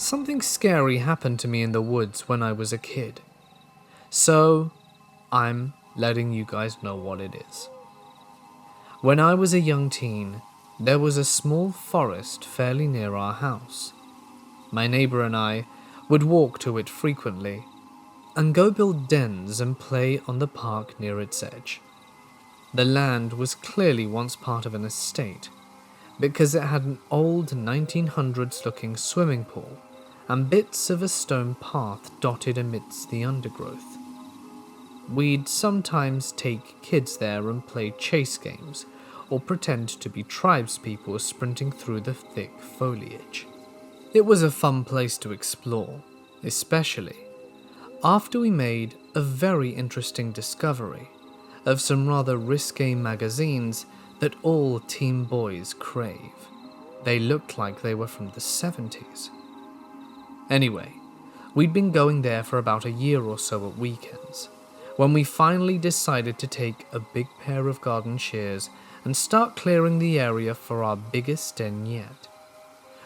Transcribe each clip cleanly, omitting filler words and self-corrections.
Something scary happened to me in the woods when I was a kid. So, I'm letting you guys know what it is. When I was a young teen, there was a small forest fairly near our house. My neighbor and I would walk to it frequently and go build dens and play on the park near its edge. The land was clearly once part of an estate because it had an old 1900s looking swimming pool and bits of a stone path dotted amidst the undergrowth. We'd sometimes take kids there and play chase games or pretend to be tribespeople sprinting through the thick foliage. It was a fun place to explore, especially after we made a very interesting discovery of some rather risque magazines that all teen boys crave. They looked like they were from the 70s. Anyway, we'd been going there for about a year or so at weekends, when we finally decided to take a big pair of garden shears and start clearing the area for our biggest den yet.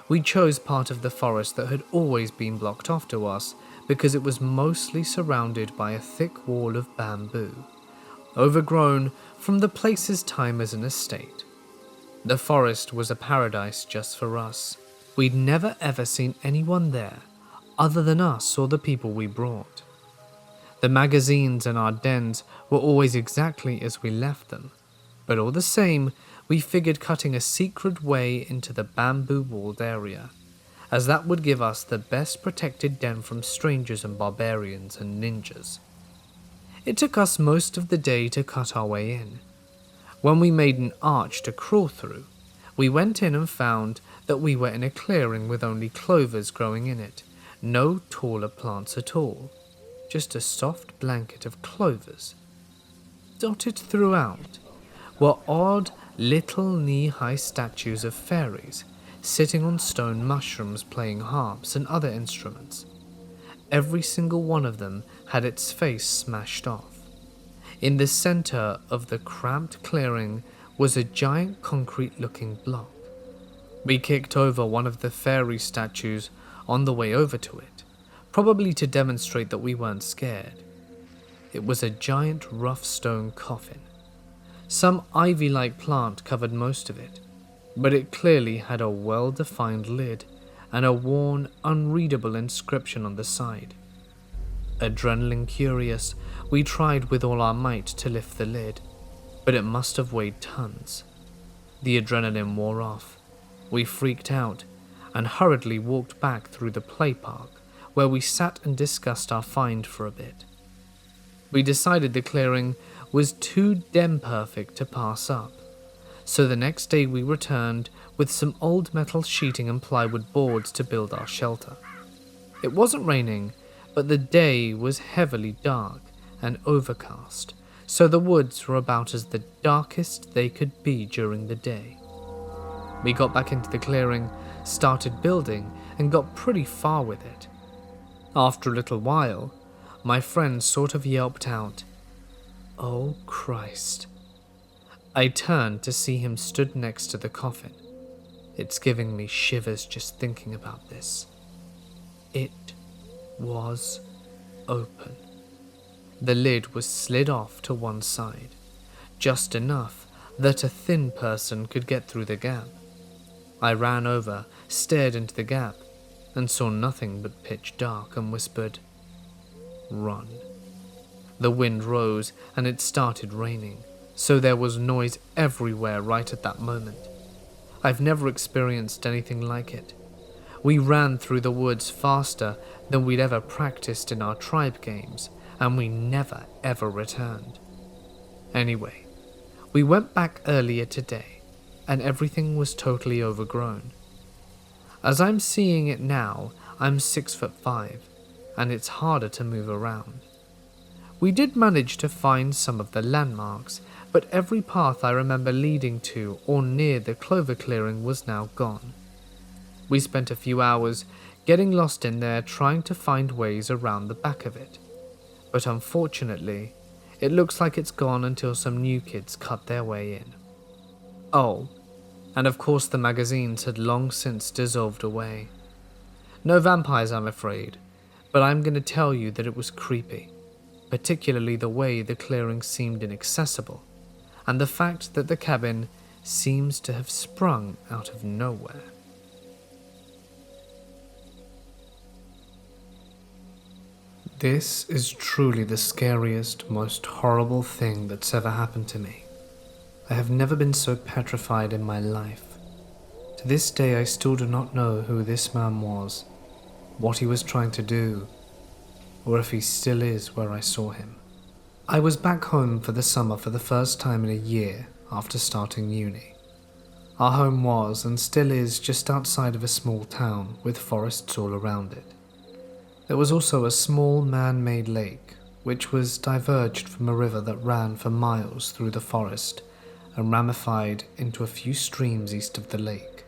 We chose part of the forest that had always been blocked off to us because it was mostly surrounded by a thick wall of bamboo, overgrown from the place's time as an estate. The forest was a paradise just for us. We'd never ever seen anyone there other than us or the people we brought. The magazines in our dens were always exactly as we left them, but all the same, we figured cutting a secret way into the bamboo-walled area, as that would give us the best protected den from strangers and barbarians and ninjas. It took us most of the day to cut our way in. When we made an arch to crawl through, we went in and found that we were in a clearing with only clovers growing in it, no taller plants at all, just a soft blanket of clovers. Dotted throughout were odd little knee-high statues of fairies sitting on stone mushrooms playing harps and other instruments. Every single one of them had its face smashed off. In the center of the cramped clearing was a giant concrete-looking block. We kicked over one of the fairy statues on the way over to it, probably to demonstrate that we weren't scared. It was a giant rough stone coffin. Some ivy-like plant covered most of it, but it clearly had a well-defined lid and a worn, unreadable inscription on the side. Adrenaline curious, we tried with all our might to lift the lid, but it must have weighed tons. The adrenaline wore off. We freaked out and hurriedly walked back through the play park, where we sat and discussed our find for a bit. We decided the clearing was too damn perfect to pass up, so the next day we returned with some old metal sheeting and plywood boards to build our shelter. It wasn't raining, but the day was heavily dark and overcast, so the woods were about as the darkest they could be during the day. We got back into the clearing, started building, and got pretty far with it. After a little while, my friend sort of yelped out, "Oh Christ." I turned to see him stood next to the coffin. It's giving me shivers just thinking about this. It was open. The lid was slid off to one side, just enough that a thin person could get through the gap. I ran over, stared into the gap, and saw nothing but pitch dark and whispered, "Run." The wind rose and it started raining, so there was noise everywhere right at that moment. I've never experienced anything like it. We ran through the woods faster than we'd ever practiced in our tribe games, and we never ever returned. Anyway, we went back earlier today, and everything was totally overgrown. As I'm seeing it now, I'm 6'5", and it's harder to move around. We did manage to find some of the landmarks, but every path I remember leading to or near the clover clearing was now gone. We spent a few hours getting lost in there trying to find ways around the back of it, but unfortunately, it looks like it's gone until some new kids cut their way in. Oh, and of course the magazines had long since dissolved away. No vampires, I'm afraid, but I'm going to tell you that it was creepy, particularly the way the clearing seemed inaccessible, and the fact that the cabin seems to have sprung out of nowhere. This is truly the scariest, most horrible thing that's ever happened to me. I have never been so petrified in my life. To this day, I still do not know who this man was, what he was trying to do, or if he still is where I saw him. I was back home for the summer for the first time in a year after starting uni. Our home was and still is just outside of a small town with forests all around it. There was also a small man-made lake, which was diverged from a river that ran for miles through the forest and ramified into a few streams east of the lake.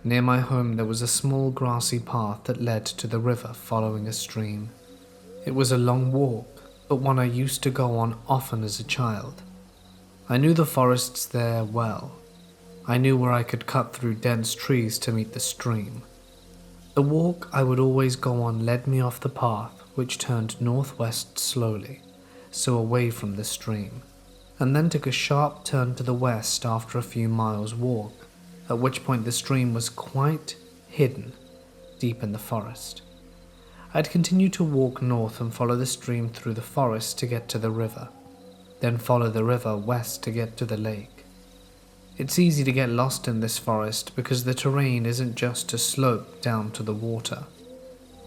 Near my home there was a small grassy path that led to the river following a stream. It was a long walk, but one I used to go on often as a child. I knew the forests there well. I knew where I could cut through dense trees to meet the stream. The walk I would always go on led me off the path, which turned northwest slowly, so away from the stream, and then took a sharp turn to the west after a few miles' walk, at which point the stream was quite hidden deep in the forest. I'd continue to walk north and follow the stream through the forest to get to the river, then follow the river west to get to the lake. It's easy to get lost in this forest because the terrain isn't just a slope down to the water.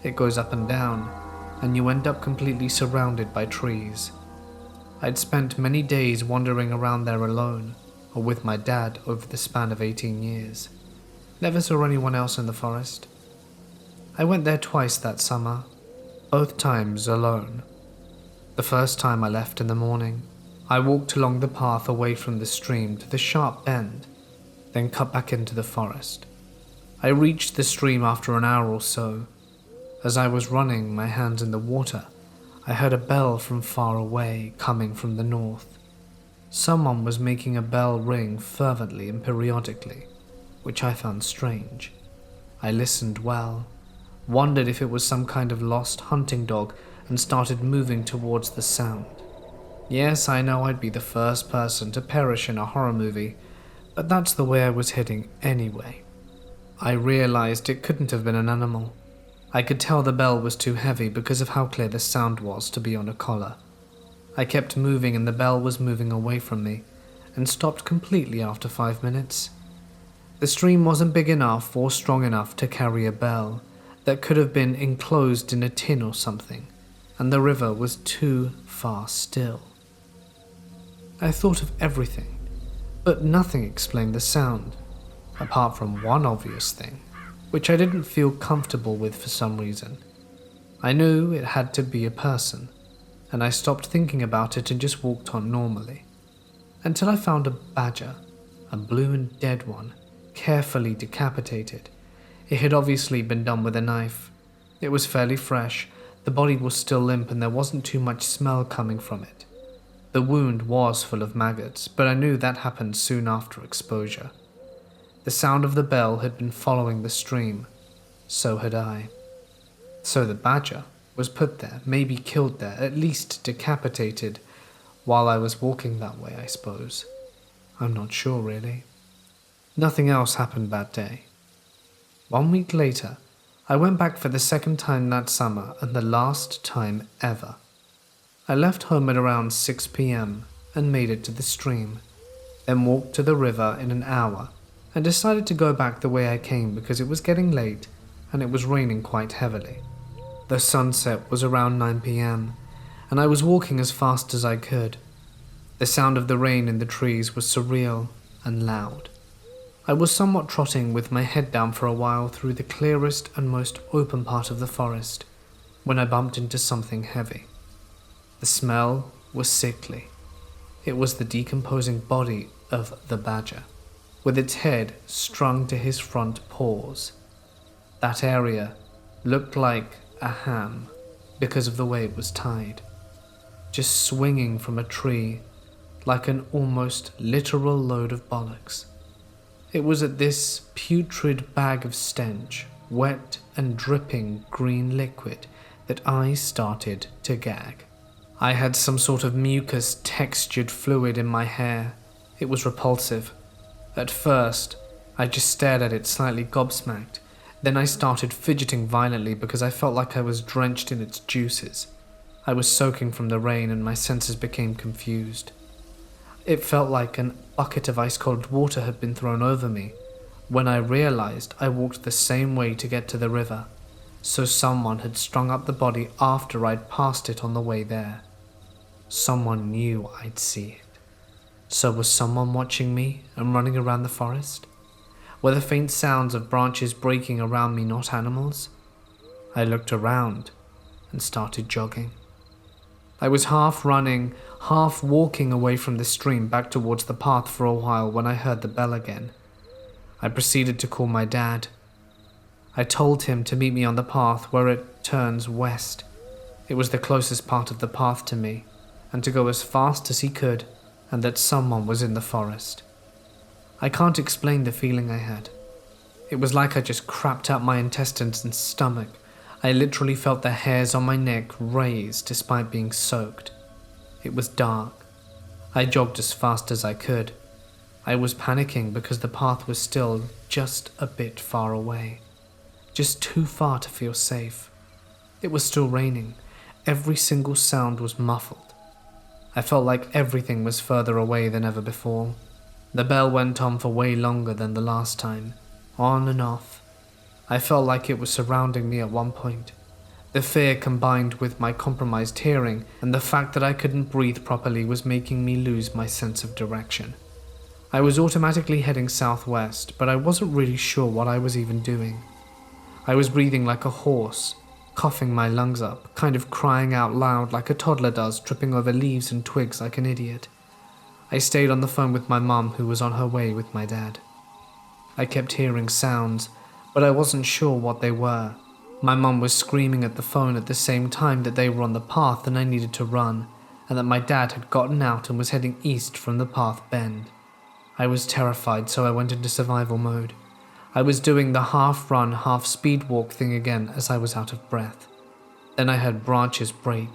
It goes up and down, and you end up completely surrounded by trees. I'd spent many days wandering around there alone, or with my dad over the span of 18 years. Never saw anyone else in the forest. I went there twice that summer, both times alone. The first time I left in the morning. I walked along the path away from the stream to the sharp bend, then cut back into the forest. I reached the stream after an hour or so. As I was running, my hands in the water, I heard a bell from far away coming from the north. Someone was making a bell ring fervently and periodically, which I found strange. I listened well, wondered if it was some kind of lost hunting dog, and started moving towards the sound. Yes, I know I'd be the first person to perish in a horror movie, but that's the way I was heading anyway. I realized it couldn't have been an animal. I could tell the bell was too heavy because of how clear the sound was to be on a collar. I kept moving and the bell was moving away from me, and stopped completely after 5 minutes. The stream wasn't big enough or strong enough to carry a bell that could have been enclosed in a tin or something, and the river was too far still. I thought of everything, but nothing explained the sound, apart from one obvious thing, which I didn't feel comfortable with for some reason. I knew it had to be a person, and I stopped thinking about it and just walked on normally, until I found a badger, a blue and dead one, carefully decapitated. It had obviously been done with a knife. It was fairly fresh, the body was still limp and there wasn't too much smell coming from it. The wound was full of maggots, but I knew that happened soon after exposure. The sound of the bell had been following the stream. So had I. So the badger was put there, maybe killed there, at least decapitated, while I was walking that way, I suppose. I'm not sure, really. Nothing else happened that day. 1 week later, I went back for the second time that summer and the last time ever. I left home at around 6 p.m. and made it to the stream, then walked to the river in an hour and decided to go back the way I came because it was getting late and it was raining quite heavily. The sunset was around 9 p.m. and I was walking as fast as I could. The sound of the rain in the trees was surreal and loud. I was somewhat trotting with my head down for a while through the clearest and most open part of the forest when I bumped into something heavy. The smell was sickly. It was the decomposing body of the badger, with its head strung to his front paws. That area looked like a ham because of the way it was tied, just swinging from a tree like an almost literal load of bollocks. It was at this putrid bag of stench wet and dripping green liquid that I started to gag. I had some sort of mucus textured fluid in my hair. It was repulsive. At first, I just stared at it slightly gobsmacked. Then I started fidgeting violently because I felt like I was drenched in its juices. I was soaking from the rain and my senses became confused. It felt like an bucket of ice-cold water had been thrown over me. When I realized I walked the same way to get to the river, so someone had strung up the body after I'd passed it on the way there. Someone knew I'd see it. So was someone watching me and running around the forest? Were the faint sounds of branches breaking around me not animals? I looked around and started jogging. I was half running, half walking away from the stream back towards the path for a while when I heard the bell again. I proceeded to call my dad. I told him to meet me on the path where it turns west. It was the closest part of the path to me, and to go as fast as he could, and that someone was in the forest. I can't explain the feeling I had. It was like I just crapped out my intestines and stomach. I literally felt the hairs on my neck raise despite being soaked. It was dark. I jogged as fast as I could. I was panicking because the path was still just a bit far away. Just too far to feel safe. It was still raining. Every single sound was muffled. I felt like everything was further away than ever before. The bell went on for way longer than the last time, on and off. I felt like it was surrounding me at one point. The fear combined with my compromised hearing and the fact that I couldn't breathe properly was making me lose my sense of direction. I was automatically heading southwest, but I wasn't really sure what I was even doing. I was breathing like a horse, coughing my lungs up, kind of crying out loud like a toddler does, tripping over leaves and twigs like an idiot. I stayed on the phone with my mum, who was on her way with my dad. I kept hearing sounds, but I wasn't sure what they were. My mum was screaming at the phone at the same time that they were on the path and I needed to run, and that my dad had gotten out and was heading east from the path bend. I was terrified, so I went into survival mode. I was doing the half-run, half-speed walk thing again as I was out of breath. Then I heard branches break,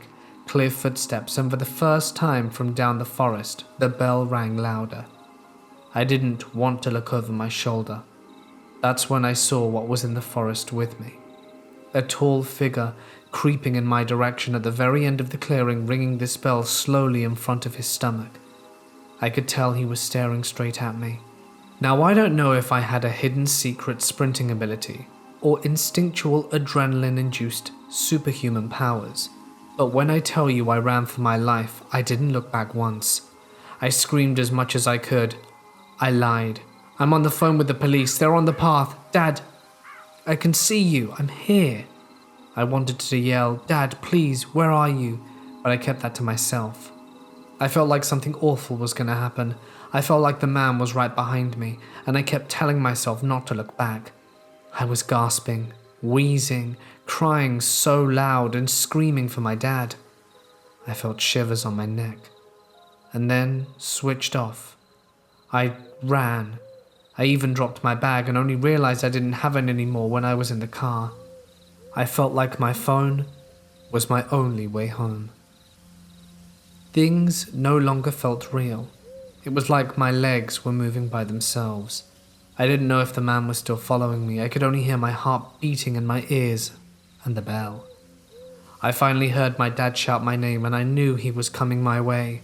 clear footsteps, and for the first time from down the forest, the bell rang louder. I didn't want to look over my shoulder. That's when I saw what was in the forest with me. A tall figure creeping in my direction at the very end of the clearing, ringing this bell slowly in front of his stomach. I could tell he was staring straight at me. Now, I don't know if I had a hidden secret sprinting ability or instinctual adrenaline-induced superhuman powers, but when I tell you I ran for my life, I didn't look back once. I screamed as much as I could. I lied. I'm on the phone with the police. They're on the path. Dad, I can see you. I'm here. I wanted to yell, Dad, please, where are you? But I kept that to myself. I felt like something awful was going to happen. I felt like the man was right behind me, and I kept telling myself not to look back. I was gasping, wheezing, crying so loud and screaming for my dad. I felt shivers on my neck, and then switched off. I ran. I even dropped my bag and only realized I didn't have it anymore when I was in the car. I felt like my phone was my only way home. Things no longer felt real. It was like my legs were moving by themselves. I didn't know if the man was still following me. I could only hear my heart beating in my ears and the bell. I finally heard my dad shout my name, and I knew he was coming my way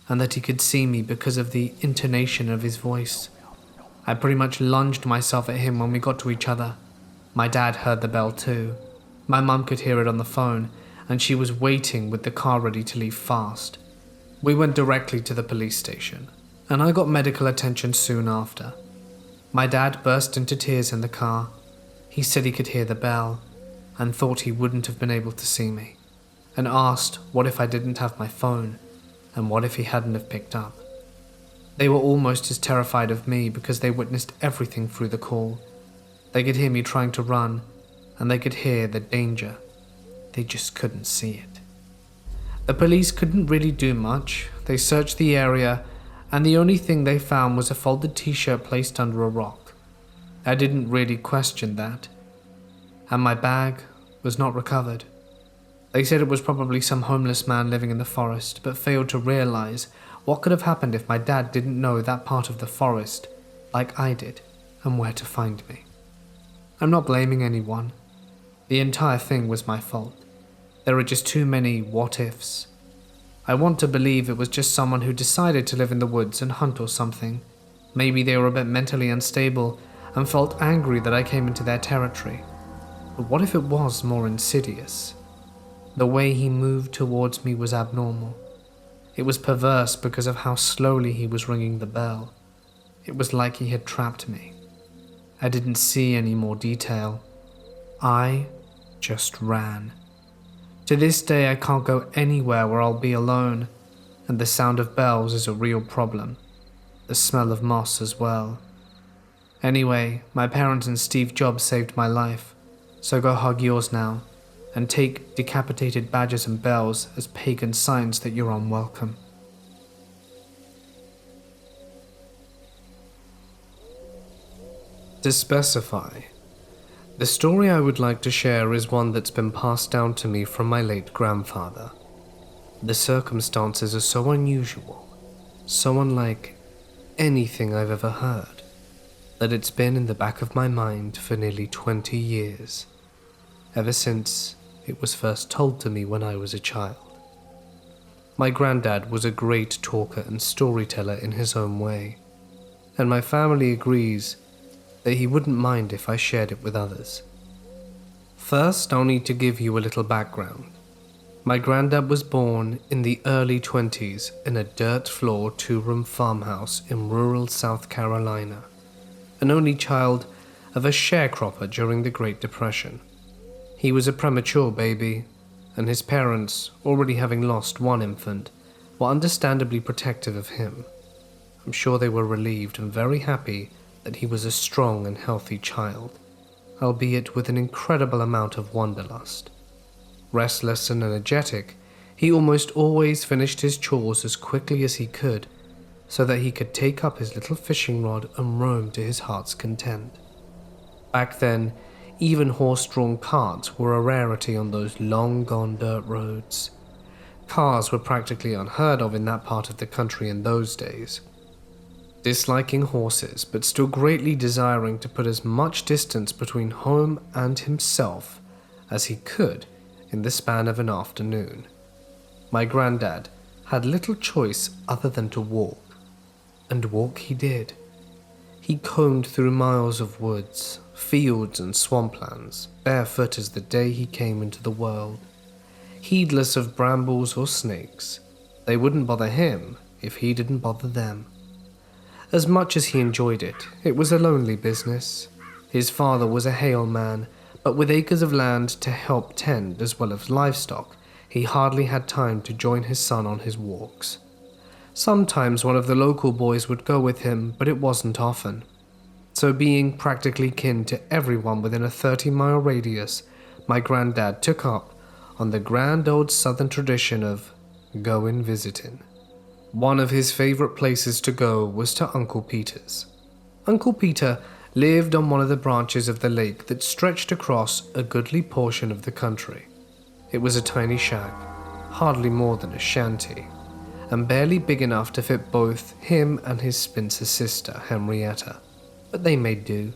and that he could see me because of the intonation of his voice. I pretty much lunged myself at him when we got to each other. My dad heard the bell too. My mum could hear it on the phone, and she was waiting with the car ready to leave fast. We went directly to the police station, and I got medical attention soon after. My dad burst into tears in the car. He said he could hear the bell, and thought he wouldn't have been able to see me, and asked what if I didn't have my phone, and what if he hadn't have picked up. They were almost as terrified of me because they witnessed everything through the call. They could hear me trying to run, and they could hear the danger. They just couldn't see it. The police couldn't really do much. They searched the area, and the only thing they found was a folded t-shirt placed under a rock. I didn't really question that. and my bag was not recovered. They said it was probably some homeless man living in the forest, but failed to realize what could have happened if my dad didn't know that part of the forest like I did and where to find me. I'm not blaming anyone. The entire thing was my fault. There are just too many what-ifs. I want to believe it was just someone who decided to live in the woods and hunt or something. Maybe they were a bit mentally unstable and felt angry that I came into their territory. But what if it was more insidious? The way he moved towards me was abnormal. It was perverse because of how slowly he was ringing the bell. It was like he had trapped me. I didn't see any more detail. I just ran. To this day, I can't go anywhere where I'll be alone, and the sound of bells is a real problem. The smell of moss as well. Anyway, my parents and Steve Jobs saved my life, so go hug yours now, and take decapitated badgers and bells as pagan signs that you're unwelcome. To specify, the story I would like to share is one that's been passed down to me from my late grandfather. The circumstances are so unusual, so unlike anything I've ever heard, that it's been in the back of my mind for nearly 20 years, ever since it was first told to me when I was a child. My granddad was a great talker and storyteller in his own way, and my family agrees that he wouldn't mind if I shared it with others. First, I'll need to give you a little background. My granddad was born in the early 20s in a dirt-floor 2-room farmhouse in rural South Carolina, an only child of a sharecropper during the Great Depression. He was a premature baby, and his parents, already having lost one infant, were understandably protective of him. I'm sure they were relieved and very happy that he was a strong and healthy child, albeit with an incredible amount of wanderlust. Restless and energetic, he almost always finished his chores as quickly as he could, so that he could take up his little fishing rod and roam to his heart's content. Back then, even horse-drawn carts were a rarity on those long-gone dirt roads. Cars were practically unheard of in that part of the country in those days. Disliking horses, but still greatly desiring to put as much distance between home and himself as he could in the span of an afternoon, my granddad had little choice other than to walk, and walk he did. He combed through miles of woods, fields and swamplands, barefoot as the day he came into the world. Heedless of brambles or snakes, they wouldn't bother him if he didn't bother them. As much as he enjoyed it, it was a lonely business. His father was a hale man, but with acres of land to help tend as well as livestock, he hardly had time to join his son on his walks. Sometimes one of the local boys would go with him, but it wasn't often. So being practically kin to everyone within a 30-mile radius, my granddad took up on the grand old southern tradition of going visiting. One of his favorite places to go was to Uncle Peter's. Uncle Peter lived on one of the branches of the lake that stretched across a goodly portion of the country. It was a tiny shack, hardly more than a shanty, and barely big enough to fit both him and his spinster sister, Henrietta, but they made do.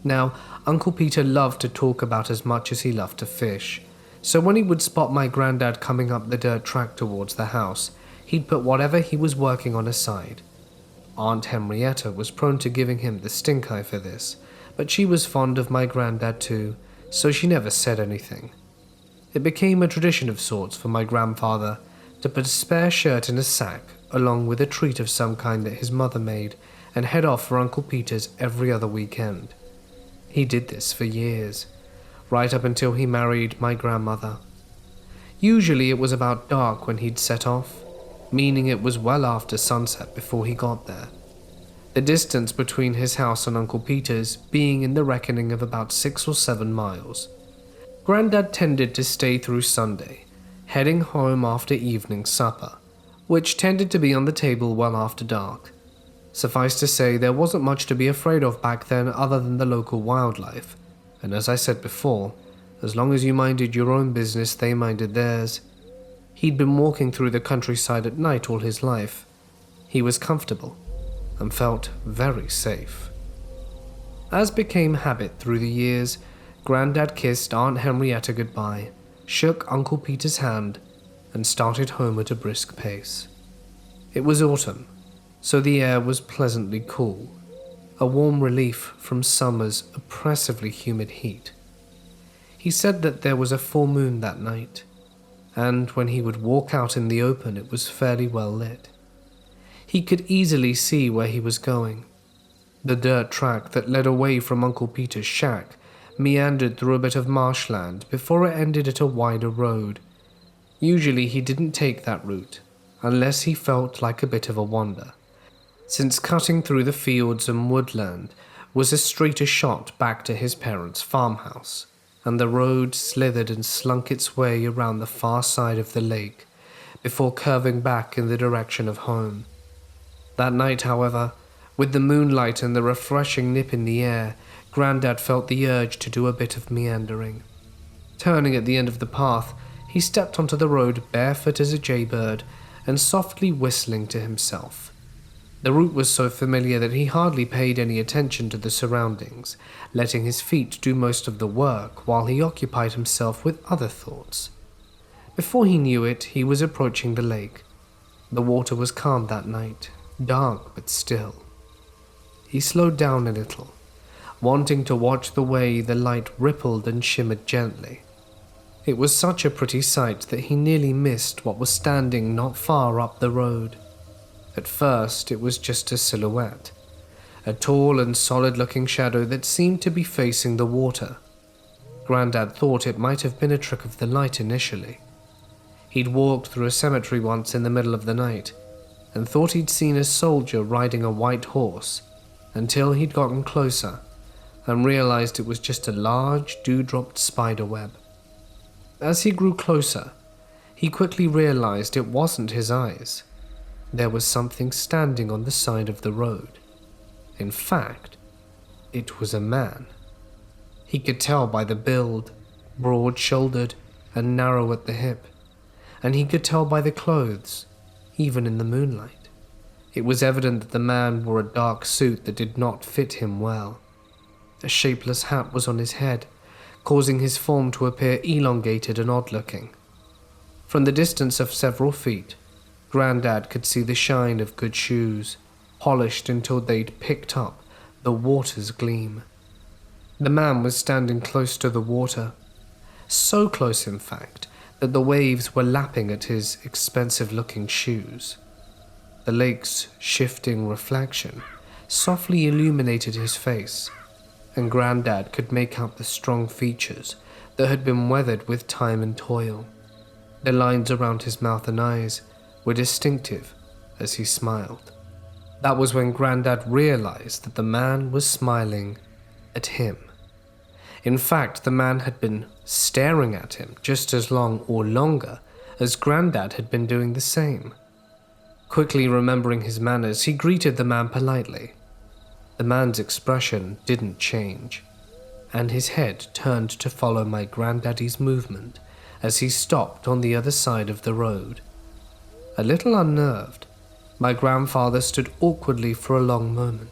Now, Uncle Peter loved to talk about as much as he loved to fish, so when he would spot my granddad coming up the dirt track towards the house, he'd put whatever he was working on aside. Aunt Henrietta was prone to giving him the stink eye for this, but she was fond of my granddad too, so she never said anything. It became a tradition of sorts for my grandfather to put a spare shirt in a sack along with a treat of some kind that his mother made and head off for Uncle Peter's every other weekend. He did this for years, right up until he married my grandmother. Usually it was about dark when he'd set off, meaning it was well after sunset before he got there. The distance between his house and Uncle Peter's being in the reckoning of about 6 or 7 miles. Granddad tended to stay through Sunday, heading home after evening supper, which tended to be on the table well after dark. Suffice to say, there wasn't much to be afraid of back then other than the local wildlife. and as I said before, as long as you minded your own business, they minded theirs. He'd been walking through the countryside at night all his life. He was comfortable and felt very safe. As became habit through the years, Grandad kissed Aunt Henrietta goodbye, shook Uncle Peter's hand, and started home at a brisk pace. It was autumn, so the air was pleasantly cool, a warm relief from summer's oppressively humid heat. He said that there was a full moon that night, and when he would walk out in the open it was fairly well lit. He could easily see where he was going. The dirt track that led away from Uncle Peter's shack meandered through a bit of marshland before it ended at a wider road. Usually he didn't take that route, unless he felt like a bit of a wander, since cutting through the fields and woodland was a straighter shot back to his parents' farmhouse, and the road slithered and slunk its way around the far side of the lake before curving back in the direction of home. That night, however, with the moonlight and the refreshing nip in the air, Grandad felt the urge to do a bit of meandering. Turning at the end of the path, he stepped onto the road barefoot as a jaybird and softly whistling to himself. The route was so familiar that he hardly paid any attention to the surroundings, letting his feet do most of the work while he occupied himself with other thoughts. Before he knew it, he was approaching the lake. The water was calm that night, dark but still. He slowed down a little, wanting to watch the way the light rippled and shimmered gently. It was such a pretty sight that he nearly missed what was standing not far up the road. At first, it was just a silhouette, a tall and solid-looking shadow that seemed to be facing the water. Grandad thought it might have been a trick of the light initially. He'd walked through a cemetery once in the middle of the night, and thought he'd seen a soldier riding a white horse, until he'd gotten closer and realized it was just a large, dewdropped spider web. As he grew closer, he quickly realized it wasn't his eyes. There was something standing on the side of the road. In fact, it was a man. He could tell by the build, broad-shouldered and narrow at the hip, and he could tell by the clothes, even in the moonlight. It was evident that the man wore a dark suit that did not fit him well. A shapeless hat was on his head, causing his form to appear elongated and odd-looking. From the distance of several feet, Grandad could see the shine of good shoes, polished until they'd picked up the water's gleam. The man was standing close to the water, so close in fact that the waves were lapping at his expensive-looking shoes. The lake's shifting reflection softly illuminated his face, and Grandad could make out the strong features that had been weathered with time and toil. The lines around his mouth and eyes were distinctive as he smiled. That was when Grandad realized that the man was smiling at him. In fact, the man had been staring at him just as long or longer as Grandad had been doing the same. Quickly remembering his manners, he greeted the man politely. The man's expression didn't change, and his head turned to follow my granddaddy's movement as he stopped on the other side of the road. A little unnerved, my grandfather stood awkwardly for a long moment,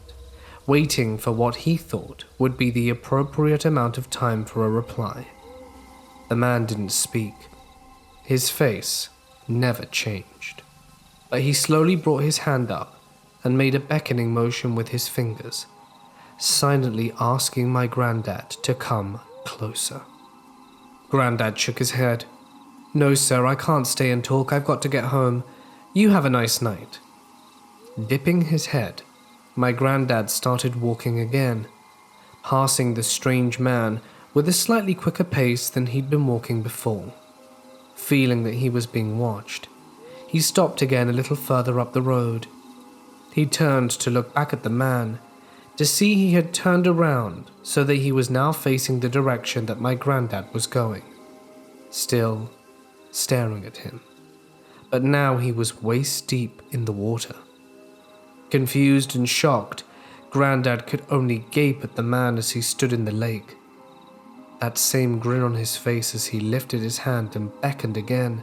waiting for what he thought would be the appropriate amount of time for a reply. The man didn't speak. His face never changed. But he slowly brought his hand up and made a beckoning motion with his fingers, silently asking my granddad to come closer. Grandad shook his head. "No, sir, I can't stay and talk. I've got to get home. You have a nice night." Dipping his head, my granddad started walking again, passing the strange man with a slightly quicker pace than he'd been walking before. Feeling that he was being watched, he stopped again a little further up the road. He turned to look back at the man, to see he had turned around so that he was now facing the direction that my granddad was going, still staring at him. But now he was waist deep in the water. Confused and shocked, Grandad could only gape at the man as he stood in the lake. that same grin on his face as he lifted his hand and beckoned again.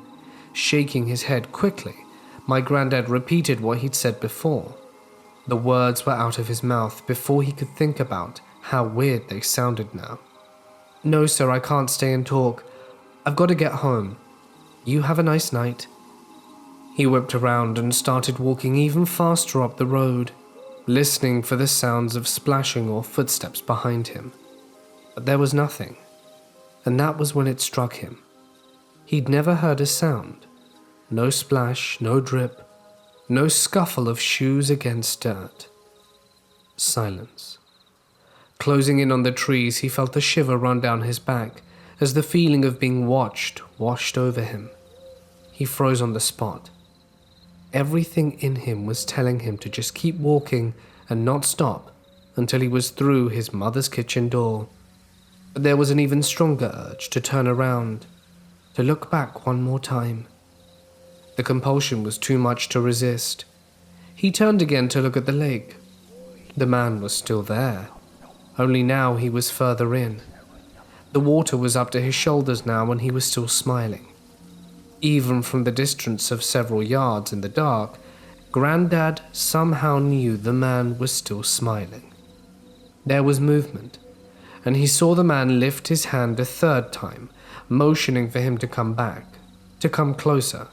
Shaking his head quickly, my granddad repeated what he'd said before. The words were out of his mouth before he could think about how weird they sounded now. "No, sir, I can't stay and talk. I've got to get home. You have a nice night." He whipped around and started walking even faster up the road, listening for the sounds of splashing or footsteps behind him. But there was nothing, and that was when it struck him. He'd never heard a sound. No splash, no drip, no scuffle of shoes against dirt. Silence. Closing in on the trees, he felt a shiver run down his back as the feeling of being watched washed over him. He froze on the spot. Everything in him was telling him to just keep walking and not stop until he was through his mother's kitchen door. But there was an even stronger urge to turn around, to look back one more time. The compulsion was too much to resist. He turned again to look at the lake. The man was still there, only now he was further in. The water was up to his shoulders now and he was still smiling. Even from the distance of several yards in the dark, Granddad somehow knew the man was still smiling. There was movement, and he saw the man lift his hand a third time, motioning for him to come back, to come closer,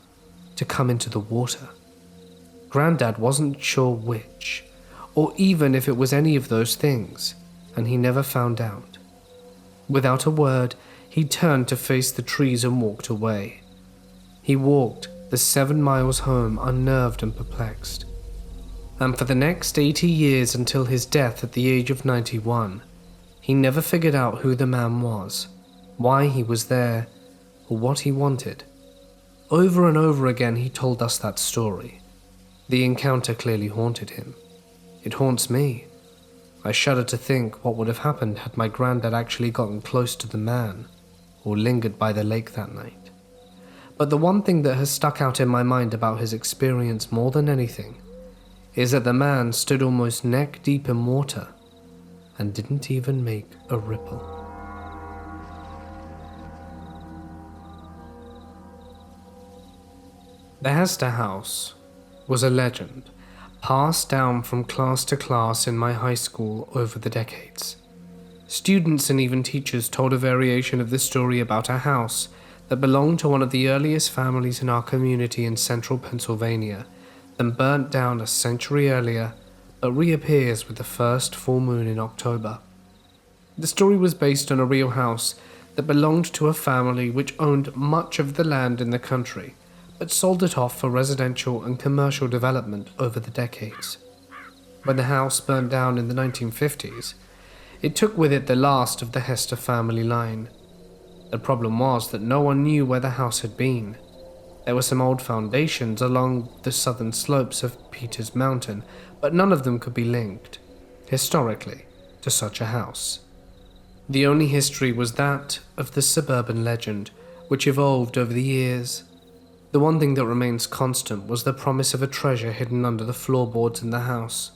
to come into the water. Granddad wasn't sure which, or even if it was any of those things, and he never found out. Without a word, he turned to face the trees and walked away. He walked the 7 miles home unnerved and perplexed. And for the next 80 years until his death at the age of 91, he never figured out who the man was, why he was there, or what he wanted. Over and over again he told us that story. The encounter clearly haunted him. It haunts me. I shudder to think what would have happened had my granddad actually gotten close to the man, or lingered by the lake that night. But the one thing that has stuck out in my mind about his experience more than anything is that the man stood almost neck deep in water and didn't even make a ripple. The Hester house was a legend passed down from class to class in my high school over the decades. Students and even teachers told a variation of the story about a house that belonged to one of the earliest families in our community in central Pennsylvania, then burnt down a century earlier, but reappears with the first full moon in October. The story was based on a real house that belonged to a family which owned much of the land in the country, but sold it off for residential and commercial development over the decades. When the house burned down in the 1950s, it took with it the last of the Hester family line. The problem was that no one knew where the house had been. There were some old foundations along the southern slopes of Peters Mountain, but none of them could be linked, historically, to such a house. The only history was that of the suburban legend, which evolved over the years. The one thing that remains constant was the promise of a treasure hidden under the floorboards in the house.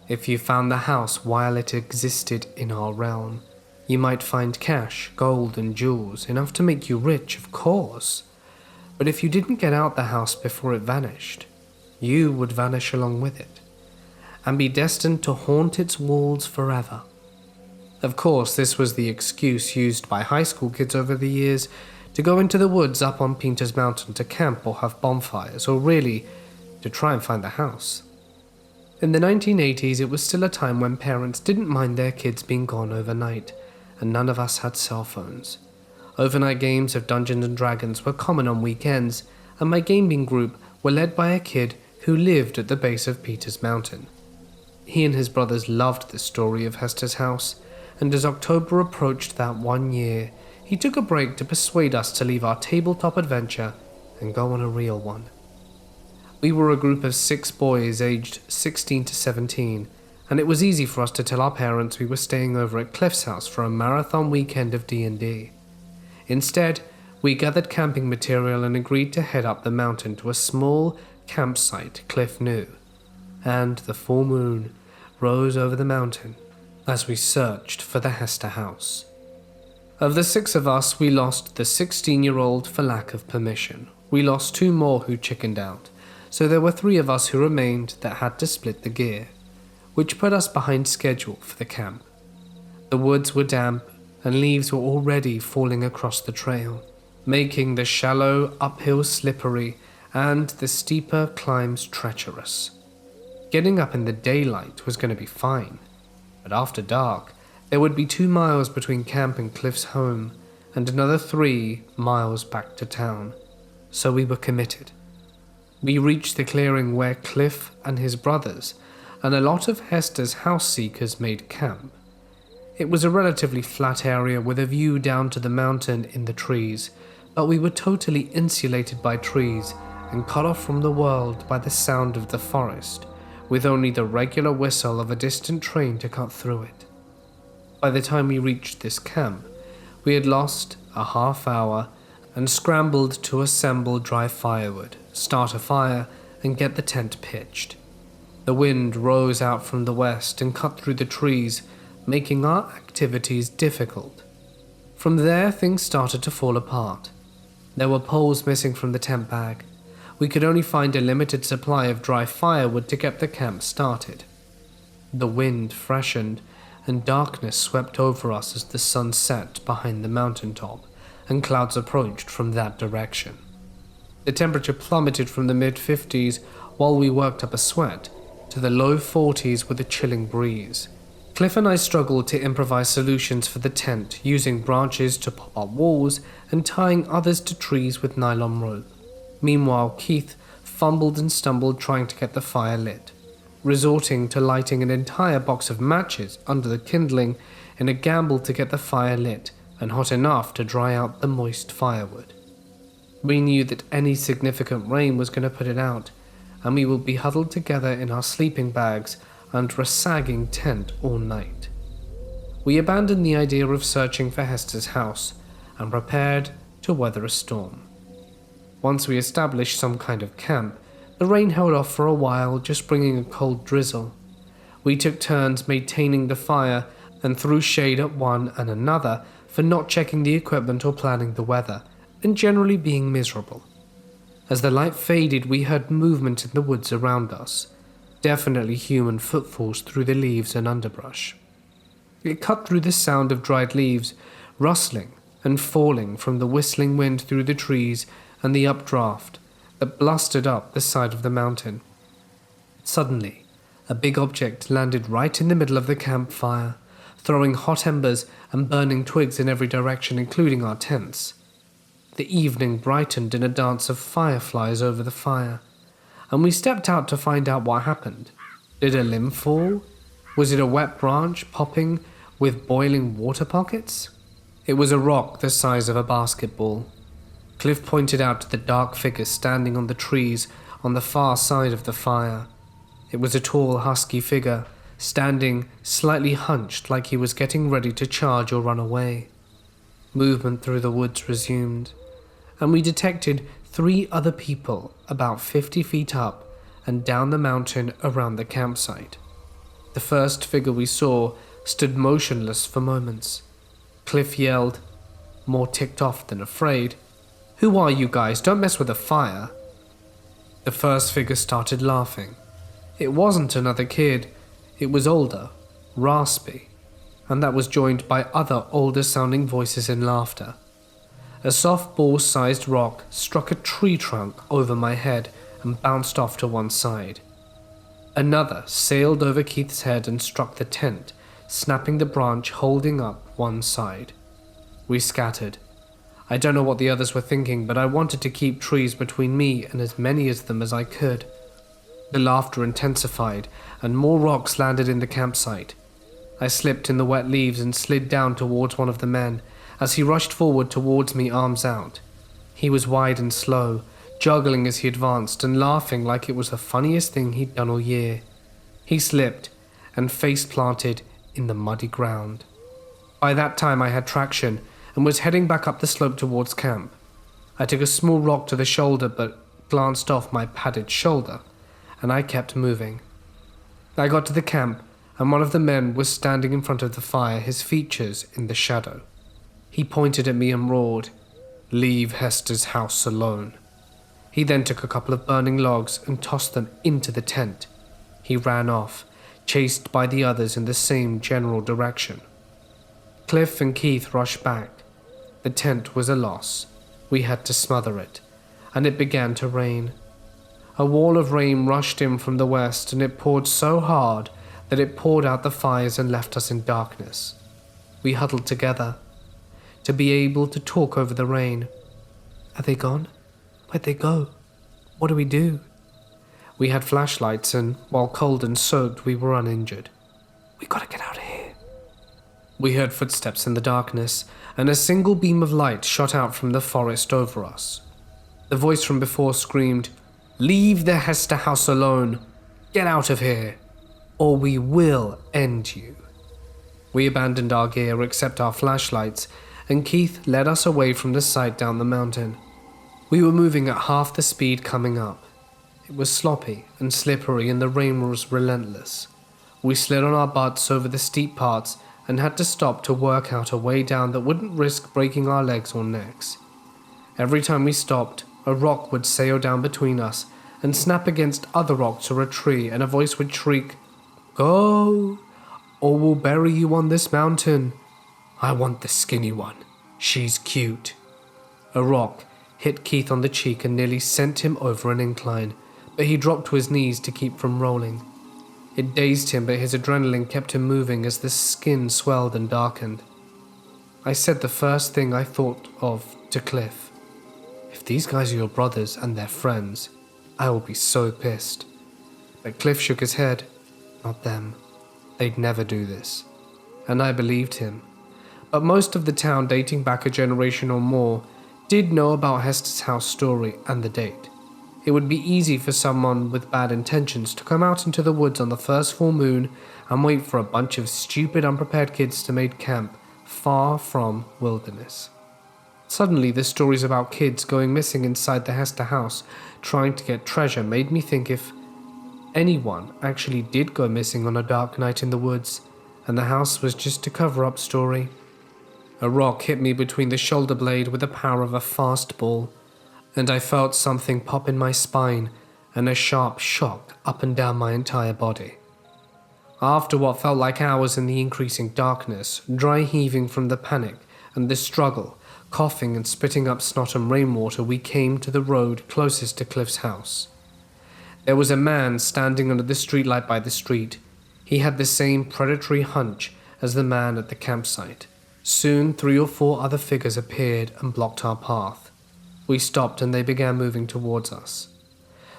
If you found the house while it existed in our realm, you might find cash, gold, and jewels, enough to make you rich, of course. But if you didn't get out the house before it vanished, you would vanish along with it, and be destined to haunt its walls forever. Of course, this was the excuse used by high school kids over the years to go into the woods up on Peters Mountain to camp or have bonfires, or really, to try and find the house. In the 1980s, it was still a time when parents didn't mind their kids being gone overnight, and none of us had cell phones. Overnight games of Dungeons and Dragons were common on weekends, and my gaming group were led by a kid who lived at the base of Peters Mountain. He and his brothers loved the story of Hester's house, and as October approached that 1 year, he took a break to persuade us to leave our tabletop adventure and go on a real one. We were a group of 6 boys aged 16 to 17, and it was easy for us to tell our parents we were staying over at Cliff's house for a marathon weekend of D&D. Instead, we gathered camping material and agreed to head up the mountain to a small campsite Cliff knew, and the full moon rose over the mountain as we searched for the Hester house. Of the 6 of us, we lost the 16-year-old for lack of permission. We lost 2 more who chickened out, so there were 3 of us who remained that had to split the gear, which put us behind schedule for the camp. The woods were damp, and leaves were already falling across the trail, making the shallow uphill slippery and the steeper climbs treacherous. Getting up in the daylight was going to be fine, but after dark, there would be 2 miles between camp and Cliff's home, and another 3 miles back to town, so we were committed. We reached the clearing where Cliff and his brothers and a lot of Hester's house seekers made camp. It was a relatively flat area with a view down to the mountain in the trees, but we were totally insulated by trees and cut off from the world by the sound of the forest, with only the regular whistle of a distant train to cut through it. By the time we reached this camp, we had lost a half hour and scrambled to assemble dry firewood, start a fire, and get the tent pitched. The wind rose out from the west and cut through the trees, making our activities difficult. From there, things started to fall apart. There were poles missing from the tent bag. We could only find a limited supply of dry firewood to get the camp started. The wind freshened, and darkness swept over us as the sun set behind the mountaintop, and clouds approached from that direction. The temperature plummeted from the mid-50s while we worked up a sweat to the low 40s with a chilling breeze. Cliff and I struggled to improvise solutions for the tent, using branches to pop up walls and tying others to trees with nylon rope. Meanwhile, Keith fumbled and stumbled trying to get the fire lit, resorting to lighting an entire box of matches under the kindling in a gamble to get the fire lit and hot enough to dry out the moist firewood. We knew that any significant rain was going to put it out, and we would be huddled together in our sleeping bags under a sagging tent all night. We abandoned the idea of searching for Hester's house and prepared to weather a storm. Once we established some kind of camp, the rain held off for a while, just bringing a cold drizzle. We took turns maintaining the fire and threw shade at one and another for not checking the equipment or planning the weather, and generally being miserable. As the light faded, we heard movement in the woods around us, definitely human footfalls through the leaves and underbrush. It cut through the sound of dried leaves, rustling and falling from the whistling wind through the trees and the updraft that blustered up the side of the mountain. Suddenly, a big object landed right in the middle of the campfire, throwing hot embers and burning twigs in every direction, including our tents. The evening brightened in a dance of fireflies over the fire, and we stepped out to find out what happened. Did a limb fall? Was it a wet branch popping with boiling water pockets? It was a rock the size of a basketball. Cliff pointed out to the dark figure standing on the trees on the far side of the fire. It was a tall, husky figure, standing slightly hunched like he was getting ready to charge or run away. Movement through the woods resumed, and we detected 3 other people about 50 feet up and down the mountain around the campsite. The first figure we saw stood motionless for moments. Cliff yelled, more ticked off than afraid, "Who are you guys? Don't mess with the fire." The first figure started laughing. It wasn't another kid. It was older, raspy, and that was joined by other older-sounding voices in laughter. A softball-sized rock struck a tree trunk over my head and bounced off to one side. Another sailed over Keith's head and struck the tent, snapping the branch holding up one side. We scattered. I don't know what the others were thinking, but I wanted to keep trees between me and as many of them as I could. The laughter intensified, and more rocks landed in the campsite. I slipped in the wet leaves and slid down towards one of the men, as he rushed forward towards me, arms out. He was wide and slow, juggling as he advanced and laughing like it was the funniest thing he'd done all year. He slipped and face-planted in the muddy ground. By that time I had traction and was heading back up the slope towards camp. I took a small rock to the shoulder but glanced off my padded shoulder, and I kept moving. I got to the camp, and one of the men was standing in front of the fire, his features in the shadow. He pointed at me and roared, "Leave Hester's house alone." He then took a couple of burning logs and tossed them into the tent. He ran off, chased by the others in the same general direction. Cliff and Keith rushed back. The tent was a loss. We had to smother it, and it began to rain. A wall of rain rushed in from the west, and it poured so hard that it poured out the fires and left us in darkness. We huddled together to be able to talk over the rain. "Are they gone? Where'd they go? What do we do?" We had flashlights, and while cold and soaked, we were uninjured. "We gotta get out of here." We heard footsteps in the darkness, and a single beam of light shot out from the forest over us. The voice from before screamed, "Leave the Hester house alone. Get out of here, or we will end you." We abandoned our gear except our flashlights, and Keith led us away from the site down the mountain. We were moving at half the speed coming up. It was sloppy and slippery, and the rain was relentless. We slid on our butts over the steep parts and had to stop to work out a way down that wouldn't risk breaking our legs or necks. Every time we stopped, a rock would sail down between us and snap against other rocks or a tree, and a voice would shriek, "Go, or we'll bury you on this mountain. I want the skinny one. She's cute." A rock hit Keith on the cheek and nearly sent him over an incline, but he dropped to his knees to keep from rolling. It dazed him, but his adrenaline kept him moving as the skin swelled and darkened. I said the first thing I thought of to Cliff. "If these guys are your brothers and they're friends, I will be so pissed." But Cliff shook his head. "Not them. They'd never do this." And I believed him. But most of the town, dating back a generation or more, did know about Hester's house story and the date. It would be easy for someone with bad intentions to come out into the woods on the first full moon and wait for a bunch of stupid, unprepared kids to make camp far from wilderness. Suddenly, the stories about kids going missing inside the Hester house trying to get treasure made me think if anyone actually did go missing on a dark night in the woods, and the house was just a cover-up story. A rock hit me between the shoulder blade with the power of a fastball, and I felt something pop in my spine and a sharp shock up and down my entire body. After what felt like hours in the increasing darkness, dry heaving from the panic and the struggle, coughing and spitting up snot and rainwater, we came to the road closest to Cliff's house. There was a man standing under the streetlight by the street. He had the same predatory hunch as the man at the campsite. Soon 3 or 4 other figures appeared and blocked our path. We stopped and they began moving towards us.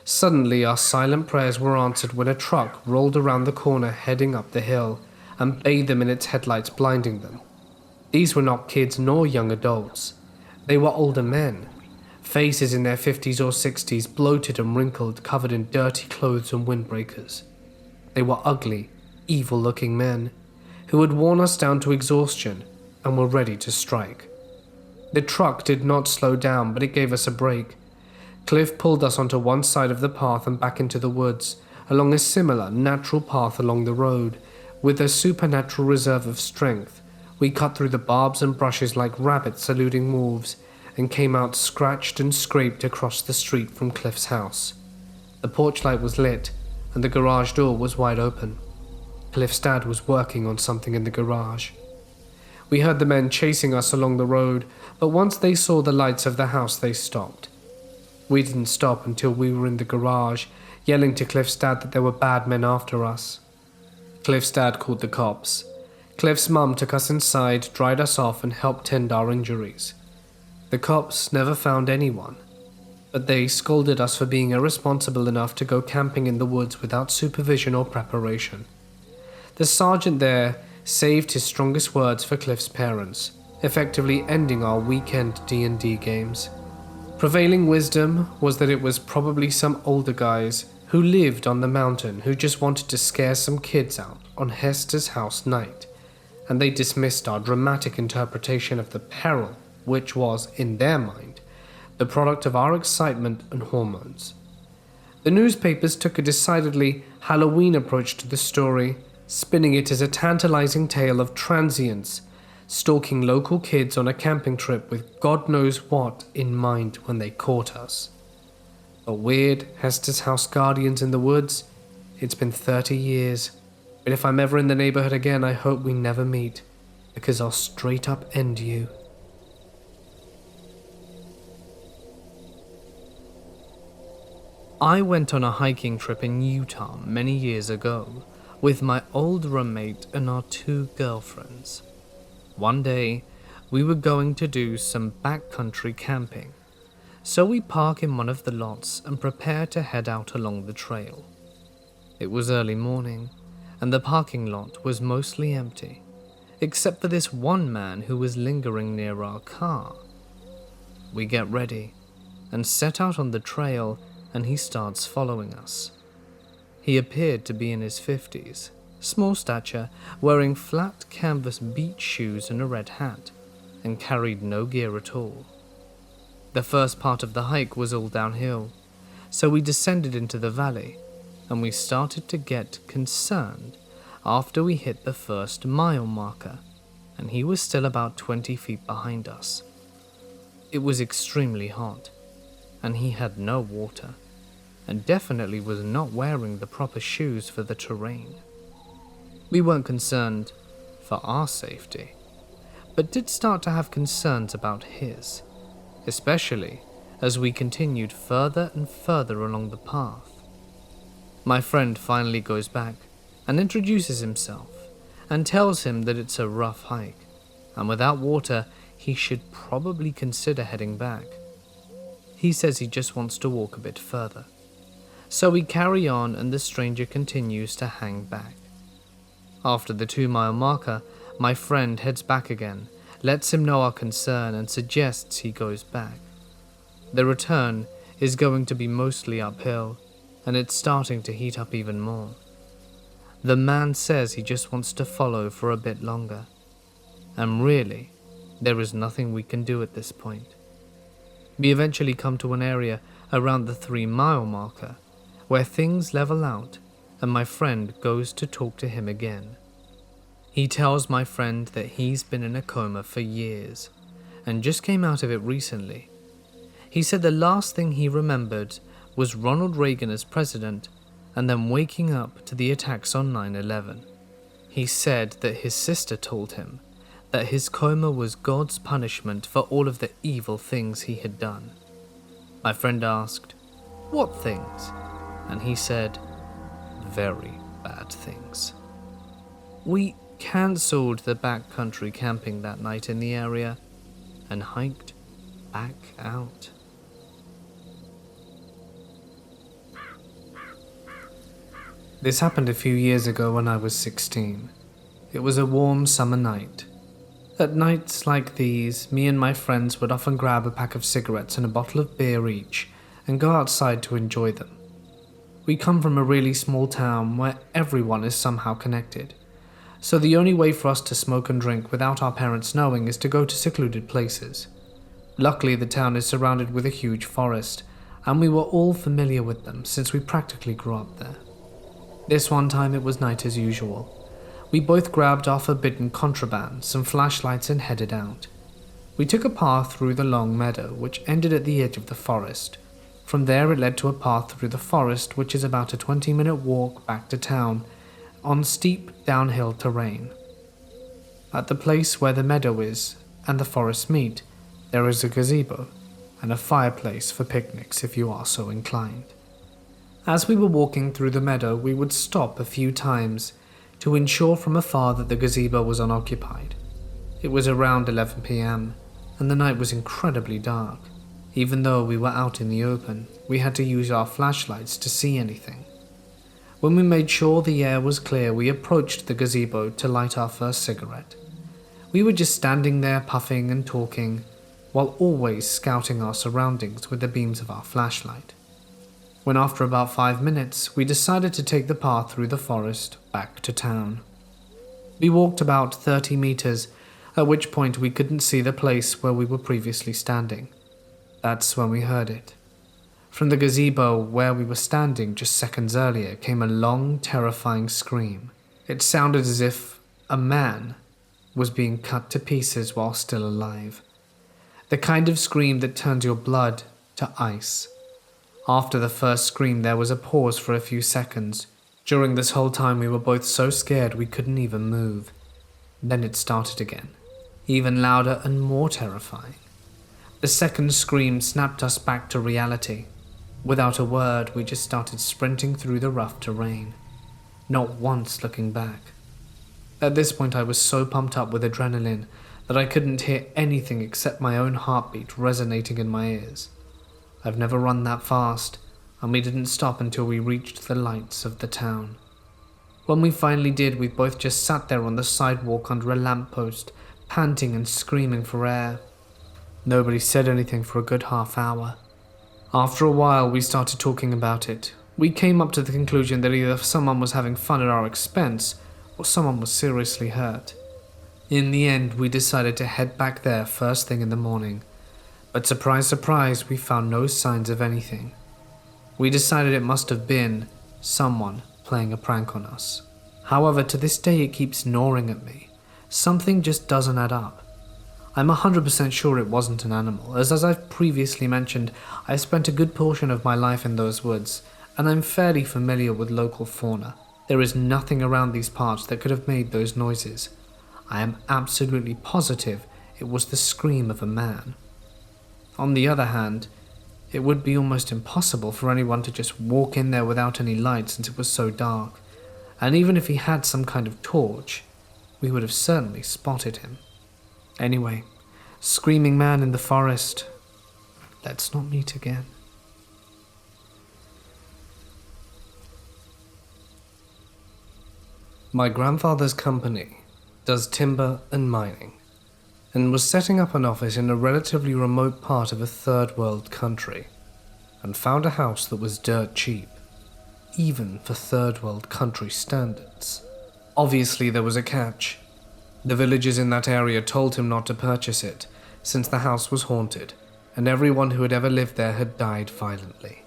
Suddenly our silent prayers were answered when a truck rolled around the corner heading up the hill and bathed them in its headlights, blinding them. These were not kids nor young adults. They were older men, faces in their 50s or 60s, bloated and wrinkled, covered in dirty clothes and windbreakers. They were ugly, evil-looking men who had worn us down to exhaustion and were ready to strike. The truck did not slow down, but it gave us a break. Cliff pulled us onto one side of the path and back into the woods, along a similar, natural path along the road. With a supernatural reserve of strength, we cut through the barbs and brushes like rabbits eluding wolves, and came out scratched and scraped across the street from Cliff's house. The porch light was lit, and the garage door was wide open. Cliff's dad was working on something in the garage. We heard the men chasing us along the road, but once they saw the lights of the house, they stopped. We didn't stop until we were in the garage, yelling to Cliff's dad that there were bad men after us. Cliff's dad called the cops. Cliff's mum took us inside, dried us off, and helped tend our injuries. The cops never found anyone, but they scolded us for being irresponsible enough to go camping in the woods without supervision or preparation. The sergeant there saved his strongest words for Cliff's parents, effectively ending our weekend D&D games. Prevailing wisdom was that it was probably some older guys who lived on the mountain who just wanted to scare some kids out on Hester's house night, and they dismissed our dramatic interpretation of the peril, which was, in their mind, the product of our excitement and hormones. The newspapers took a decidedly Halloween approach to the story, spinning it as a tantalizing tale of transients stalking local kids on a camping trip with God knows what in mind when they caught us. But weird Hester's house guardians in the woods, it's been 30 years, but if I'm ever in the neighborhood again, I hope we never meet, because I'll straight up end you. I went on a hiking trip in Utah many years ago with my old roommate and our 2 girlfriends. One day, we were going to do some backcountry camping, so we park in one of the lots and prepare to head out along the trail. It was early morning, and the parking lot was mostly empty, except for this one man who was lingering near our car. We get ready and set out on the trail, and he starts following us. He appeared to be in his 50s, small stature, wearing flat canvas beach shoes and a red hat, and carried no gear at all. The first part of the hike was all downhill, so we descended into the valley, and we started to get concerned after we hit the first mile marker, and he was still about 20 feet behind us. It was extremely hot, and he had no water, and definitely was not wearing the proper shoes for the terrain. We weren't concerned for our safety, but did start to have concerns about his, especially as we continued further and further along the path. My friend finally goes back and introduces himself and tells him that it's a rough hike, and without water he should probably consider heading back. He says he just wants to walk a bit further. So we carry on, and the stranger continues to hang back. After the 2-mile marker, my friend heads back again, lets him know our concern, and suggests he goes back. The return is going to be mostly uphill, and it's starting to heat up even more. The man says he just wants to follow for a bit longer, and really, there is nothing we can do at this point. We eventually come to an area around the 3-mile marker, where things level out, and my friend goes to talk to him again. He tells my friend that he's been in a coma for years, and just came out of it recently. He said the last thing he remembered was Ronald Reagan as president, and then waking up to the attacks on 9/11. He said that his sister told him that his coma was God's punishment for all of the evil things he had done. My friend asked, "What things?" And he said, "Very bad things." We cancelled the backcountry camping that night in the area and hiked back out. This happened a few years ago when I was 16. It was a warm summer night. At nights like these, me and my friends would often grab a pack of cigarettes and a bottle of beer each and go outside to enjoy them. We come from a really small town where everyone is somehow connected, so the only way for us to smoke and drink without our parents knowing is to go to secluded places. Luckily, the town is surrounded with a huge forest, and we were all familiar with them since we practically grew up there. This one time it was night as usual. We both grabbed our forbidden contraband, some flashlights, and headed out. We took a path through the long meadow, which ended at the edge of the forest. From there it led to a path through the forest, which is about a 20-minute walk back to town on steep downhill terrain. At the place where the meadow is and the forest meet, there is a gazebo and a fireplace for picnics if you are so inclined. As we were walking through the meadow, we would stop a few times to ensure from afar that the gazebo was unoccupied. It was around 11 p.m. and the night was incredibly dark. Even though we were out in the open, we had to use our flashlights to see anything. When we made sure the air was clear, we approached the gazebo to light our first cigarette. We were just standing there puffing and talking, while always scouting our surroundings with the beams of our flashlight. When after about 5 minutes, we decided to take the path through the forest back to town. We walked about 30 meters, at which point we couldn't see the place where we were previously standing. That's when we heard it. From the gazebo where we were standing just seconds earlier came a long, terrifying scream. It sounded as if a man was being cut to pieces while still alive. The kind of scream that turns your blood to ice. After the first scream, there was a pause for a few seconds. During this whole time, we were both so scared we couldn't even move. Then it started again, even louder and more terrifying. The second scream snapped us back to reality. Without a word, we just started sprinting through the rough terrain, not once looking back. At this point, I was so pumped up with adrenaline that I couldn't hear anything except my own heartbeat resonating in my ears. I've never run that fast, and we didn't stop until we reached the lights of the town. When we finally did, we both just sat there on the sidewalk under a lamppost, panting and screaming for air. Nobody said anything for a good half hour. After a while, we started talking about it. We came up to the conclusion that either someone was having fun at our expense, or someone was seriously hurt. In the end, we decided to head back there first thing in the morning. But surprise, surprise, we found no signs of anything. We decided it must have been someone playing a prank on us. However, to this day it keeps gnawing at me. Something just doesn't add up. I'm 100% sure it wasn't an animal, as I've previously mentioned, I spent a good portion of my life in those woods, and I'm fairly familiar with local fauna. There is nothing around these parts that could have made those noises. I am absolutely positive it was the scream of a man. On the other hand, it would be almost impossible for anyone to just walk in there without any light since it was so dark, and even if he had some kind of torch, we would have certainly spotted him. Anyway, screaming man in the forest, let's not meet again. My grandfather's company does timber and mining, and was setting up an office in a relatively remote part of a third world country, and found a house that was dirt cheap, even for third world country standards. Obviously there was a catch. The villagers in that area told him not to purchase it, since the house was haunted, and everyone who had ever lived there had died violently.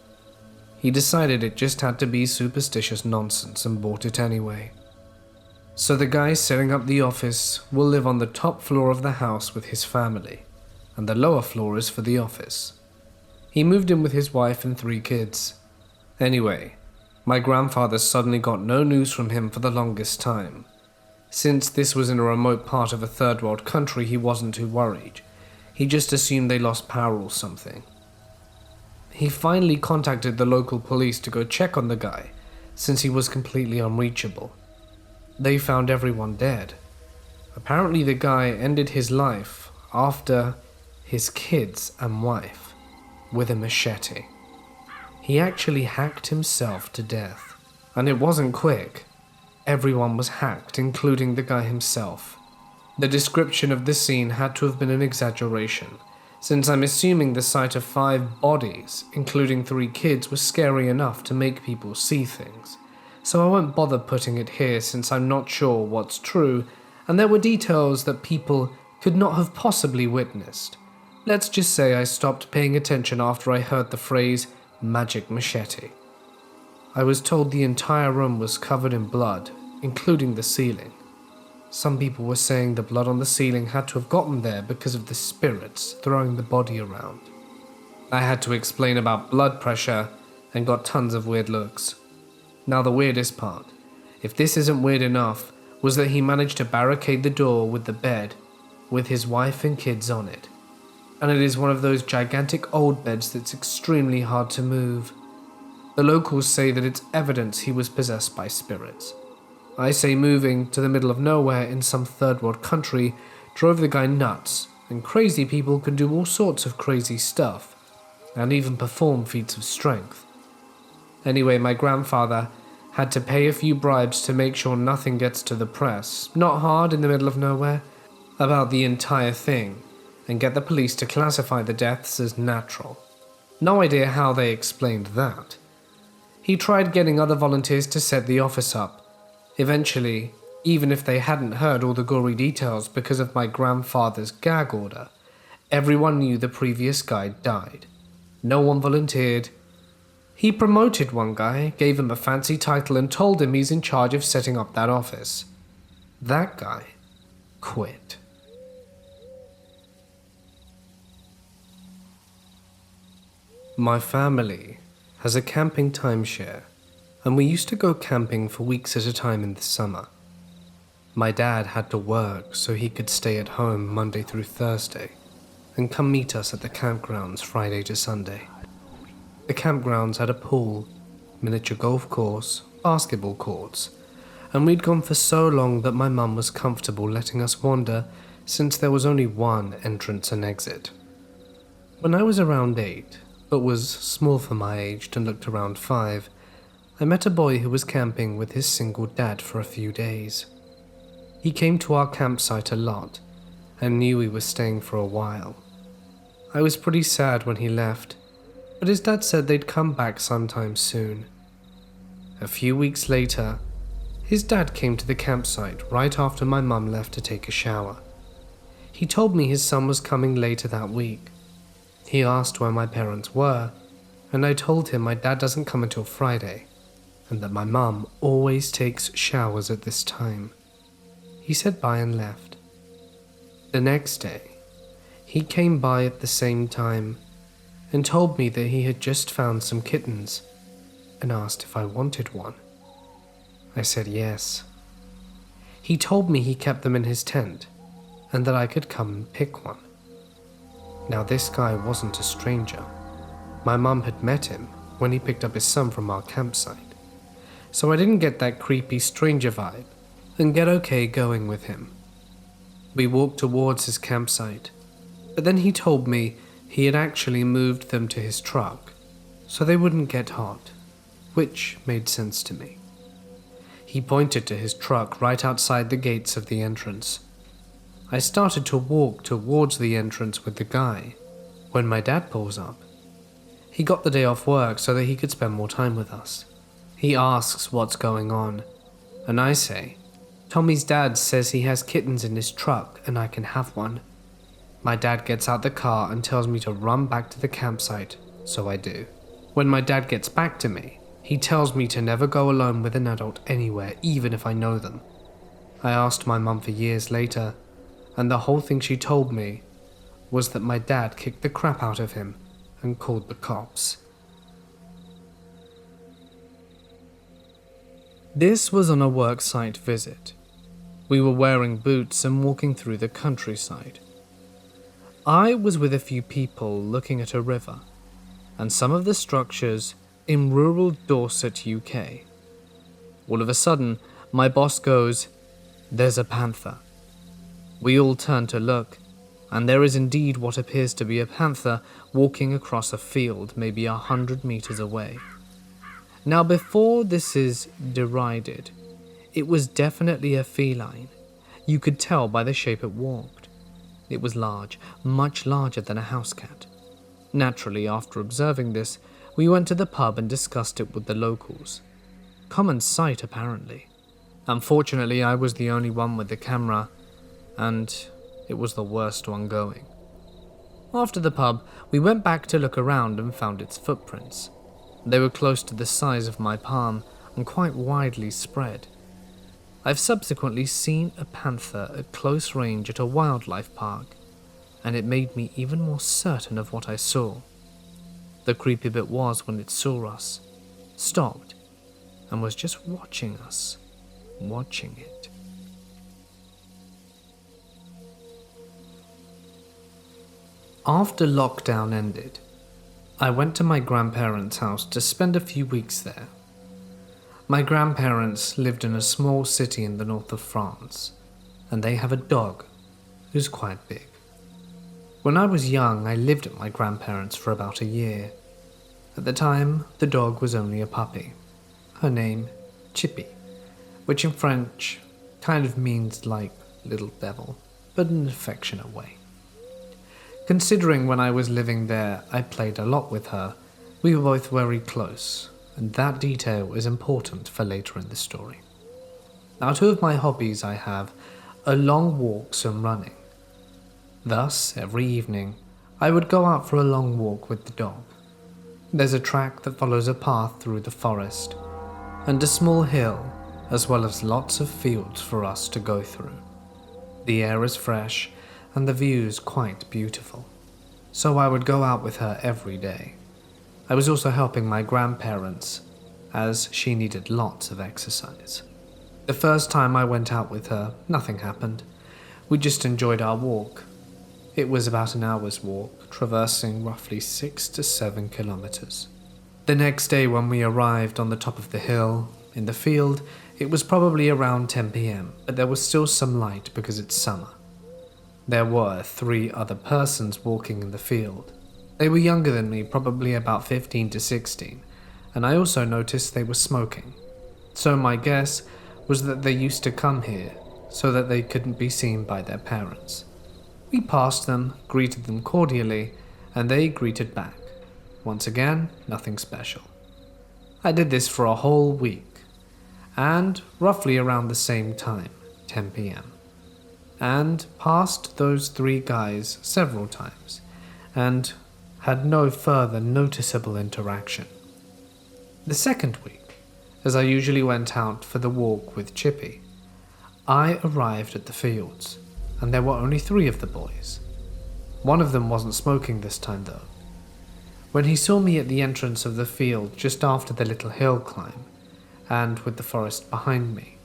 He decided it just had to be superstitious nonsense and bought it anyway. So the guy setting up the office will live on the top floor of the house with his family, and the lower floor is for the office. He moved in with his wife and 3 kids. Anyway, my grandfather suddenly got no news from him for the longest time. Since this was in a remote part of a third world country, he wasn't too worried. He just assumed they lost power or something. He finally contacted the local police to go check on the guy, since he was completely unreachable. They found everyone dead. Apparently the guy ended his life after his kids and wife with a machete. He actually hacked himself to death. And it wasn't quick. Everyone was hacked, including the guy himself. The description of this scene had to have been an exaggeration, since I'm assuming the sight of 5 bodies, including 3 kids, was scary enough to make people see things. So I won't bother putting it here since I'm not sure what's true, and there were details that people could not have possibly witnessed. Let's just say I stopped paying attention after I heard the phrase, magic machete. I was told the entire room was covered in blood, including the ceiling. Some people were saying the blood on the ceiling had to have gotten there because of the spirits throwing the body around. I had to explain about blood pressure and got tons of weird looks. Now the weirdest part, if this isn't weird enough, was that he managed to barricade the door with the bed, with his wife and kids on it. And it is one of those gigantic old beds that's extremely hard to move. The locals say that it's evidence he was possessed by spirits. I say moving to the middle of nowhere in some third world country drove the guy nuts, and crazy people can do all sorts of crazy stuff, and even perform feats of strength. Anyway, my grandfather had to pay a few bribes to make sure nothing gets to the press, not hard in the middle of nowhere, about the entire thing, and get the police to classify the deaths as natural. No idea how they explained that. He tried getting other volunteers to set the office up. Eventually, even if they hadn't heard all the gory details because of my grandfather's gag order, everyone knew the previous guy died. No one volunteered. He promoted one guy, gave him a fancy title and told him he's in charge of setting up that office. That guy quit. My family has a camping timeshare, and we used to go camping for weeks at a time in the summer. My dad had to work, so he could stay at home Monday through Thursday and come meet us at the campgrounds Friday to Sunday. The campgrounds had a pool, miniature golf course, basketball courts, and we'd gone for so long that my mum was comfortable letting us wander since there was only one entrance and exit. When I was around 8, but was small for my age and looked around 5, I met a boy who was camping with his single dad for a few days. He came to our campsite a lot and knew we were staying for a while. I was pretty sad when he left, but his dad said they'd come back sometime soon. A few weeks later, his dad came to the campsite right after my mum left to take a shower. He told me his son was coming later that week. He asked where my parents were, and I told him my dad doesn't come until Friday, and that my mum always takes showers at this time. He said bye and left. The next day, he came by at the same time and told me that he had just found some kittens and asked if I wanted one. I said yes. He told me he kept them in his tent and that I could come and pick one. Now this guy wasn't a stranger. My mum had met him when he picked up his son from our campsite, so I didn't get that creepy stranger vibe and get okay going with him. We walked towards his campsite, but then he told me he had actually moved them to his truck so they wouldn't get hot, which made sense to me. He pointed to his truck right outside the gates of the entrance. I started to walk towards the entrance with the guy when my dad pulls up. He got the day off work so that he could spend more time with us. He asks what's going on, and I say, Tommy's dad says he has kittens in his truck and I can have one. My dad gets out the car and tells me to run back to the campsite, so I do. When my dad gets back to me, he tells me to never go alone with an adult anywhere, even if I know them. I asked my mum for years later, and the whole thing she told me was that my dad kicked the crap out of him and called the cops. This was on a worksite visit. We were wearing boots and walking through the countryside. I was with a few people looking at a river and some of the structures in rural Dorset, UK. All of a sudden, my boss goes, "There's a panther." We all turn to look, and there is indeed what appears to be a panther walking across a field maybe 100 meters away. Now before this is derided, it was definitely a feline. You could tell by the shape it walked. It was large, much larger than a house cat. Naturally, after observing this, we went to the pub and discussed it with the locals. Common sight, apparently. Unfortunately, I was the only one with the camera, and it was the worst one going. After the pub, we went back to look around and found its footprints. They were close to the size of my palm and quite widely spread. I've subsequently seen a panther at close range at a wildlife park, and it made me even more certain of what I saw. The creepy bit was when it saw us, stopped, and was just watching us, watching it. After lockdown ended, I went to my grandparents' house to spend a few weeks there. My grandparents lived in a small city in the north of France, and they have a dog who's quite big. When I was young, I lived at my grandparents' for about a year. At the time, the dog was only a puppy. Her name, Chippy, which in French kind of means like little devil, but in an affectionate way. Considering when I was living there, I played a lot with her, we were both very close, and that detail is important for later in the story. Now, two of my hobbies I have are long walks and running. Thus, every evening, I would go out for a long walk with the dog. There's a track that follows a path through the forest, and a small hill, as well as lots of fields for us to go through. The air is fresh and the view's quite beautiful, so I would go out with her every day. I was also helping my grandparents, as she needed lots of exercise. The first time I went out with her, nothing happened. We just enjoyed our walk. It was about an hour's walk, traversing roughly 6 to 7 kilometers. The next day when we arrived on the top of the hill, in the field, it was probably around 10 p.m, but there was still some light because it's summer. There were 3 other persons walking in the field. They were younger than me, probably about 15 to 16, and I also noticed they were smoking. So my guess was that they used to come here so that they couldn't be seen by their parents. We passed them, greeted them cordially, and they greeted back. Once again, nothing special. I did this for a whole week, and roughly around the same time, 10 p.m, and passed those 3 guys several times, and had no further noticeable interaction. The second week, as I usually went out for the walk with Chippy, I arrived at the fields, and there were only 3 of the boys. One of them wasn't smoking this time though. When he saw me at the entrance of the field just after the little hill climb, and with the forest behind me,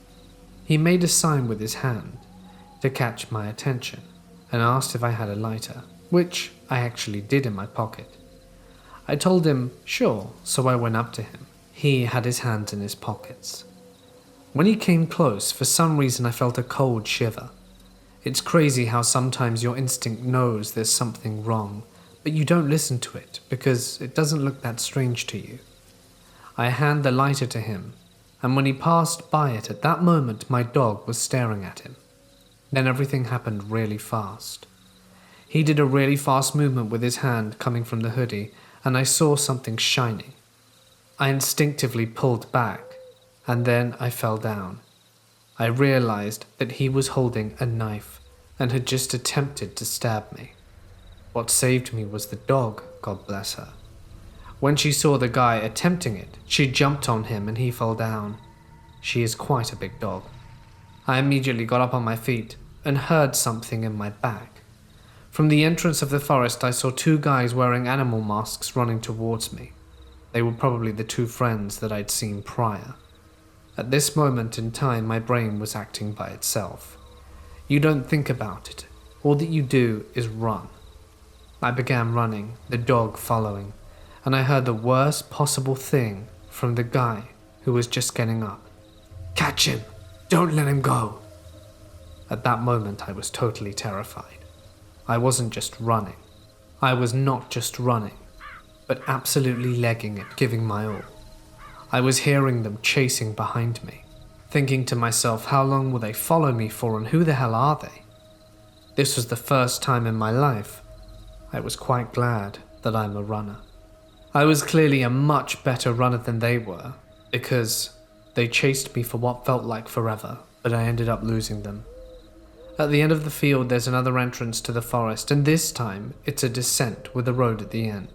he made a sign with his hand to catch my attention and asked if I had a lighter, which I actually did in my pocket. I told him sure, so I went up to him. He had his hands in his pockets. When he came close, for some reason I felt a cold shiver. It's crazy how sometimes your instinct knows there's something wrong, but you don't listen to it because it doesn't look that strange to you. I hand the lighter to him, and when he passed by it at that moment my dog was staring at him. Then everything happened really fast. He did a really fast movement with his hand coming from the hoodie, and I saw something shining. I instinctively pulled back, and then I fell down. I realized that he was holding a knife and had just attempted to stab me. What saved me was the dog, God bless her. When she saw the guy attempting it, she jumped on him and he fell down. She is quite a big dog. I immediately got up on my feet and heard something in my back. From the entrance of the forest I saw 2 guys wearing animal masks running towards me. They were probably the 2 friends that I'd seen prior. At this moment in time my brain was acting by itself. You don't think about it. All that you do is run. I began running, the dog following, and I heard the worst possible thing from the guy who was just getting up. "Catch him! Don't let him go!" At that moment I was totally terrified. I wasn't just running. I was not just running, but absolutely legging it, giving my all. I was hearing them chasing behind me, thinking to myself, how long will they follow me for and who the hell are they? This was the first time in my life. I was quite glad that I'm a runner. I was clearly a much better runner than they were, because they chased me for what felt like forever, but I ended up losing them. At the end of the field there's another entrance to the forest, and this time it's a descent with a road at the end.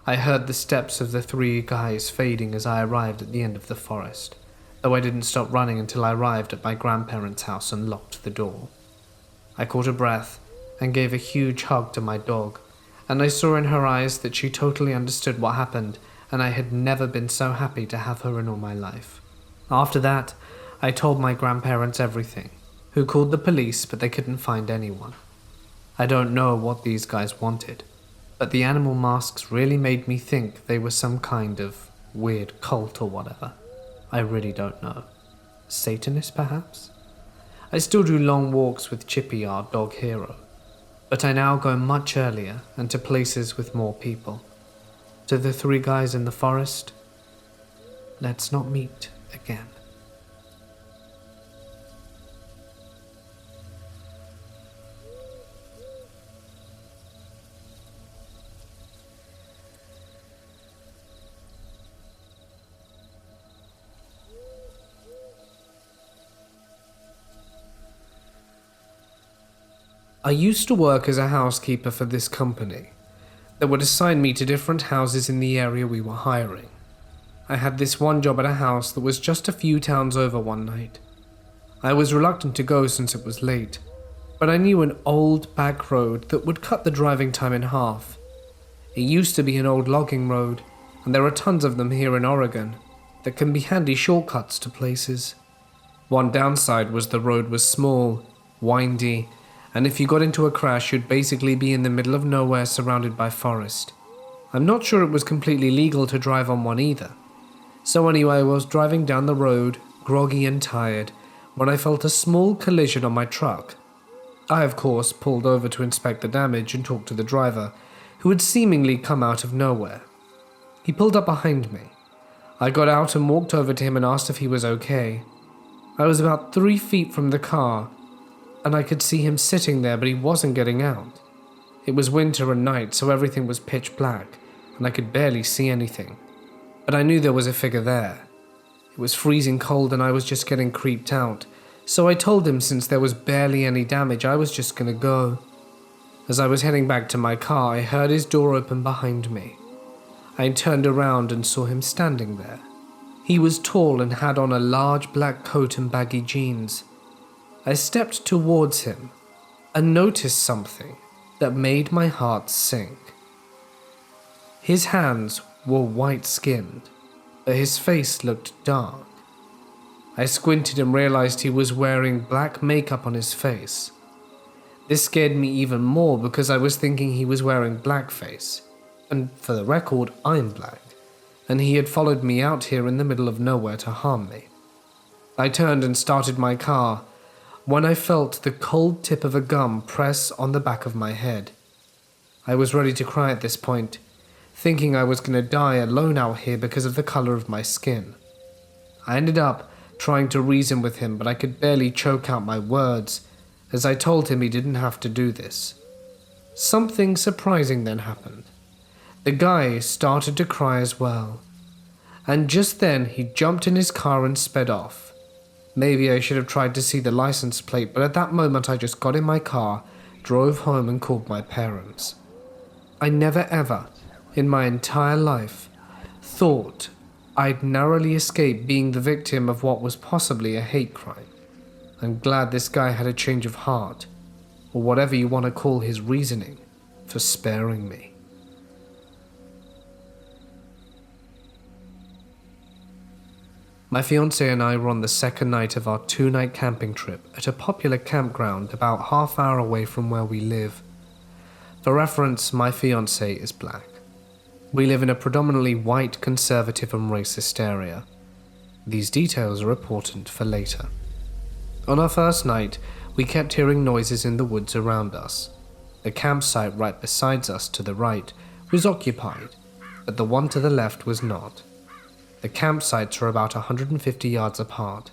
I heard the steps of the 3 guys fading as I arrived at the end of the forest, though I didn't stop running until I arrived at my grandparents' house and locked the door. I caught a breath and gave a huge hug to my dog, and I saw in her eyes that she totally understood what happened, and I had never been so happy to have her in all my life. After that, I told my grandparents everything, who called the police but they couldn't find anyone. I don't know what these guys wanted, but the animal masks really made me think they were some kind of weird cult or whatever. I really don't know. Satanist perhaps? I still do long walks with Chippy, our dog hero, but I now go much earlier and to places with more people. To the 3 guys in the forest, let's not meet again. I used to work as a housekeeper for this company that would assign me to different houses in the area we were hiring. I had this one job at a house that was just a few towns over one night. I was reluctant to go since it was late, but I knew an old back road that would cut the driving time in half. It used to be an old logging road, and there are tons of them here in Oregon that can be handy shortcuts to places. One downside was the road was small, windy, and if you got into a crash, you'd basically be in the middle of nowhere surrounded by forest. I'm not sure it was completely legal to drive on one either. So anyway, I was driving down the road, groggy and tired, when I felt a small collision on my truck. I, of course, pulled over to inspect the damage and talk to the driver, who had seemingly come out of nowhere. He pulled up behind me. I got out and walked over to him and asked if he was okay. I was about 3 feet from the car, and I could see him sitting there, but he wasn't getting out. It was winter and night, so everything was pitch black, and I could barely see anything. But I knew there was a figure there. It was freezing cold and I was just getting creeped out, so I told him since there was barely any damage, I was just gonna go. As I was heading back to my car, I heard his door open behind me. I turned around and saw him standing there. He was tall and had on a large black coat and baggy jeans. I stepped towards him and noticed something that made my heart sink. His hands were white-skinned, but his face looked dark. I squinted and realized he was wearing black makeup on his face. This scared me even more because I was thinking he was wearing blackface. And for the record, I'm black, and he had followed me out here in the middle of nowhere to harm me. I turned and started my car when I felt the cold tip of a gun press on the back of my head. I was ready to cry at this point, thinking I was going to die alone out here because of the color of my skin. I ended up trying to reason with him, but I could barely choke out my words as I told him he didn't have to do this. Something surprising then happened. The guy started to cry as well, and just then he jumped in his car and sped off. Maybe I should have tried to see the license plate, but at that moment I just got in my car, drove home and called my parents. I never ever, in my entire life, thought I'd narrowly escaped being the victim of what was possibly a hate crime. I'm glad this guy had a change of heart, or whatever you want to call his reasoning, for sparing me. My fiancé and I were on the second night of our 2-night camping trip at a popular campground about half-hour away from where we live. For reference, my fiancé is black. We live in a predominantly white, conservative and racist area. These details are important for later. On our first night, we kept hearing noises in the woods around us. The campsite right beside us to the right was occupied, but the one to the left was not. The campsites were about 150 yards apart,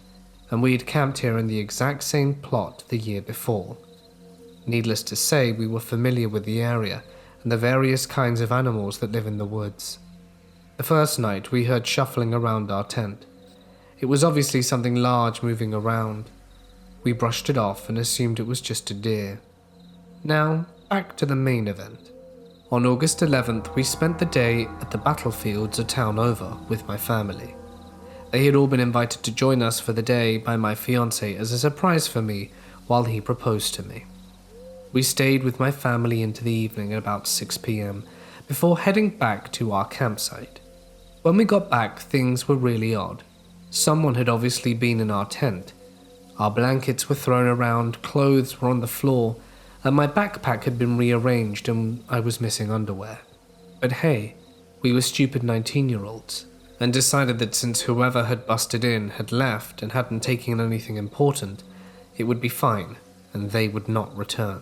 and we had camped here in the exact same plot the year before. Needless to say, we were familiar with the area and the various kinds of animals that live in the woods. The first night, we heard shuffling around our tent. It was obviously something large moving around. We brushed it off and assumed it was just a deer. Now, back to the main event. On August 11th, we spent the day at the battlefields a town over with my family. They had all been invited to join us for the day by my fiancé as a surprise for me while he proposed to me. We stayed with my family into the evening at about 6 p.m. before heading back to our campsite. When we got back, things were really odd. Someone had obviously been in our tent. Our blankets were thrown around, clothes were on the floor, and my backpack had been rearranged and I was missing underwear. But hey, we were stupid 19-year-olds, and decided that since whoever had busted in had left and hadn't taken anything important, it would be fine, and they would not return.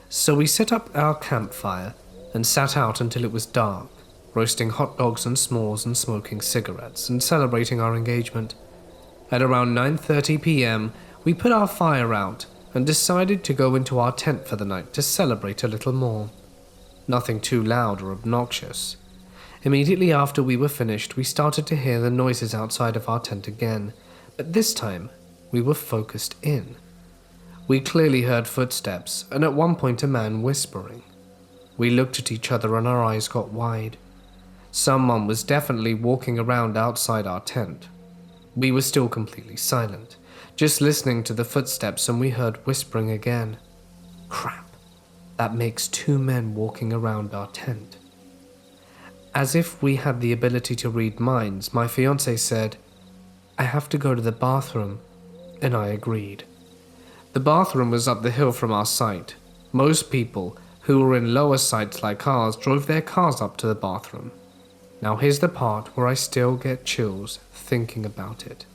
So we set up our campfire and sat out until it was dark, roasting hot dogs and s'mores and smoking cigarettes and celebrating our engagement. At around 9:30 p.m., we put our fire out and decided to go into our tent for the night to celebrate a little more. Nothing too loud or obnoxious. Immediately after we were finished, we started to hear the noises outside of our tent again, but this time we were focused in. We clearly heard footsteps, and at one point a man whispering. We looked at each other and our eyes got wide. Someone was definitely walking around outside our tent. We were still completely silent, just listening to the footsteps, and we heard whispering again. Crap, that makes 2 men walking around our tent. As if we had the ability to read minds, my fiancé said, I have to go to the bathroom, and I agreed. The bathroom was up the hill from our site. Most people who were in lower sites like ours drove their cars up to the bathroom. Now here's the part where I still get chills thinking about it.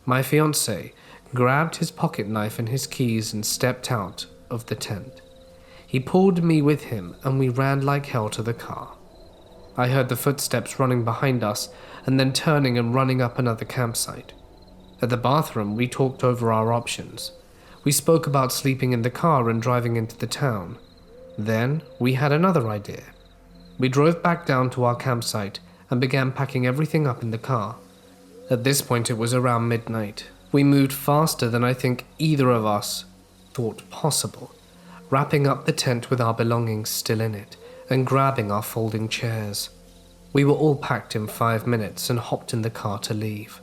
My fiancé grabbed his pocket knife and his keys and stepped out of the tent. He pulled me with him and we ran like hell to the car. I heard the footsteps running behind us and then turning and running up another campsite. At the bathroom, we talked over our options. We spoke about sleeping in the car and driving into the town. Then we had another idea. We drove back down to our campsite and began packing everything up in the car. At this point it was around midnight. We moved faster than I think either of us thought possible, wrapping up the tent with our belongings still in it and grabbing our folding chairs. We were all packed in 5 minutes and hopped in the car to leave.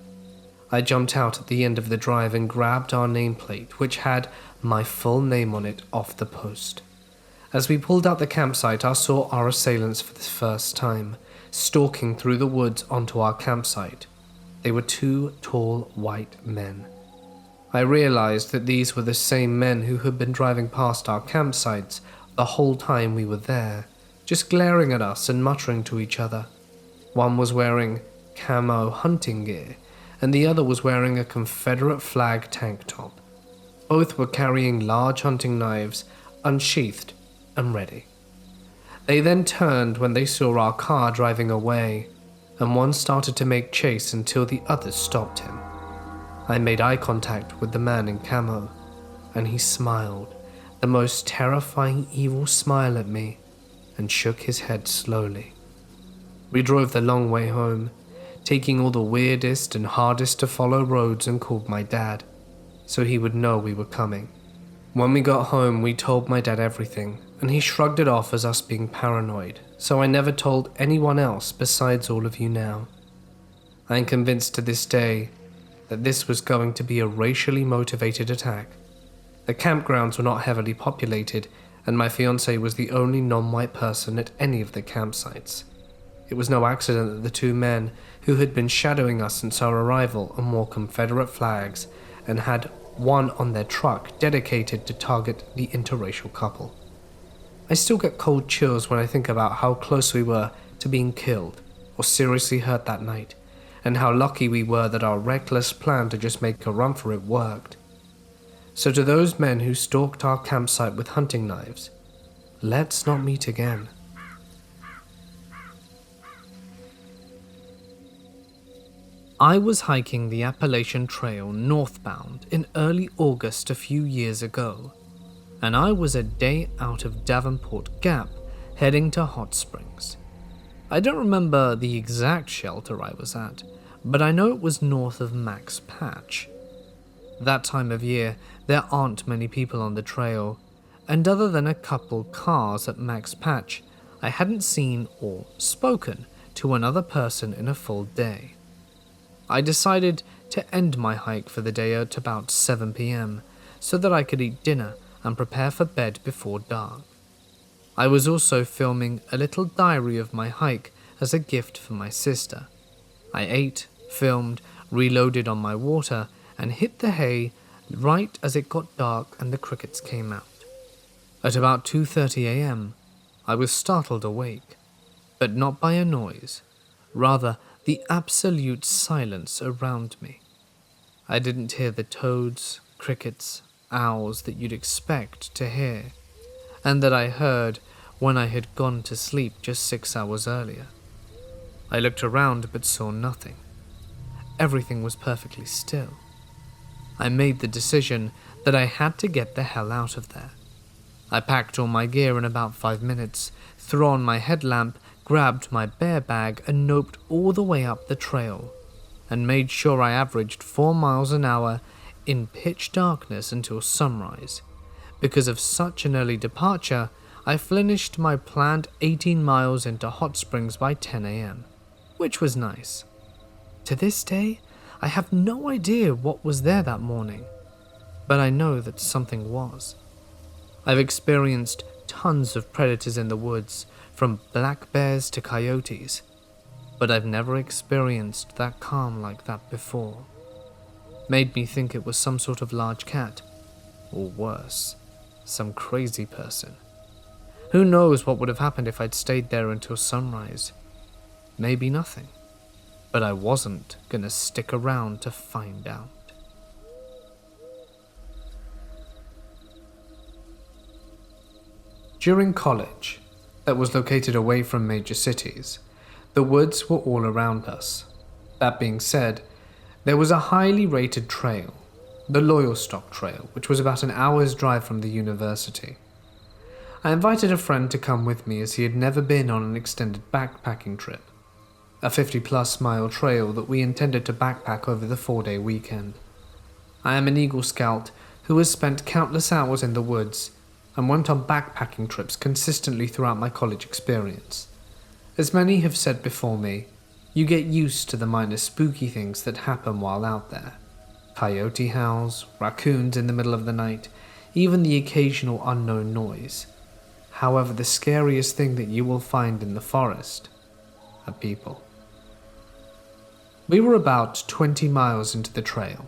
I jumped out at the end of the drive and grabbed our nameplate, which had my full name on it, off the post. As we pulled out the campsite, I saw our assailants for the first time, stalking through the woods onto our campsite. They were 2 tall white men. I realized that these were the same men who had been driving past our campsites the whole time we were there, just glaring at us and muttering to each other. One was wearing camo hunting gear, and the other was wearing a Confederate flag tank top. Both were carrying large hunting knives, unsheathed and ready. They then turned when they saw our car driving away, and one started to make chase until the others stopped him. I made eye contact with the man in camo, and he smiled, the most terrifying evil smile at me, and shook his head slowly. We drove the long way home, taking all the weirdest and hardest to follow roads, and called my dad, so he would know we were coming. When we got home, we told my dad everything, and he shrugged it off as us being paranoid, so I never told anyone else besides all of you now. I am convinced to this day that this was going to be a racially motivated attack. The campgrounds were not heavily populated, and my fiancé was the only non-white person at any of the campsites. It was no accident that the 2 men who had been shadowing us since our arrival and wore Confederate flags and had one on their truck dedicated to target the interracial couple. I still get cold chills when I think about how close we were to being killed or seriously hurt that night, and how lucky we were that our reckless plan to just make a run for it worked. So to those men who stalked our campsite with hunting knives, let's not meet again. I was hiking the Appalachian Trail northbound in early August a few years ago, and I was a day out of Davenport Gap heading to Hot Springs. I don't remember the exact shelter I was at, but I know it was north of Max Patch. That time of year, there aren't many people on the trail, and other than a couple cars at Max Patch, I hadn't seen or spoken to another person in a full day. I decided to end my hike for the day at about 7 p.m. so that I could eat dinner and prepare for bed before dark. I was also filming a little diary of my hike as a gift for my sister. I ate, filmed, reloaded on my water, and hit the hay right as it got dark and the crickets came out. At about 2:30 a.m., I was startled awake, but not by a noise, rather the absolute silence around me. I didn't hear the toads, crickets, owls that you'd expect to hear, and that I heard when I had gone to sleep just 6 hours earlier. I looked around but saw nothing. Everything was perfectly still. I made the decision that I had to get the hell out of there. I packed all my gear in about 5 minutes, threw on my headlamp, grabbed my bear bag and noped all the way up the trail, and made sure I averaged 4 miles an hour in pitch darkness until sunrise. Because of such an early departure, I finished my planned 18 miles into Hot Springs by 10 a.m., which was nice. To this day, I have no idea what was there that morning, but I know that something was. I've experienced tons of predators in the woods, from black bears to coyotes, but I've never experienced that calm like that before. Made me think it was some sort of large cat, or worse, some crazy person. Who knows what would have happened if I'd stayed there until sunrise? Maybe nothing, but I wasn't gonna stick around to find out. During college, that was located away from major cities, the woods were all around us. That being said, there was a highly rated trail, the Loyalstock Trail, which was about an hour's drive from the university. I invited a friend to come with me as he had never been on an extended backpacking trip, a 50-plus mile trail that we intended to backpack over the 4-day weekend. I am an Eagle Scout who has spent countless hours in the woods and went on backpacking trips consistently throughout my college experience. As many have said before me, you get used to the minor spooky things that happen while out there. Coyote howls, raccoons in the middle of the night, even the occasional unknown noise. However, the scariest thing that you will find in the forest are people. We were about 20 miles into the trail,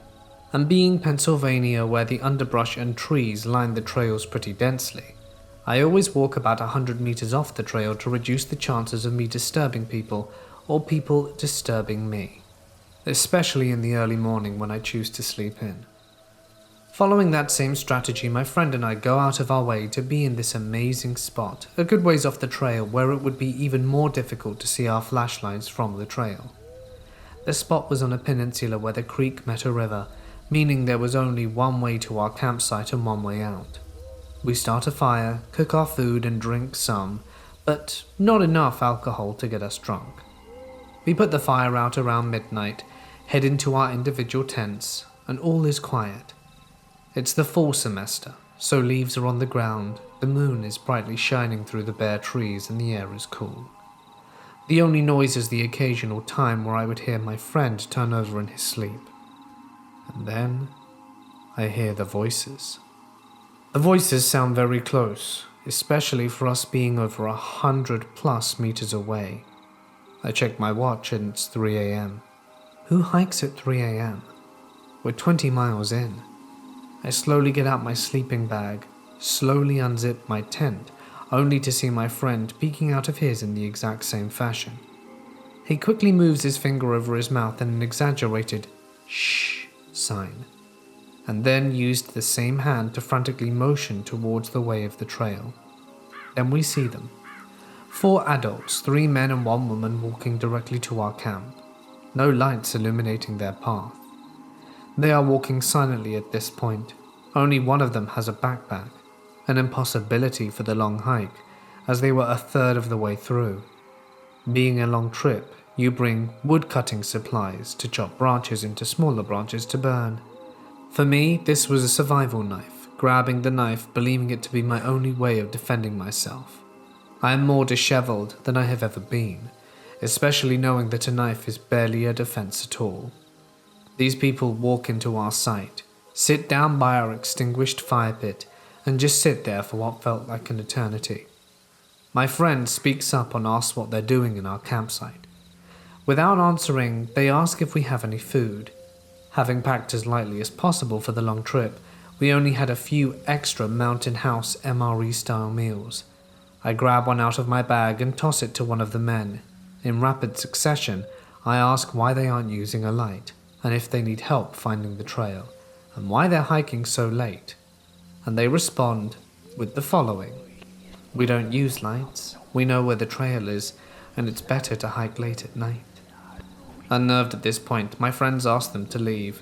and being Pennsylvania where the underbrush and trees line the trails pretty densely, I always walk about 100 meters off the trail to reduce the chances of me disturbing people or people disturbing me, especially in the early morning when I choose to sleep in. Following that same strategy, my friend and I go out of our way to be in this amazing spot, a good ways off the trail where it would be even more difficult to see our flashlights from the trail. The spot was on a peninsula where the creek met a river, meaning there was only one way to our campsite and one way out. We start a fire, cook our food and drink some, but not enough alcohol to get us drunk. We put the fire out around midnight, head into our individual tents, and all is quiet. It's the fall semester, so leaves are on the ground, the moon is brightly shining through the bare trees and the air is cool. The only noise is the occasional time where I would hear my friend turn over in his sleep. And then I hear the voices. The voices sound very close, especially for us being over 100+ meters away. I check my watch and it's 3 a.m. Who hikes at 3 a.m? We're 20 miles in. I slowly get out my sleeping bag, slowly unzip my tent, only to see my friend peeking out of his in the exact same fashion. He quickly moves his finger over his mouth in an exaggerated shh sign, and then used the same hand to frantically motion towards the way of the trail. Then we see them. 4 adults, 3 men and 1 woman walking directly to our camp. No lights illuminating their path. They are walking silently at this point. Only one of them has a backpack, an impossibility for the long hike, as they were a third of the way through. Being a long trip, you bring wood-cutting supplies to chop branches into smaller branches to burn. For me, this was a survival knife, grabbing the knife, believing it to be my only way of defending myself. I am more disheveled than I have ever been, especially knowing that a knife is barely a defense at all. These people walk into our site, sit down by our extinguished fire pit, and just sit there for what felt like an eternity. My friend speaks up and asks what they're doing in our campsite. Without answering, they ask if we have any food. Having packed as lightly as possible for the long trip, we only had a few extra Mountain House MRE-style meals. I grab one out of my bag and toss it to one of the men. In rapid succession, I ask why they aren't using a light, and if they need help finding the trail, and why they're hiking so late. And they respond with the following: "We don't use lights, we know where the trail is, and it's better to hike late at night." Unnerved at this point, my friends asked them to leave.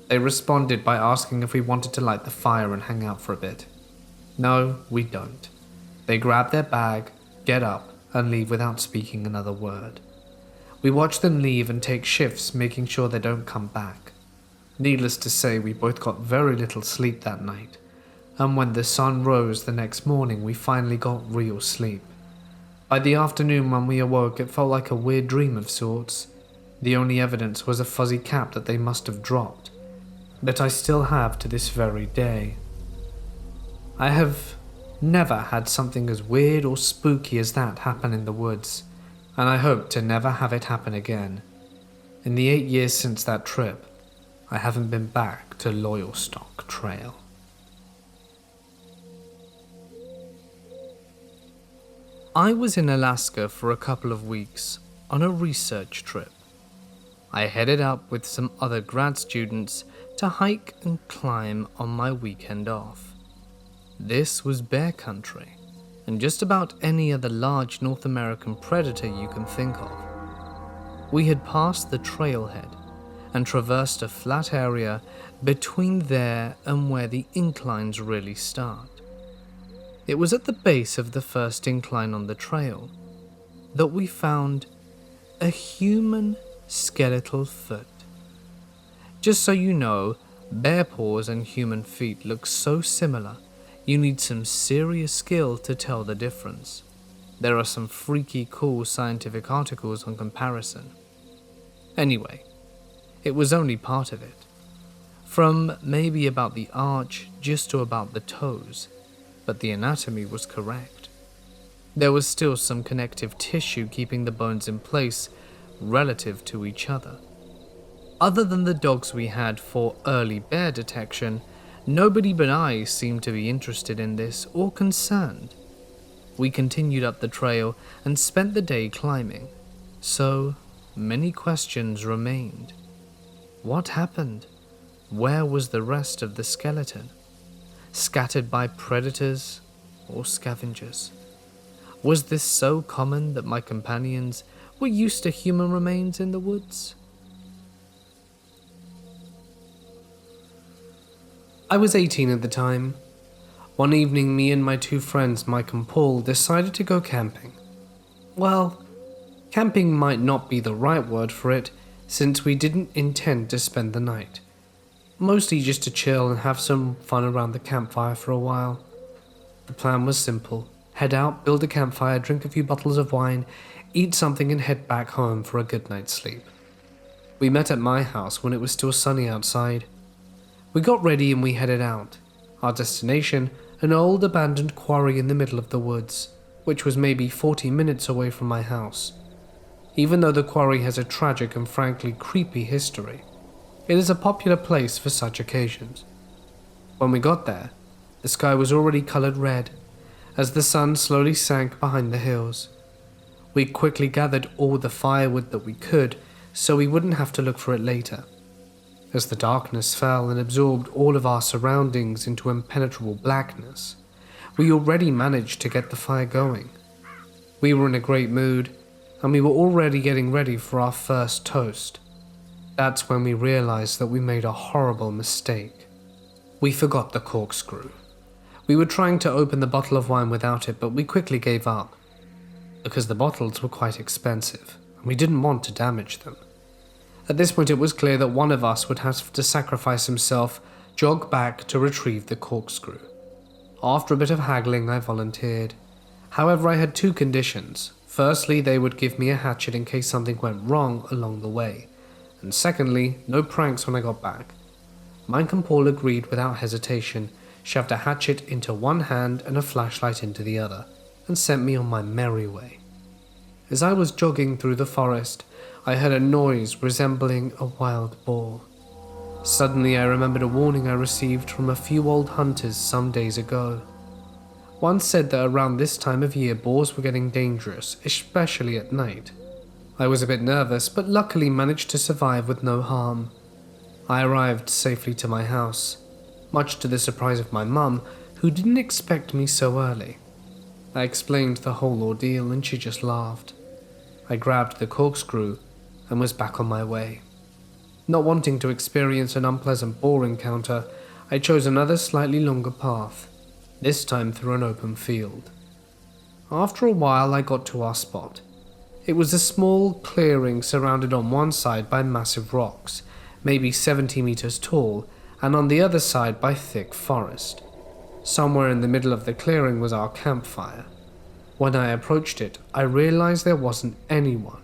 They responded by asking if we wanted to light the fire and hang out for a bit. No, we don't. They grab their bag, get up, and leave without speaking another word. We watch them leave and take shifts, making sure they don't come back. Needless to say, we both got very little sleep that night, and when the sun rose the next morning, we finally got real sleep. By the afternoon when we awoke, it felt like a weird dream of sorts. The only evidence was a fuzzy cap that they must have dropped, that I still have to this very day. I have never had something as weird or spooky as that happen in the woods, and I hope to never have it happen again. In the 8 years since that trip, I haven't been back to Loyalstock Trail. I was in Alaska for a couple of weeks on a research trip. I headed up with some other grad students to hike and climb on my weekend off. This was bear country, and just about any other large North American predator you can think of. We had passed the trailhead and traversed a flat area between there and where the inclines really start. It was at the base of the first incline on the trail that we found a human skeletal foot. Just so you know, bear paws and human feet look so similar, you need some serious skill to tell the difference. There are some freaky cool scientific articles on comparison. Anyway, it was only part of it. From maybe about the arch just to about the toes, but the anatomy was correct. There was still some connective tissue keeping the bones in place relative to each other. Other than the dogs we had for early bear detection, nobody but I seemed to be interested in this or concerned. We continued up the trail and spent the day climbing, so many questions remained. What happened? Where was the rest of the skeleton? Scattered by predators or scavengers? Was this so common that my companions were used to human remains in the woods? I was 18 at the time. One evening, me and my 2 friends, Mike and Paul, decided to go camping. Well, camping might not be the right word for it, since we didn't intend to spend the night. Mostly just to chill and have some fun around the campfire for a while. The plan was simple. Head out, build a campfire, drink a few bottles of wine, eat something and head back home for a good night's sleep. We met at my house when it was still sunny outside. We got ready and we headed out. Our destination, an old abandoned quarry in the middle of the woods, which was maybe 40 minutes away from my house. Even though the quarry has a tragic and frankly creepy history, it is a popular place for such occasions. When we got there, the sky was already colored red, as the sun slowly sank behind the hills. We quickly gathered all the firewood that we could, so we wouldn't have to look for it later. As the darkness fell and absorbed all of our surroundings into impenetrable blackness, we already managed to get the fire going. We were in a great mood, and we were already getting ready for our first toast. That's when we realized that we made a horrible mistake. We forgot the corkscrew. We were trying to open the bottle of wine without it, but we quickly gave up, because the bottles were quite expensive, and we didn't want to damage them. At this point it was clear that one of us would have to sacrifice himself, jog back to retrieve the corkscrew. After a bit of haggling, I volunteered. However, I had 2 conditions. Firstly, they would give me a hatchet in case something went wrong along the way, and secondly, no pranks when I got back. Mike and Paul agreed without hesitation, shoved a hatchet into one hand and a flashlight into the other, and sent me on my merry way. As I was jogging through the forest, I heard a noise resembling a wild boar. Suddenly I remembered a warning I received from a few old hunters some days ago. One said that around this time of year boars were getting dangerous, especially at night. I was a bit nervous, but luckily managed to survive with no harm. I arrived safely to my house, much to the surprise of my mum, who didn't expect me so early. I explained the whole ordeal and she just laughed. I grabbed the corkscrew and was back on my way. Not wanting to experience an unpleasant boar encounter, I chose another slightly longer path, this time through an open field. After a while I got to our spot. It was a small clearing surrounded on one side by massive rocks, maybe 70 meters tall, and on the other side by thick forest. Somewhere in the middle of the clearing was our campfire. When I approached it, I realized there wasn't anyone.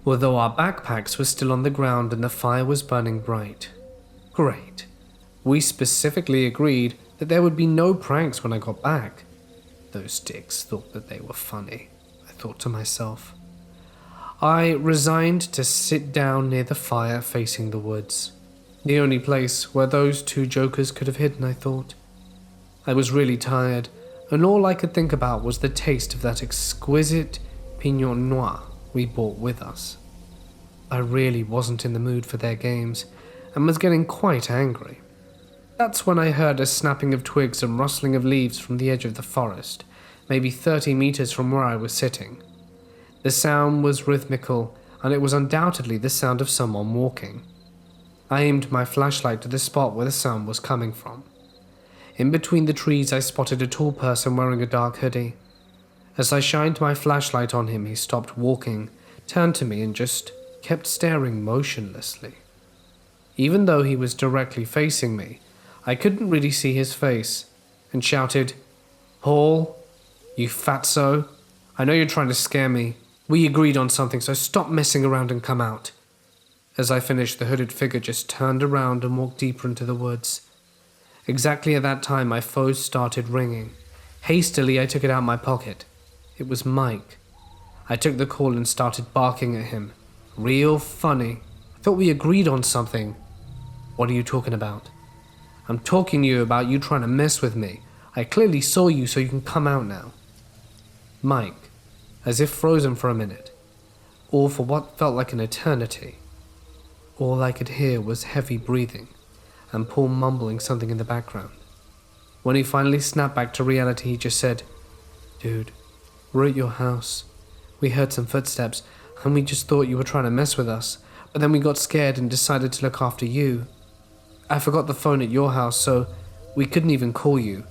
although our backpacks were still on the ground and the fire was burning bright. Great. We specifically agreed that there would be no pranks when I got back. Those dicks thought that they were funny, I thought to myself. I resigned to sit down near the fire facing the woods. The only place where those two jokers could have hidden, I thought. I was really tired, and all I could think about was the taste of that exquisite Pinot Noir we brought with us. I really wasn't in the mood for their games, and was getting quite angry. That's when I heard a snapping of twigs and rustling of leaves from the edge of the forest, maybe 30 meters from where I was sitting. The sound was rhythmical, and it was undoubtedly the sound of someone walking. I aimed my flashlight to the spot where the sound was coming from. In between the trees I spotted a tall person wearing a dark hoodie. As I shined my flashlight on him, he stopped walking, turned to me and just kept staring motionlessly. Even though he was directly facing me, I couldn't really see his face, and shouted, "Paul, you fatso, I know you're trying to scare me. We agreed on something, so stop messing around and come out." As I finished, the hooded figure just turned around and walked deeper into the woods. Exactly at that time, my phone started ringing. Hastily, I took it out of my pocket. It was Mike. I took the call and started barking at him. Real funny. I thought we agreed on something. "What are you talking about?" "I'm talking to you about you trying to mess with me. I clearly saw you, so you can come out now." Mike, as if frozen for a minute, or for what felt like an eternity. All I could hear was heavy breathing and Paul mumbling something in the background. When he finally snapped back to reality, he just said, "Dude, we're at your house. We heard some footsteps and we just thought you were trying to mess with us, but then we got scared and decided to look after you. I forgot the phone at your house, so we couldn't even call you.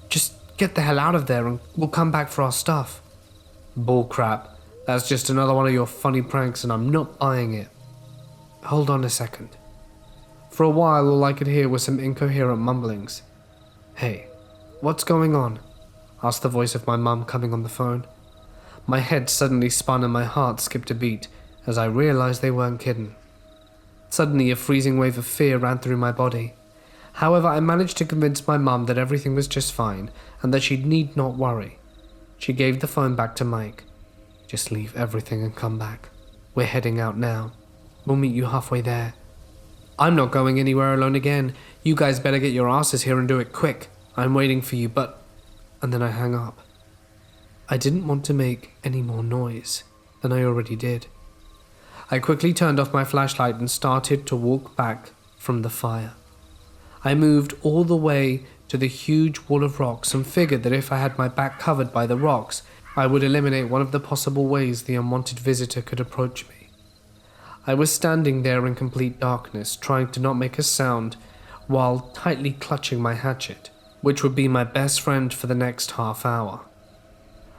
Just get the hell out of there and we'll come back for our stuff." "Bullcrap. That's just another one of your funny pranks and I'm not buying it." "Hold on a second." For a while, all I could hear was some incoherent mumblings. "Hey, what's going on?" asked the voice of my mum coming on the phone. My head suddenly spun and my heart skipped a beat as I realized they weren't kidding. Suddenly, a freezing wave of fear ran through my body. However, I managed to convince my mum that everything was just fine and that she need not worry. She gave the phone back to Mike. "Just leave everything and come back. We're heading out now. We'll meet you halfway there." "I'm not going anywhere alone again. You guys better get your asses here and do it quick. I'm waiting for you, but..." And then I hung up. I didn't want to make any more noise than I already did. I quickly turned off my flashlight and started to walk back from the fire. I moved all the way to the huge wall of rocks and figured that if I had my back covered by the rocks, I would eliminate one of the possible ways the unwanted visitor could approach me. I was standing there in complete darkness, trying to not make a sound while tightly clutching my hatchet, which would be my best friend for the next half hour.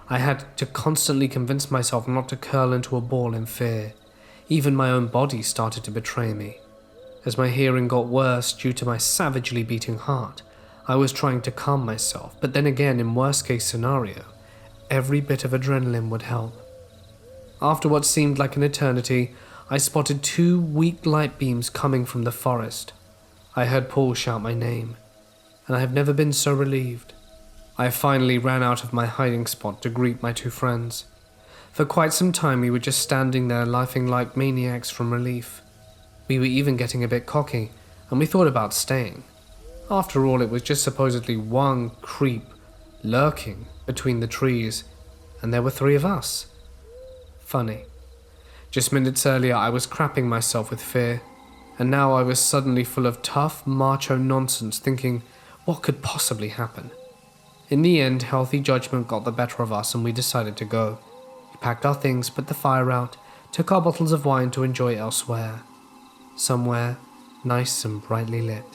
I had to constantly convince myself not to curl into a ball in fear. Even my own body started to betray me. As my hearing got worse due to my savagely beating heart, I was trying to calm myself, but then again, in worst case scenario, every bit of adrenaline would help. After what seemed like an eternity, I spotted 2 weak light beams coming from the forest. I heard Paul shout my name, and I have never been so relieved. I finally ran out of my hiding spot to greet my 2 friends. For quite some time we were just standing there laughing like maniacs from relief. We were even getting a bit cocky, and we thought about staying. After all, it was just supposedly one creep lurking between the trees, and there were 3 of us. Funny. Just minutes earlier I was crapping myself with fear, and now I was suddenly full of tough, macho nonsense thinking, what could possibly happen? In the end, healthy judgment got the better of us and we decided to go. We packed our things, put the fire out, took our bottles of wine to enjoy elsewhere. Somewhere nice and brightly lit.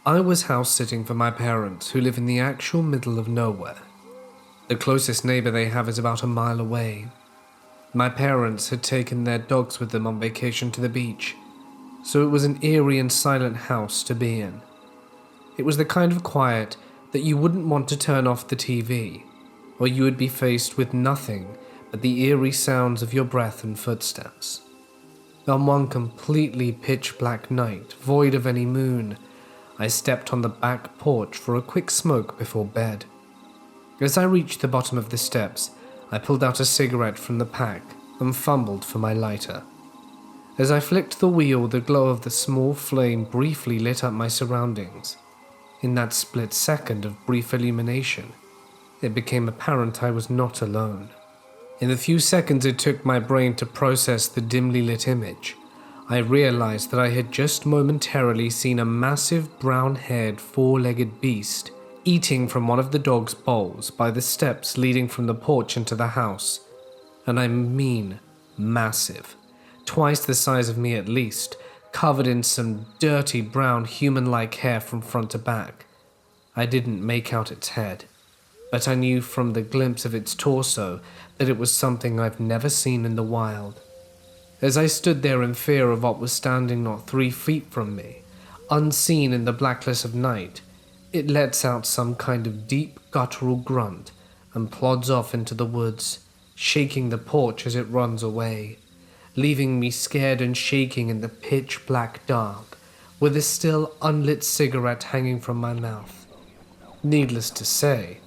I was house sitting for my parents who live in the actual middle of nowhere. The closest neighbor they have is about a mile away. My parents had taken their dogs with them on vacation to the beach, so it was an eerie and silent house to be in. It was the kind of quiet that you wouldn't want to turn off the TV. or you would be faced with nothing but the eerie sounds of your breath and footsteps. On one completely pitch-black night, void of any moon, I stepped on the back porch for a quick smoke before bed. As I reached the bottom of the steps, I pulled out a cigarette from the pack and fumbled for my lighter. As I flicked the wheel, the glow of the small flame briefly lit up my surroundings. In that split second of brief illumination, it became apparent I was not alone. In the few seconds it took my brain to process the dimly lit image, I realized that I had just momentarily seen a massive brown-haired, four-legged beast eating from one of the dog's bowls by the steps leading from the porch into the house. And I mean massive. Twice the size of me at least, covered in some dirty brown human-like hair from front to back. I didn't make out its head, but I knew from the glimpse of its torso that it was something I've never seen in the wild. As I stood there in fear of what was standing not 3 feet from me, unseen in the blackness of night, it lets out some kind of deep guttural grunt and plods off into the woods, shaking the porch as it runs away, leaving me scared and shaking in the pitch-black dark, with a still unlit cigarette hanging from my mouth. Needless to say,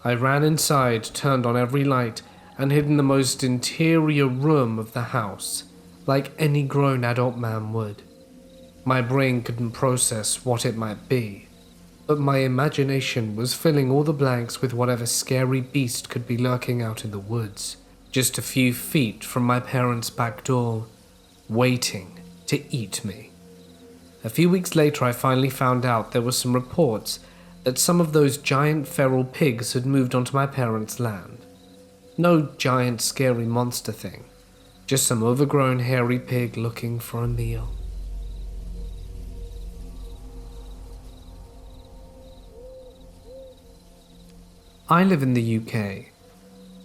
I ran inside, turned on every light, and hid in the most interior room of the house, like any grown adult man would. My brain couldn't process what it might be, but my imagination was filling all the blanks with whatever scary beast could be lurking out in the woods, just a few feet from my parents' back door, waiting to eat me. A few weeks later I finally found out there were some reports that some of those giant feral pigs had moved onto my parents' land. No giant scary monster thing, just some overgrown hairy pig looking for a meal. I live in the UK,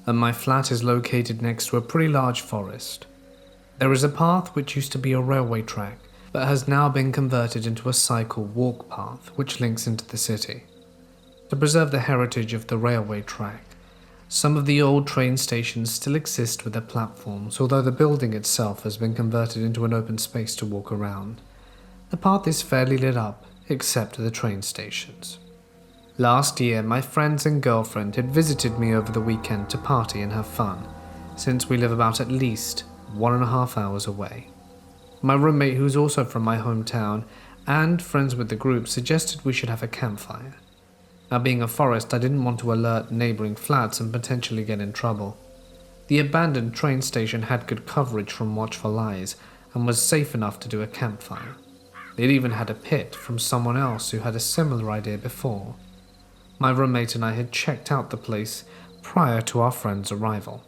and my flat is located next to a pretty large forest. There is a path which used to be a railway track, but has now been converted into a cycle walk path which links into the city. To preserve the heritage of the railway track, some of the old train stations still exist with their platforms, although the building itself has been converted into an open space to walk around. The path is fairly lit up, except the train stations. Last year, my friends and girlfriend had visited me over the weekend to party and have fun, since we live about at least 1.5 hours away. My roommate, who's also from my hometown and friends with the group, suggested we should have a campfire. Now, being a forest, I didn't want to alert neighbouring flats and potentially get in trouble. The abandoned train station had good coverage from watchful eyes and was safe enough to do a campfire. It even had a pit from someone else who had a similar idea before. My roommate and I had checked out the place prior to our friend's arrival.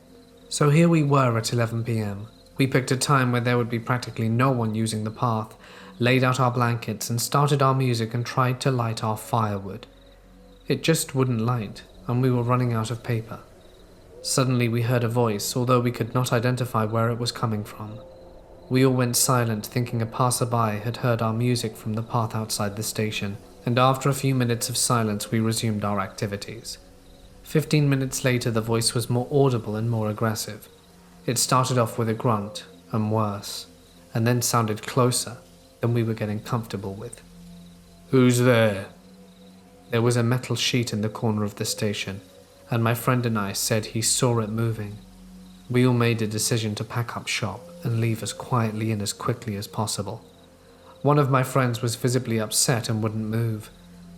So here we were at 11 p.m. We picked a time where there would be practically no one using the path, laid out our blankets and started our music and tried to light our firewood. It just wouldn't light, and we were running out of paper. Suddenly we heard a voice, although we could not identify where it was coming from. We all went silent, thinking a passerby had heard our music from the path outside the station, and after a few minutes of silence we resumed our activities. 15 minutes later the voice was more audible and more aggressive. It started off with a grunt, and worse, and then sounded closer than we were getting comfortable with. "Who's there?" There was a metal sheet in the corner of the station, and my friend and I said he saw it moving. We all made a decision to pack up shop and leave as quietly and as quickly as possible. One of my friends was visibly upset and wouldn't move.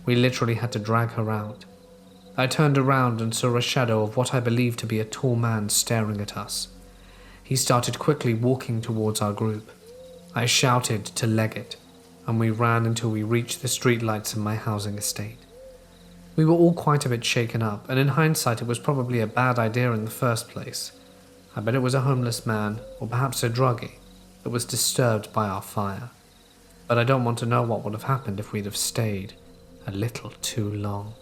We literally had to drag her out. I turned around and saw a shadow of what I believed to be a tall man staring at us. He started quickly walking towards our group. I shouted to leg it, and we ran until we reached the streetlights in my housing estate. We were all quite a bit shaken up, and in hindsight it was probably a bad idea in the first place. I bet it was a homeless man, or perhaps a druggie, that was disturbed by our fire. But I don't want to know what would have happened if we'd have stayed a little too long.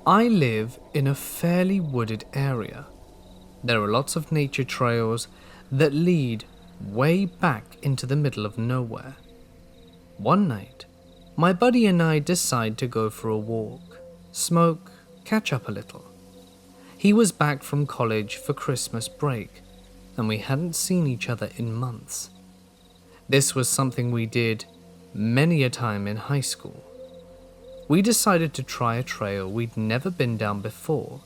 I live in a fairly wooded area. There are lots of nature trails that lead way back into the middle of nowhere. One night, My buddy and I decide to go for a walk, smoke, catch up a little. He was back from college for Christmas break, and we hadn't seen each other in months. This was something we did many a time in high school. We decided to try a trail we'd never been down before,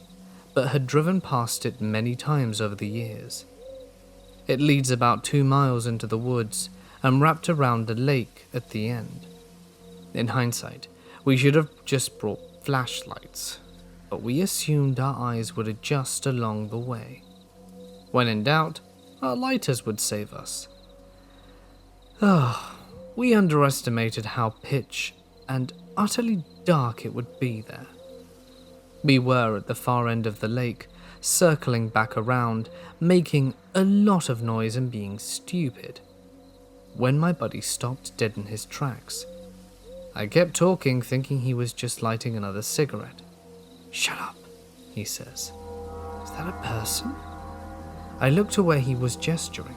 but had driven past it many times over the years. It leads about 2 miles into the woods and wrapped around a lake at the end. In hindsight, we should have just brought flashlights, but we assumed our eyes would adjust along the way. When in doubt, our lighters would save us. We underestimated how pitch and utterly dark it would be there. We were at the far end of the lake, circling back around, making a lot of noise and being stupid, when my buddy stopped dead in his tracks. I kept talking, thinking he was just lighting another cigarette. "Shut up," he says. "Is that a person?" I looked to where he was gesturing.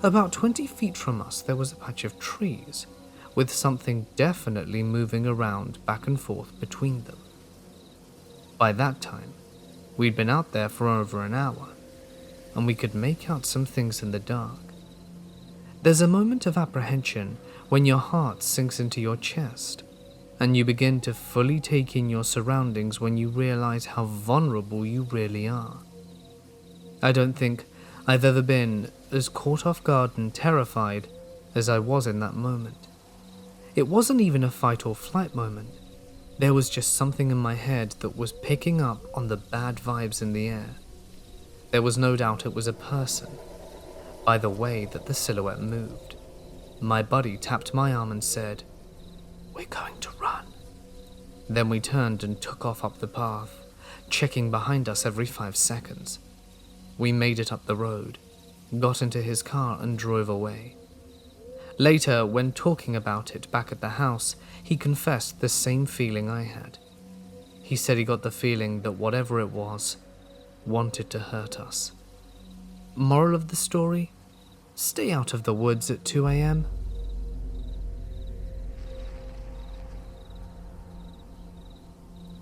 About 20 feet from us there was a patch of trees, with something definitely moving around back and forth between them. By that time, we'd been out there for over an hour, and we could make out some things in the dark. There's a moment of apprehension when your heart sinks into your chest, and you begin to fully take in your surroundings when you realize how vulnerable you really are. I don't think I've ever been as caught off guard and terrified as I was in that moment. It wasn't even a fight or flight moment. There was just something in my head that was picking up on the bad vibes in the air. There was no doubt it was a person, by the way that the silhouette moved. My buddy tapped my arm and said, "We're going to run." Then we turned and took off up the path, checking behind us every 5 seconds. We made it up the road, got into his car and drove away. Later, when talking about it back at the house, he confessed the same feeling I had. He said he got the feeling that whatever it was, wanted to hurt us. Moral of the story? Stay out of the woods at 2 a.m.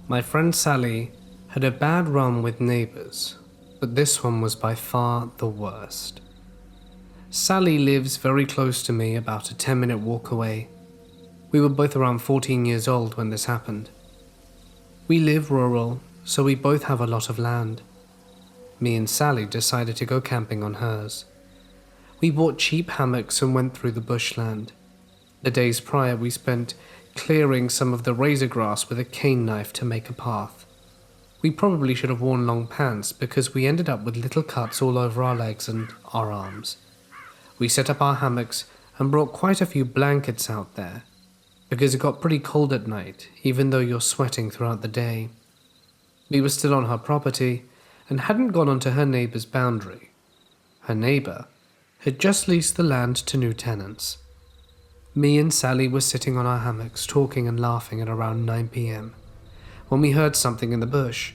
My friend Sally had a bad run with neighbors, but this one was by far the worst. Sally lives very close to me, about a 10-minute walk away. We were both around 14 years old when this happened. We live rural, so we both have a lot of land. Me and Sally decided to go camping on hers. We bought cheap hammocks and went through the bushland. The days prior we spent clearing some of the razor grass with a cane knife to make a path. We probably should have worn long pants because we ended up with little cuts all over our legs and our arms. We set up our hammocks and brought quite a few blankets out there, because it got pretty cold at night, even though you're sweating throughout the day. We were still on her property and hadn't gone onto her neighbor's boundary. Her neighbor had just leased the land to new tenants. Me and Sally were sitting on our hammocks talking and laughing at around 9 p.m. when we heard something in the bush.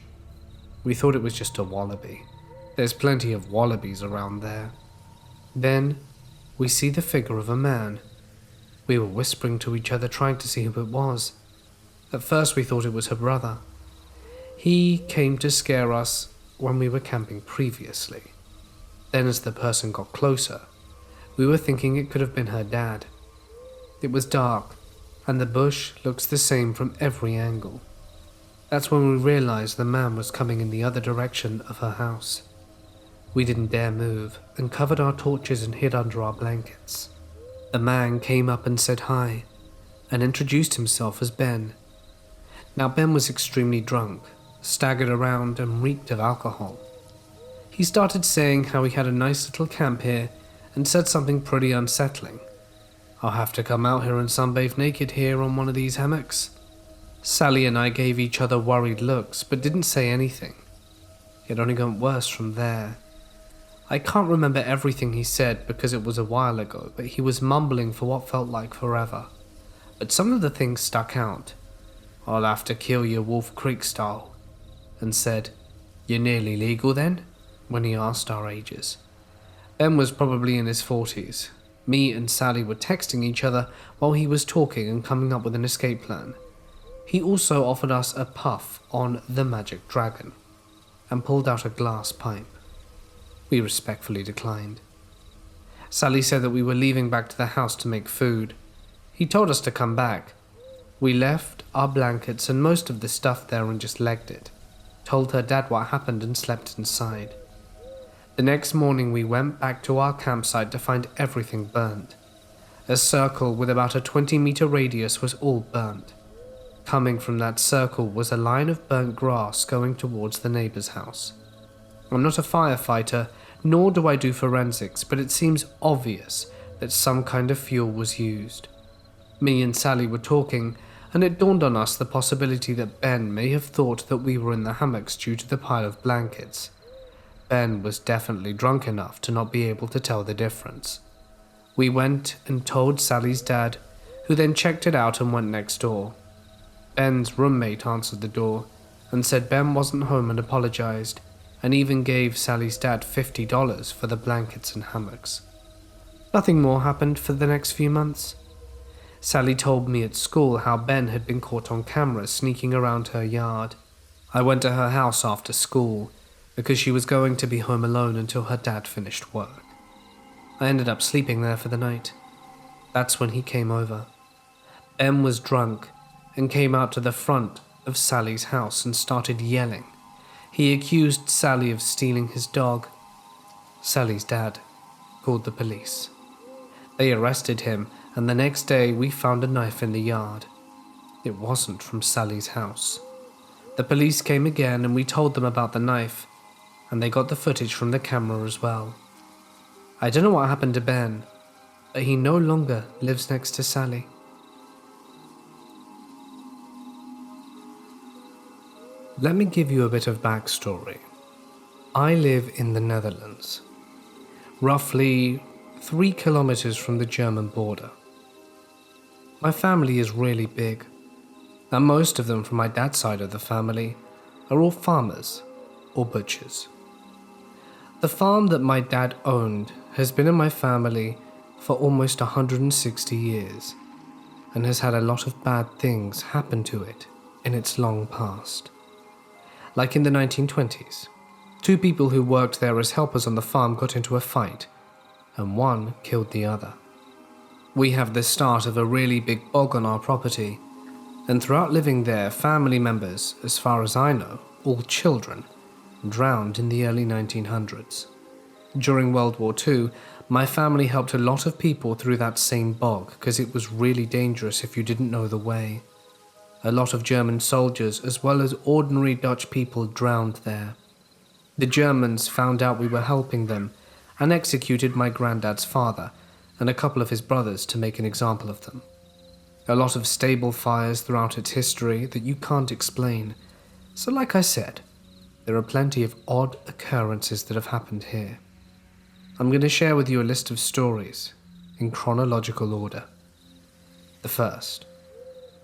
We thought it was just a wallaby. There's plenty of wallabies around there. Then we see the figure of a man. We were whispering to each other trying to see who it was. At first we thought it was her brother. He came to scare us when we were camping previously. Then as the person got closer, we were thinking it could have been her dad. It was dark, and the bush looks the same from every angle. That's when we realized the man was coming in the other direction of her house. We didn't dare move, and covered our torches and hid under our blankets. The man came up and said hi, and introduced himself as Ben. Now Ben was extremely drunk, staggered around and reeked of alcohol. He started saying how he had a nice little camp here and said something pretty unsettling. "I'll have to come out here and sunbathe naked here on one of these hammocks." Sally and I gave each other worried looks but didn't say anything. It only got worse from there. I can't remember everything he said because it was a while ago, but he was mumbling for what felt like forever. But some of the things stuck out. "I'll have to kill you Wolf Creek style," and said, "You're nearly legal then?" when he asked our ages. Ben was probably in his 40s, Me and Sally were texting each other while he was talking and coming up with an escape plan. He also offered us a puff on the magic dragon and pulled out a glass pipe. We respectfully declined. Sally said that we were leaving back to the house to make food. He told us to come back. We left our blankets and most of the stuff there and just legged it. Told her dad what happened and slept inside. The next morning we went back to our campsite to find everything burnt. A circle with about a 20-meter radius was all burnt. Coming from that circle was a line of burnt grass going towards the neighbor's house. I'm not a firefighter, nor do I do forensics, but it seems obvious that some kind of fuel was used. Me and Sally were talking, and it dawned on us the possibility that Ben may have thought that we were in the hammocks due to the pile of blankets. Ben was definitely drunk enough to not be able to tell the difference. We went and told Sally's dad, who then checked it out and went next door. Ben's roommate answered the door and said Ben wasn't home and apologized, and even gave Sally's dad $50 for the blankets and hammocks. Nothing more happened for the next few months. Sally told me at school how Ben had been caught on camera sneaking around her yard. I went to her house after school because she was going to be home alone until her dad finished work. I ended up sleeping there for the night. That's when he came over. Ben was drunk and came out to the front of Sally's house and started yelling. He accused Sally of stealing his dog. Sally's dad called the police. They arrested him, and the next day we found a knife in the yard. It wasn't from Sally's house. The police came again and we told them about the knife, and they got the footage from the camera as well. I don't know what happened to Ben, but he no longer lives next to Sally. Let me give you a bit of backstory. I live in the Netherlands, roughly 3 kilometers from the German border. My family is really big, and most of them from my dad's side of the family are all farmers or butchers. The farm that my dad owned has been in my family for almost 160 years and has had a lot of bad things happen to it in its long past. Like in the 1920s, 2 people who worked there as helpers on the farm got into a fight, and one killed the other. We have the start of a really big bog on our property, and throughout living there, family members, as far as I know, all children, drowned in the early 1900s. During World War II, my family helped a lot of people through that same bog because it was really dangerous if you didn't know the way. A lot of German soldiers as well as ordinary Dutch people drowned there. The Germans found out we were helping them and executed my granddad's father and a couple of his brothers to make an example of them. A lot of stable fires throughout its history that you can't explain. So like I said, there are plenty of odd occurrences that have happened here. I'm going to share with you a list of stories in chronological order. The first.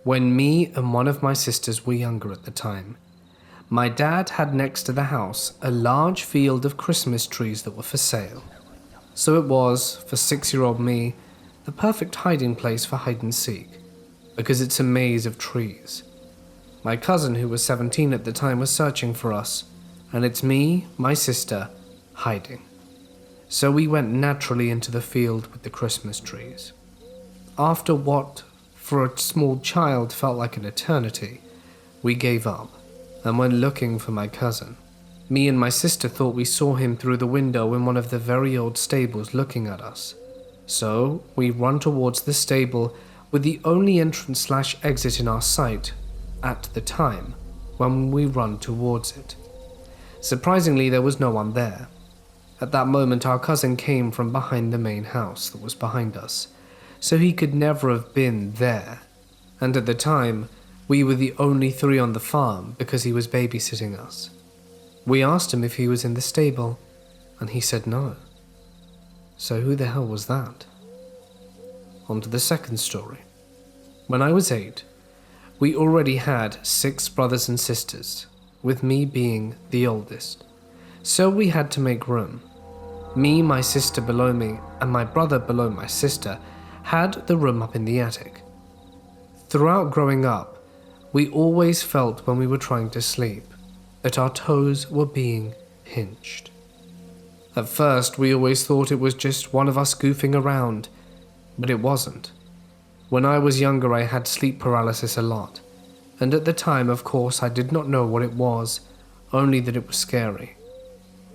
When me and one of my sisters were younger at the time, my dad had next to the house a large field of Christmas trees that were for sale. So it was, for 6-year-old me, the perfect hiding place for hide and seek, because it's a maze of trees. My cousin, who was 17 at the time, was searching for us, and it's me, my sister, hiding. So we went naturally into the field with the Christmas trees. After what, for a small child, felt like an eternity, we gave up and went looking for my cousin. Me and my sister thought we saw him through the window in one of the very old stables looking at us. So we run towards the stable with the only entrance/exit in our sight at the time when we run towards it. Surprisingly, there was no one there. At that moment, our cousin came from behind the main house that was behind us, so he could never have been there, and at the time, we were the only 3 on the farm because he was babysitting us. We asked him if he was in the stable, and he said no. So who the hell was that? On to the second story. When I was 8, we already had 6 brothers and sisters, with me being the oldest, so we had to make room. Me, my sister below me, and my brother below my sister had the room up in the attic. Throughout growing up, we always felt when we were trying to sleep that our toes were being pinched. At first, we always thought it was just one of us goofing around, but it wasn't. When I was younger, I had sleep paralysis a lot, and at the time, of course, I did not know what it was, only that it was scary.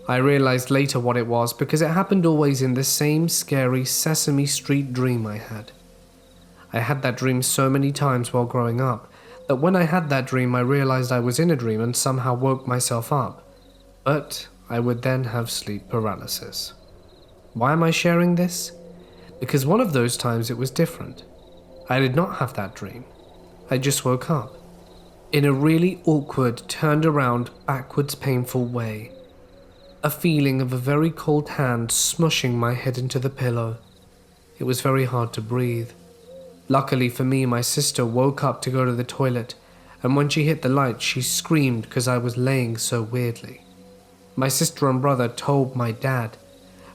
I realized later what it was because it happened always in the same scary Sesame Street dream I had. I had that dream so many times while growing up that when I had that dream, I realized I was in a dream and somehow woke myself up. But I would then have sleep paralysis. Why am I sharing this? Because one of those times it was different. I did not have that dream. I just woke up. In a really awkward, turned around, backwards painful way. A feeling of a very cold hand smushing my head into the pillow. It was very hard to breathe. Luckily for me, my sister woke up to go to the toilet, and when she hit the light, she screamed because I was laying so weirdly. My sister and brother told my dad,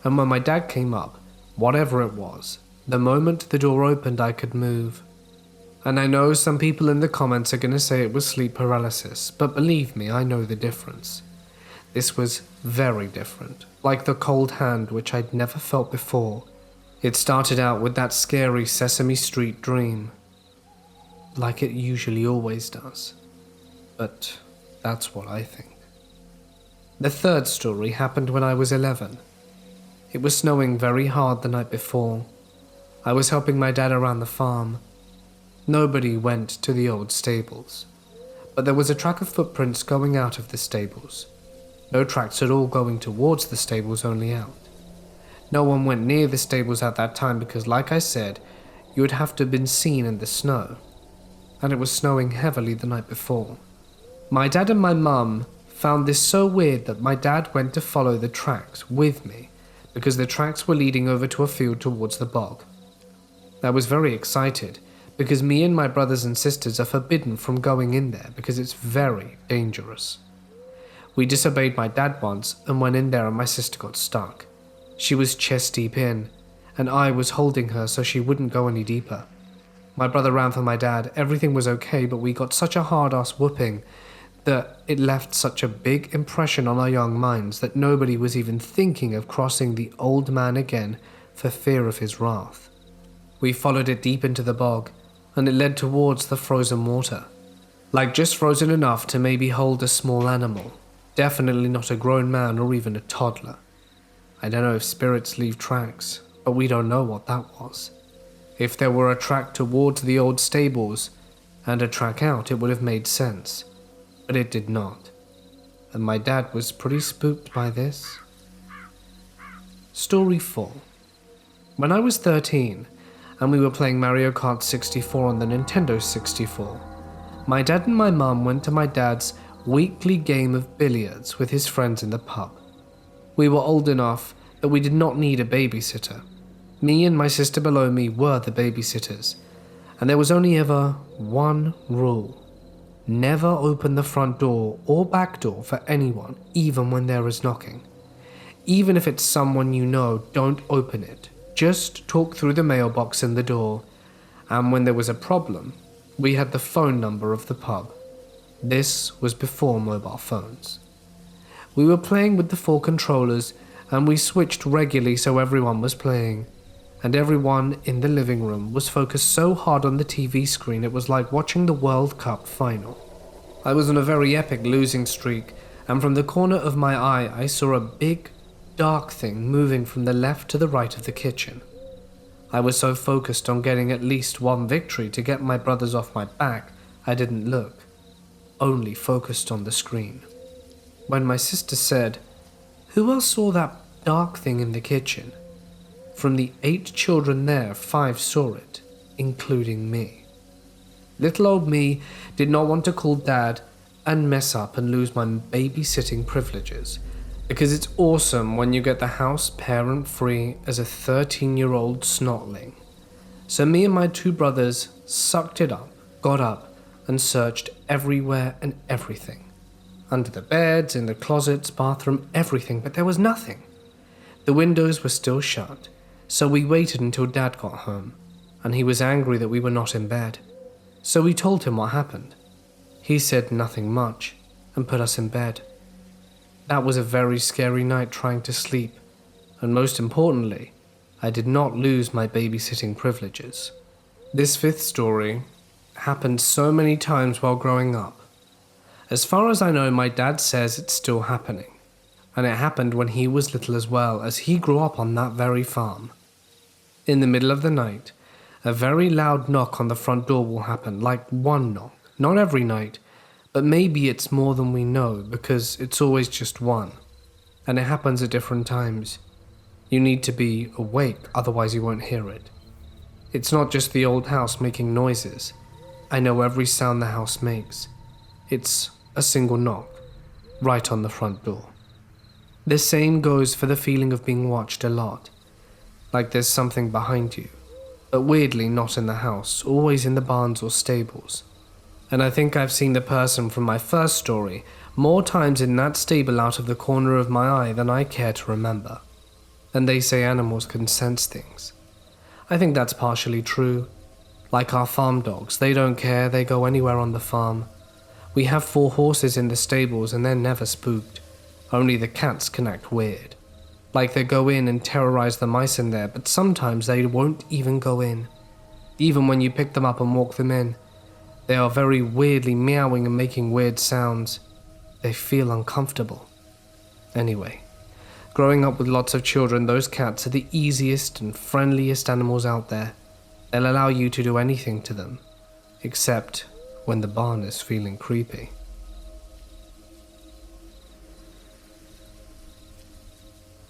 and when my dad came up, whatever it was, the moment the door opened, I could move. And I know some people in the comments are going to say it was sleep paralysis, but believe me, I know the difference. This was very different, like the cold hand which I'd never felt before. It started out with that scary Sesame Street dream, like it usually always does. But that's what I think. The third story happened when I was 11. It was snowing very hard the night before. I was helping my dad around the farm. Nobody went to the old stables, but there was a track of footprints going out of the stables. No tracks at all going towards the stables, only out. No one went near the stables at that time because, like I said, you would have to have been seen in the snow. And it was snowing heavily the night before. My dad and my mum found this so weird that my dad went to follow the tracks with me because the tracks were leading over to a field towards the bog. I was very excited because me and my brothers and sisters are forbidden from going in there because it's very dangerous. We disobeyed my dad once and went in there and my sister got stuck. She was chest deep in, and I was holding her so she wouldn't go any deeper. My brother ran for my dad, everything was okay, but we got such a hard-ass whooping that it left such a big impression on our young minds that nobody was even thinking of crossing the old man again for fear of his wrath. We followed it deep into the bog, and it led towards the frozen water. Like just frozen enough to maybe hold a small animal. Definitely not a grown man or even a toddler. I don't know if spirits leave tracks, but we don't know what that was. If there were a track towards the old stables and a track out, it would have made sense. But it did not. And my dad was pretty spooked by this. Story 4. When I was 13, and we were playing Mario Kart 64 on the Nintendo 64, my dad and my mum went to my dad's weekly game of billiards with his friends in the pub. We were old enough that we did not need a babysitter. Me and my sister below me were the babysitters, and there was only ever one rule. Never open the front door or back door for anyone, even when there is knocking. Even if it's someone you know, don't open it. Just talk through the mailbox in the door, and when there was a problem, we had the phone number of the pub. This was before mobile phones. We were playing with the 4 controllers, and we switched regularly so everyone was playing. And everyone in the living room was focused so hard on the TV screen it was like watching the World Cup final. I was on a very epic losing streak, and from the corner of my eye I saw a big, dark thing moving from the left to the right of the kitchen. I was so focused on getting at least one victory to get my brothers off my back, I didn't look, only focused on the screen. When my sister said, "Who else saw that dark thing in the kitchen?" From the 8 children there, 5 saw it, including me. Little old me did not want to call Dad and mess up and lose my babysitting privileges, because it's awesome when you get the house parent-free as a 13-year-old snotling. So me and my 2 brothers sucked it up, got up, and searched everywhere and everything. Under the beds, in the closets, bathroom, everything, but there was nothing. The windows were still shut, so we waited until Dad got home, and he was angry that we were not in bed. So we told him what happened. He said nothing much and put us in bed. That was a very scary night trying to sleep, and most importantly, I did not lose my babysitting privileges. This fifth story happened so many times while growing up. As far as I know, my dad says it's still happening, and it happened when he was little as well, as he grew up on that very farm. In the middle of the night, a very loud knock on the front door will happen, like one knock, not every night, but maybe it's more than we know because it's always just one, and it happens at different times. You need to be awake, otherwise you won't hear it. It's not just the old house making noises. I know every sound the house makes. It's a single knock, right on the front door. The same goes for the feeling of being watched a lot, like there's something behind you, but weirdly not in the house, always in the barns or stables. And I think I've seen the person from my first story more times in that stable out of the corner of my eye than I care to remember. And they say animals can sense things. I think that's partially true. Like our farm dogs, they don't care, they go anywhere on the farm. We have 4 horses in the stables and they're never spooked. Only the cats can act weird. Like they go in and terrorize the mice in there, but sometimes they won't even go in. Even when you pick them up and walk them in, they are very weirdly meowing and making weird sounds. They feel uncomfortable. Anyway, growing up with lots of children, those cats are the easiest and friendliest animals out there. They'll allow you to do anything to them, except when the barn is feeling creepy.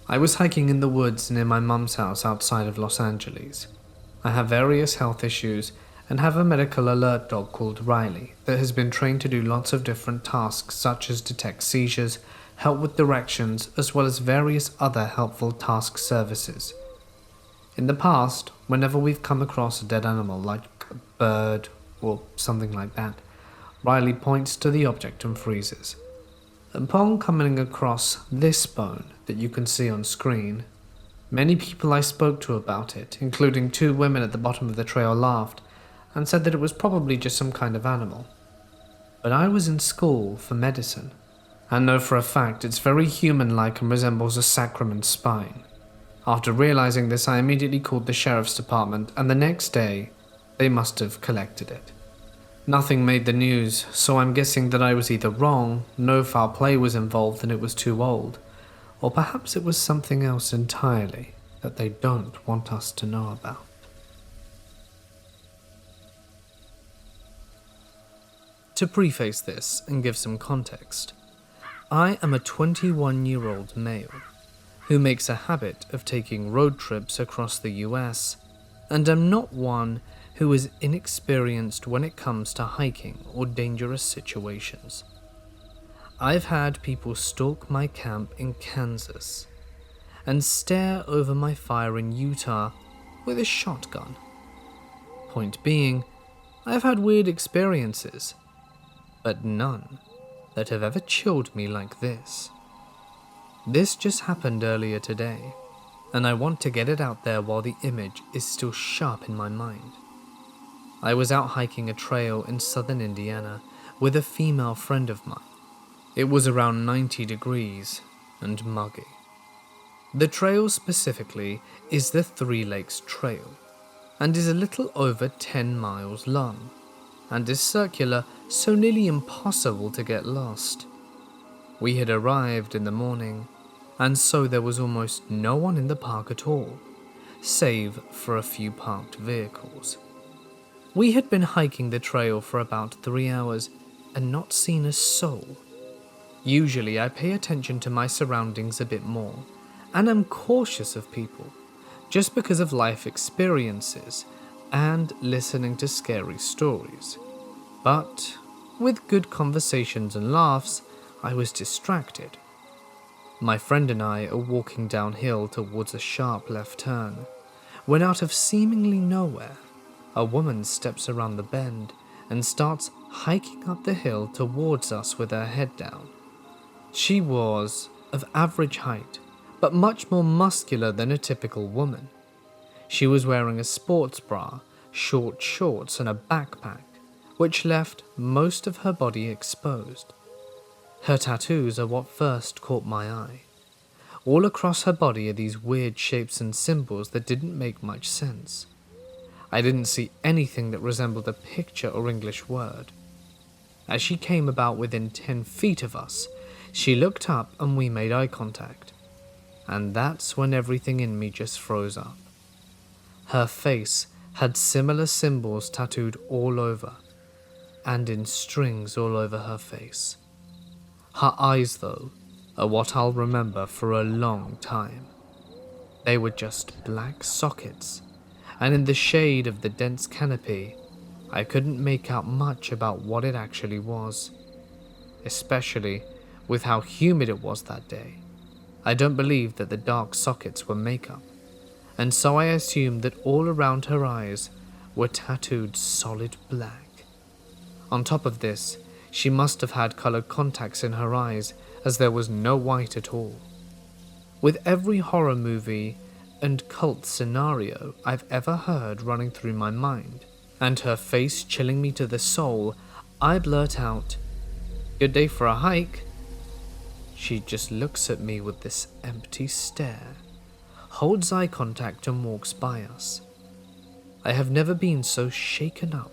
I was hiking in the woods near my mum's house outside of Los Angeles. I have various health issues and have a medical alert dog called Riley that has been trained to do lots of different tasks such as detect seizures, help with directions, as well as various other helpful task services. In the past, whenever we've come across a dead animal like a bird or something like that, Riley points to the object and freezes. Upon coming across this bone that you can see on screen, many people I spoke to about it, including 2 women at the bottom of the trail, laughed and said that it was probably just some kind of animal. But I was in school for medicine, and know for a fact it's very human-like and resembles a sacrament spine. After realizing this, I immediately called the sheriff's department, and the next day, they must have collected it. Nothing made the news, so I'm guessing that I was either wrong, no foul play was involved and it was too old, or perhaps it was something else entirely that they don't want us to know about. To preface this and give some context, I am a 21-year-old male who makes a habit of taking road trips across the US, and am not one who is inexperienced when it comes to hiking or dangerous situations. I've had people stalk my camp in Kansas and stare over my fire in Utah with a shotgun. Point being, I've had weird experiences, but none that have ever chilled me like this. This just happened earlier today, and I want to get it out there while the image is still sharp in my mind. I was out hiking a trail in southern Indiana with a female friend of mine. It was around 90 degrees and muggy. The trail specifically is the Three Lakes Trail, and is a little over 10 miles long, and is circular, so nearly impossible to get lost. We had arrived in the morning, and so there was almost no one in the park at all, save for a few parked vehicles. We had been hiking the trail for about 3 hours and not seen a soul. Usually I pay attention to my surroundings a bit more, and am cautious of people, just because of life experiences and listening to scary stories. But with good conversations and laughs, I was distracted. My friend and I are walking downhill towards a sharp left turn, when out of seemingly nowhere, a woman steps around the bend and starts hiking up the hill towards us with her head down. She was of average height, but much more muscular than a typical woman. She was wearing a sports bra, short shorts, and a backpack, which left most of her body exposed. Her tattoos are what first caught my eye. All across her body are these weird shapes and symbols that didn't make much sense. I didn't see anything that resembled a picture or English word. As she came about within 10 feet of us, she looked up and we made eye contact. And that's when everything in me just froze up. Her face had similar symbols tattooed all over, and in strings all over her face. Her eyes, though, are what I'll remember for a long time. They were just black sockets, and in the shade of the dense canopy, I couldn't make out much about what it actually was, especially with how humid it was that day. I don't believe that the dark sockets were makeup, and so I assumed that all around her eyes were tattooed solid black. On top of this, she must have had colored contacts in her eyes, as there was no white at all. With every horror movie and cult scenario I've ever heard running through my mind, and her face chilling me to the soul, I blurt out, "Good day for a hike." She just looks at me with this empty stare, holds eye contact and walks by us. I have never been so shaken up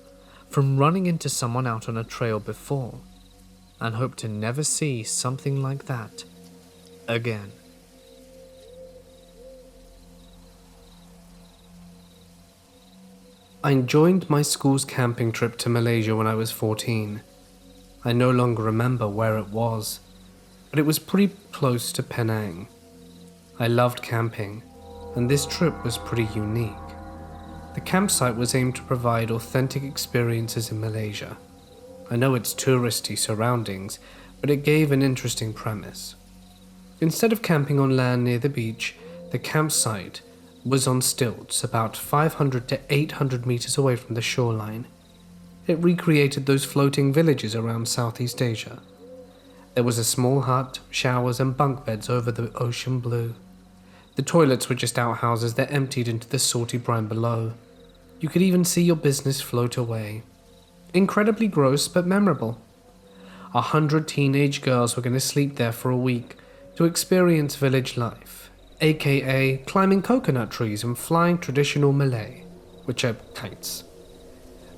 from running into someone out on a trail before, and hope to never see something like that again. I joined my school's camping trip to Malaysia when I was 14. I no longer remember where it was, but it was pretty close to Penang. I loved camping, and this trip was pretty unique. The campsite was aimed to provide authentic experiences in Malaysia. I know it's touristy surroundings, but it gave an interesting premise. Instead of camping on land near the beach, the campsite was on stilts about 500 to 800 meters away from the shoreline. It recreated those floating villages around Southeast Asia. There was a small hut, showers and bunk beds over the ocean blue. The toilets were just outhouses that emptied into the salty brine below. You could even see your business float away. Incredibly gross but memorable. 100 teenage girls were going to sleep there for a week to experience village life, aka climbing coconut trees and flying traditional Malay, which are kites.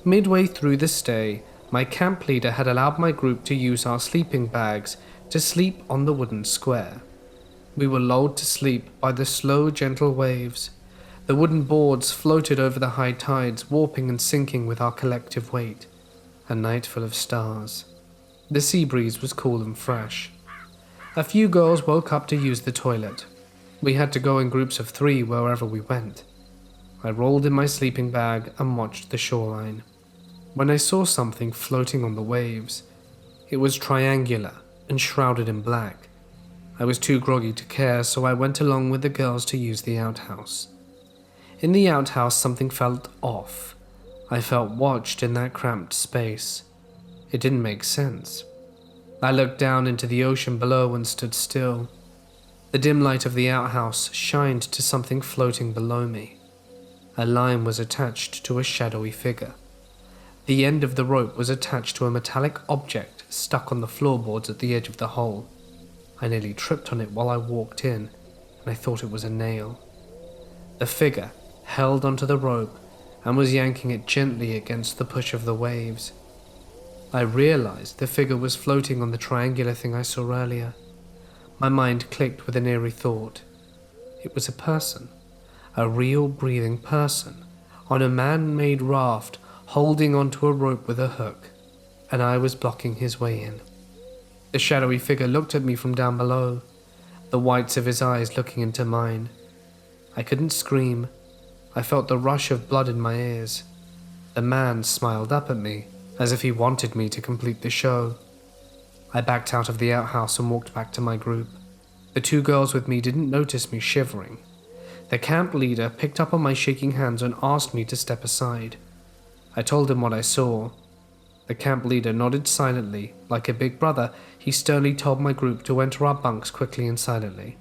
Midway through the stay, my camp leader had allowed my group to use our sleeping bags to sleep on the wooden square. We were lulled to sleep by the slow, gentle waves. The wooden boards floated over the high tides, warping and sinking with our collective weight. A night full of stars. The sea breeze was cool and fresh. A few girls woke up to use the toilet. We had to go in groups of 3 wherever we went. I rolled in my sleeping bag and watched the shoreline. When I saw something floating on the waves, it was triangular and shrouded in black. I was too groggy to care, so I went along with the girls to use the outhouse. In the outhouse, something felt off. I felt watched in that cramped space. It didn't make sense. I looked down into the ocean below and stood still. The dim light of the outhouse shined to something floating below me. A line was attached to a shadowy figure. The end of the rope was attached to a metallic object stuck on the floorboards at the edge of the hole. I nearly tripped on it while I walked in, and I thought it was a nail. The figure held onto the rope and was yanking it gently against the push of the waves. I realized the figure was floating on the triangular thing I saw earlier. My mind clicked with an eerie thought. It was a person, a real breathing person, on a man-made raft holding onto a rope with a hook, and I was blocking his way in. The shadowy figure looked at me from down below, the whites of his eyes looking into mine. I couldn't scream. I felt the rush of blood in my ears. The man smiled up at me, as if he wanted me to complete the show. I backed out of the outhouse and walked back to my group. The 2 girls with me didn't notice me shivering. The camp leader picked up on my shaking hands and asked me to step aside. I told him what I saw. The camp leader nodded silently. Like a big brother, he sternly told my group to enter our bunks quickly and silently.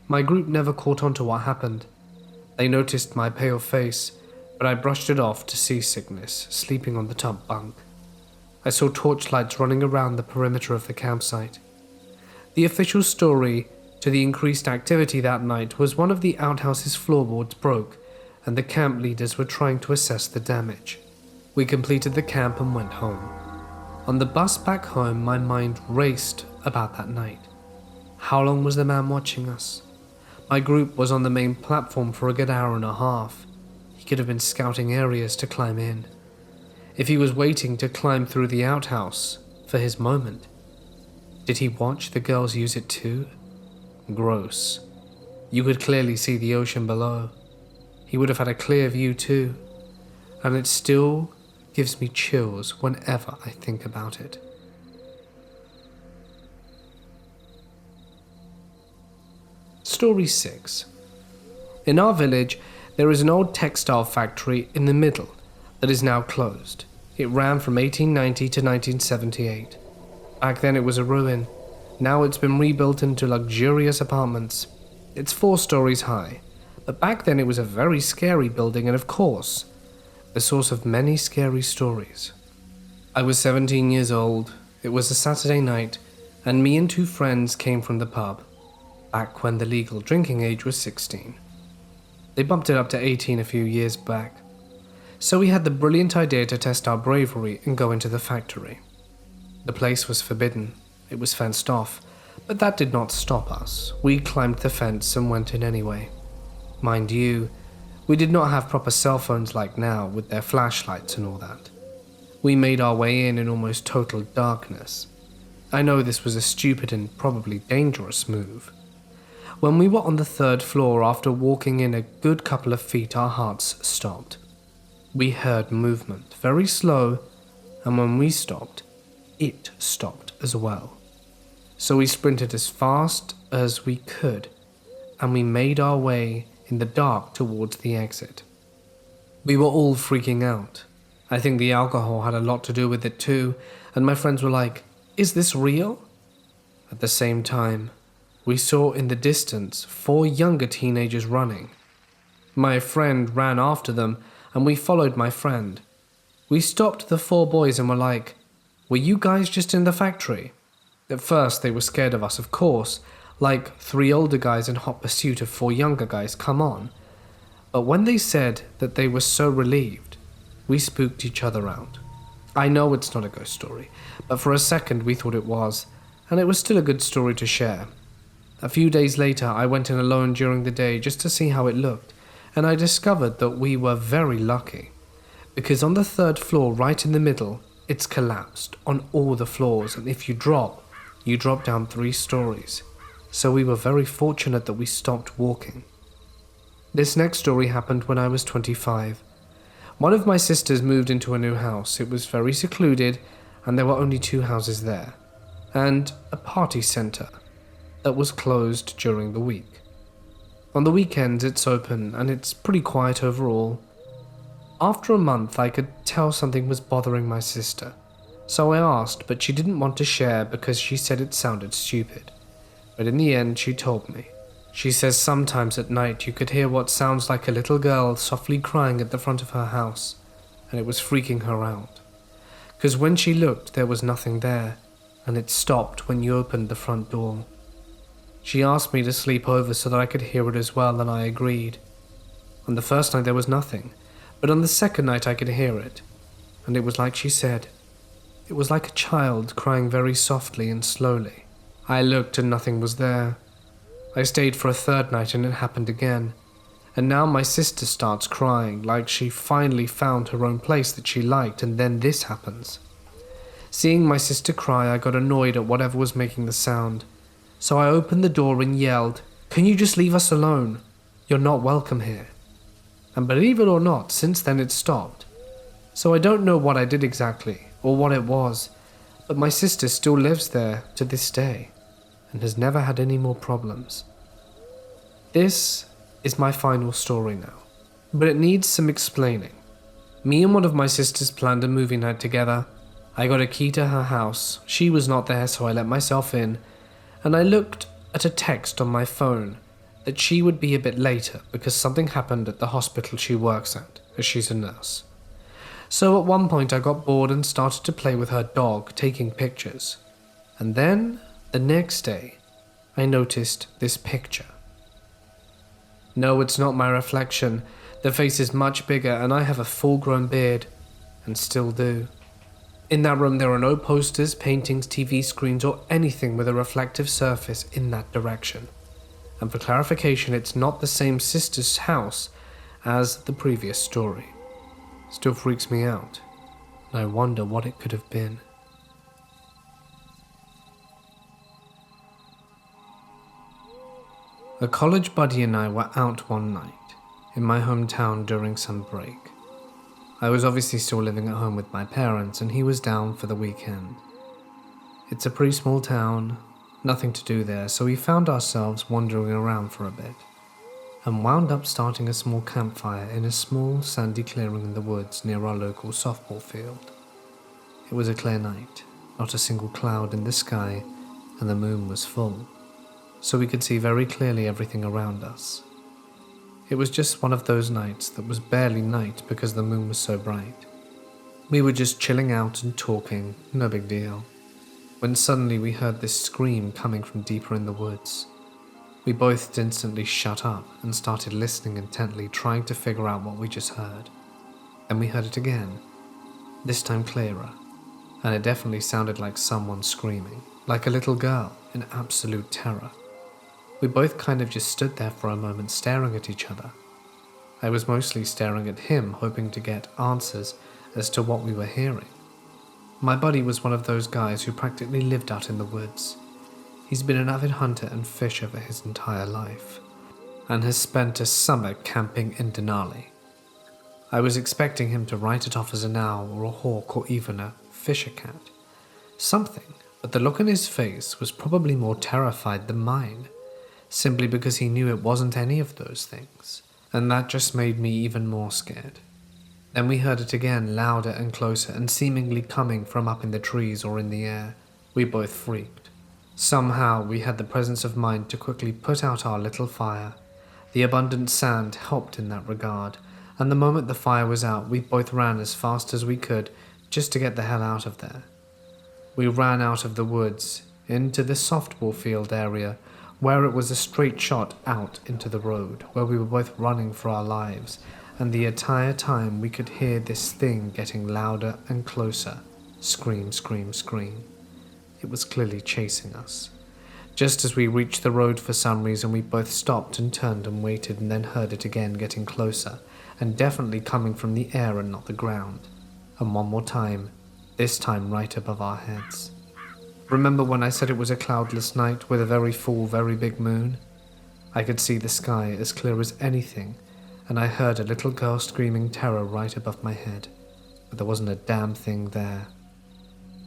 My group never caught on to what happened. They noticed my pale face, but I brushed it off to seasickness, sleeping on the top bunk. I saw torchlights running around the perimeter of the campsite. The official story to the increased activity that night was one of the outhouse's floorboards broke, and the camp leaders were trying to assess the damage. We completed the camp and went home. On the bus back home, my mind raced about that night. How long was the man watching us? My group was on the main platform for a good hour and a half. He could have been scouting areas to climb in. If he was waiting to climb through the outhouse for his moment, did he watch the girls use it too? Gross. You could clearly see the ocean below. He would have had a clear view too, and it still gives me chills whenever I think about it. Story 6. In our village, there is an old textile factory in the middle that is now closed. It ran from 1890 to 1978. Back then it was a ruin. Now it's been rebuilt into luxurious apartments. It's 4 stories high, but back then it was a very scary building and, of course, the source of many scary stories. I was 17 years old. It was a Saturday night, and me and 2 friends came from the pub, back when the legal drinking age was 16. They bumped it up to 18 a few years back. So we had the brilliant idea to test our bravery and go into the factory. The place was forbidden. It was fenced off, but that did not stop us. We climbed the fence and went in anyway. Mind you, we did not have proper cell phones like now with their flashlights and all that. We made our way in almost total darkness. I know this was a stupid and probably dangerous move. When we were on the 3rd floor, after walking in a good couple of feet, our hearts stopped. We heard movement, very slow, and when we stopped, it stopped as well. So we sprinted as fast as we could, and we made our way in the dark towards the exit. We were all freaking out. I think the alcohol had a lot to do with it too, and my friends were like, "Is this real?" At the same time, we saw in the distance 4 younger teenagers running. My friend ran after them, and we followed my friend. We stopped the 4 boys and were like, "Were you guys just in the factory?" At first they were scared of us, of course, like 3 older guys in hot pursuit of 4 younger guys, come on. But when they said that they were so relieved, we spooked each other out. I know it's not a ghost story, but for a second we thought it was, and it was still a good story to share. A few days later I went in alone during the day just to see how it looked, and I discovered that we were very lucky, because on the 3rd floor right in the middle, it's collapsed on all the floors, and if you drop down 3 stories. So we were very fortunate that we stopped walking. This next story happened when I was 25. One of my sisters moved into a new house. It was very secluded, and there were only 2 houses there, and a party center that was closed during the week. On the weekends it's open, and it's pretty quiet overall. After a month I could tell something was bothering my sister, so I asked, but she didn't want to share because she said it sounded stupid. But in the end she told me. She says sometimes at night you could hear what sounds like a little girl softly crying at the front of her house, and it was freaking her out. Because when she looked there was nothing there, and it stopped when you opened the front door. She asked me to sleep over so that I could hear it as well, and I agreed. On the first night there was nothing, but on the second night I could hear it, and it was like she said. It was like a child crying very softly and slowly. I looked and nothing was there. I stayed for a 3rd night and it happened again, and now my sister starts crying like she finally found her own place that she liked, and then this happens. Seeing my sister cry, I got annoyed at whatever was making the sound. So I opened the door and yelled, "Can you just leave us alone? You're not welcome here." And believe it or not, since then it stopped. So I don't know what I did exactly, or what it was, but my sister still lives there to this day, and has never had any more problems. This is my final story now, but it needs some explaining. Me and one of my sisters planned a movie night together. I got a key to her house. She was not there, so I let myself in, and I looked at a text on my phone that she would be a bit later because something happened at the hospital she works at, as she's a nurse. So at one point I got bored and started to play with her dog, taking pictures. And then, the next day, I noticed this picture. No, it's not my reflection. The face is much bigger and I have a full-grown beard, and still do. In that room there are no posters, paintings, TV screens, or anything with a reflective surface in that direction. And for clarification, it's not the same sister's house as the previous story. Still freaks me out, and I wonder what it could have been. A college buddy and I were out one night in my hometown during some break. I was obviously still living at home with my parents, and he was down for the weekend. It's a pretty small town, nothing to do there, so we found ourselves wandering around for a bit, and wound up starting a small campfire in a small sandy clearing in the woods near our local softball field. It was a clear night, not a single cloud in the sky, and the moon was full, so we could see very clearly everything around us. It was just one of those nights that was barely night because the moon was so bright. We were just chilling out and talking, no big deal, when suddenly we heard this scream coming from deeper in the woods. We both instantly shut up and started listening intently, trying to figure out what we just heard. Then we heard it again, this time clearer, and it definitely sounded like someone screaming, like a little girl in absolute terror. We both kind of just stood there for a moment staring at each other. I was mostly staring at him, hoping to get answers as to what we were hearing. My buddy was one of those guys who practically lived out in the woods. He's been an avid hunter and fisher for his entire life, and has spent a summer camping in Denali. I was expecting him to write it off as an owl or a hawk or even a fisher cat. Something, but the look on his face was probably more terrified than mine, simply because he knew it wasn't any of those things, and that just made me even more scared. Then we heard it again, louder and closer, and seemingly coming from up in the trees or in the air. We both freaked. Somehow we had the presence of mind to quickly put out our little fire. The abundant sand helped in that regard, and the moment the fire was out, we both ran as fast as we could just to get the hell out of there. We ran out of the woods, into the softball field area, where it was a straight shot out into the road, where we were both running for our lives, and the entire time we could hear this thing getting louder and closer. Scream, scream, scream. It was clearly chasing us. Just as we reached the road for some reason, we both stopped and turned and waited, and then heard it again getting closer, and definitely coming from the air and not the ground. And one more time, this time right above our heads. Remember when I said it was a cloudless night with a very full, very big moon? I could see the sky as clear as anything, and I heard a little girl screaming terror right above my head, but there wasn't a damn thing there.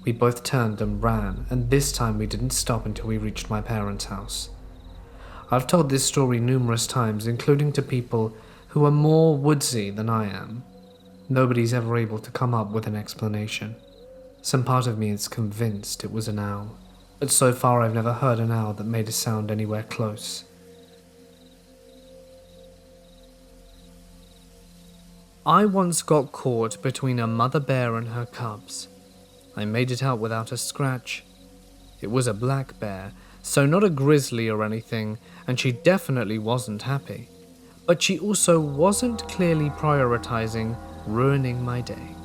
We both turned and ran, and this time we didn't stop until we reached my parents' house. I've told this story numerous times, including to people who are more woodsy than I am. Nobody's ever able to come up with an explanation. Some part of me is convinced it was an owl, but so far I've never heard an owl that made a sound anywhere close. I once got caught between a mother bear and her cubs. I made it out without a scratch. It was a black bear, so not a grizzly or anything, and she definitely wasn't happy. But she also wasn't clearly prioritizing ruining my day.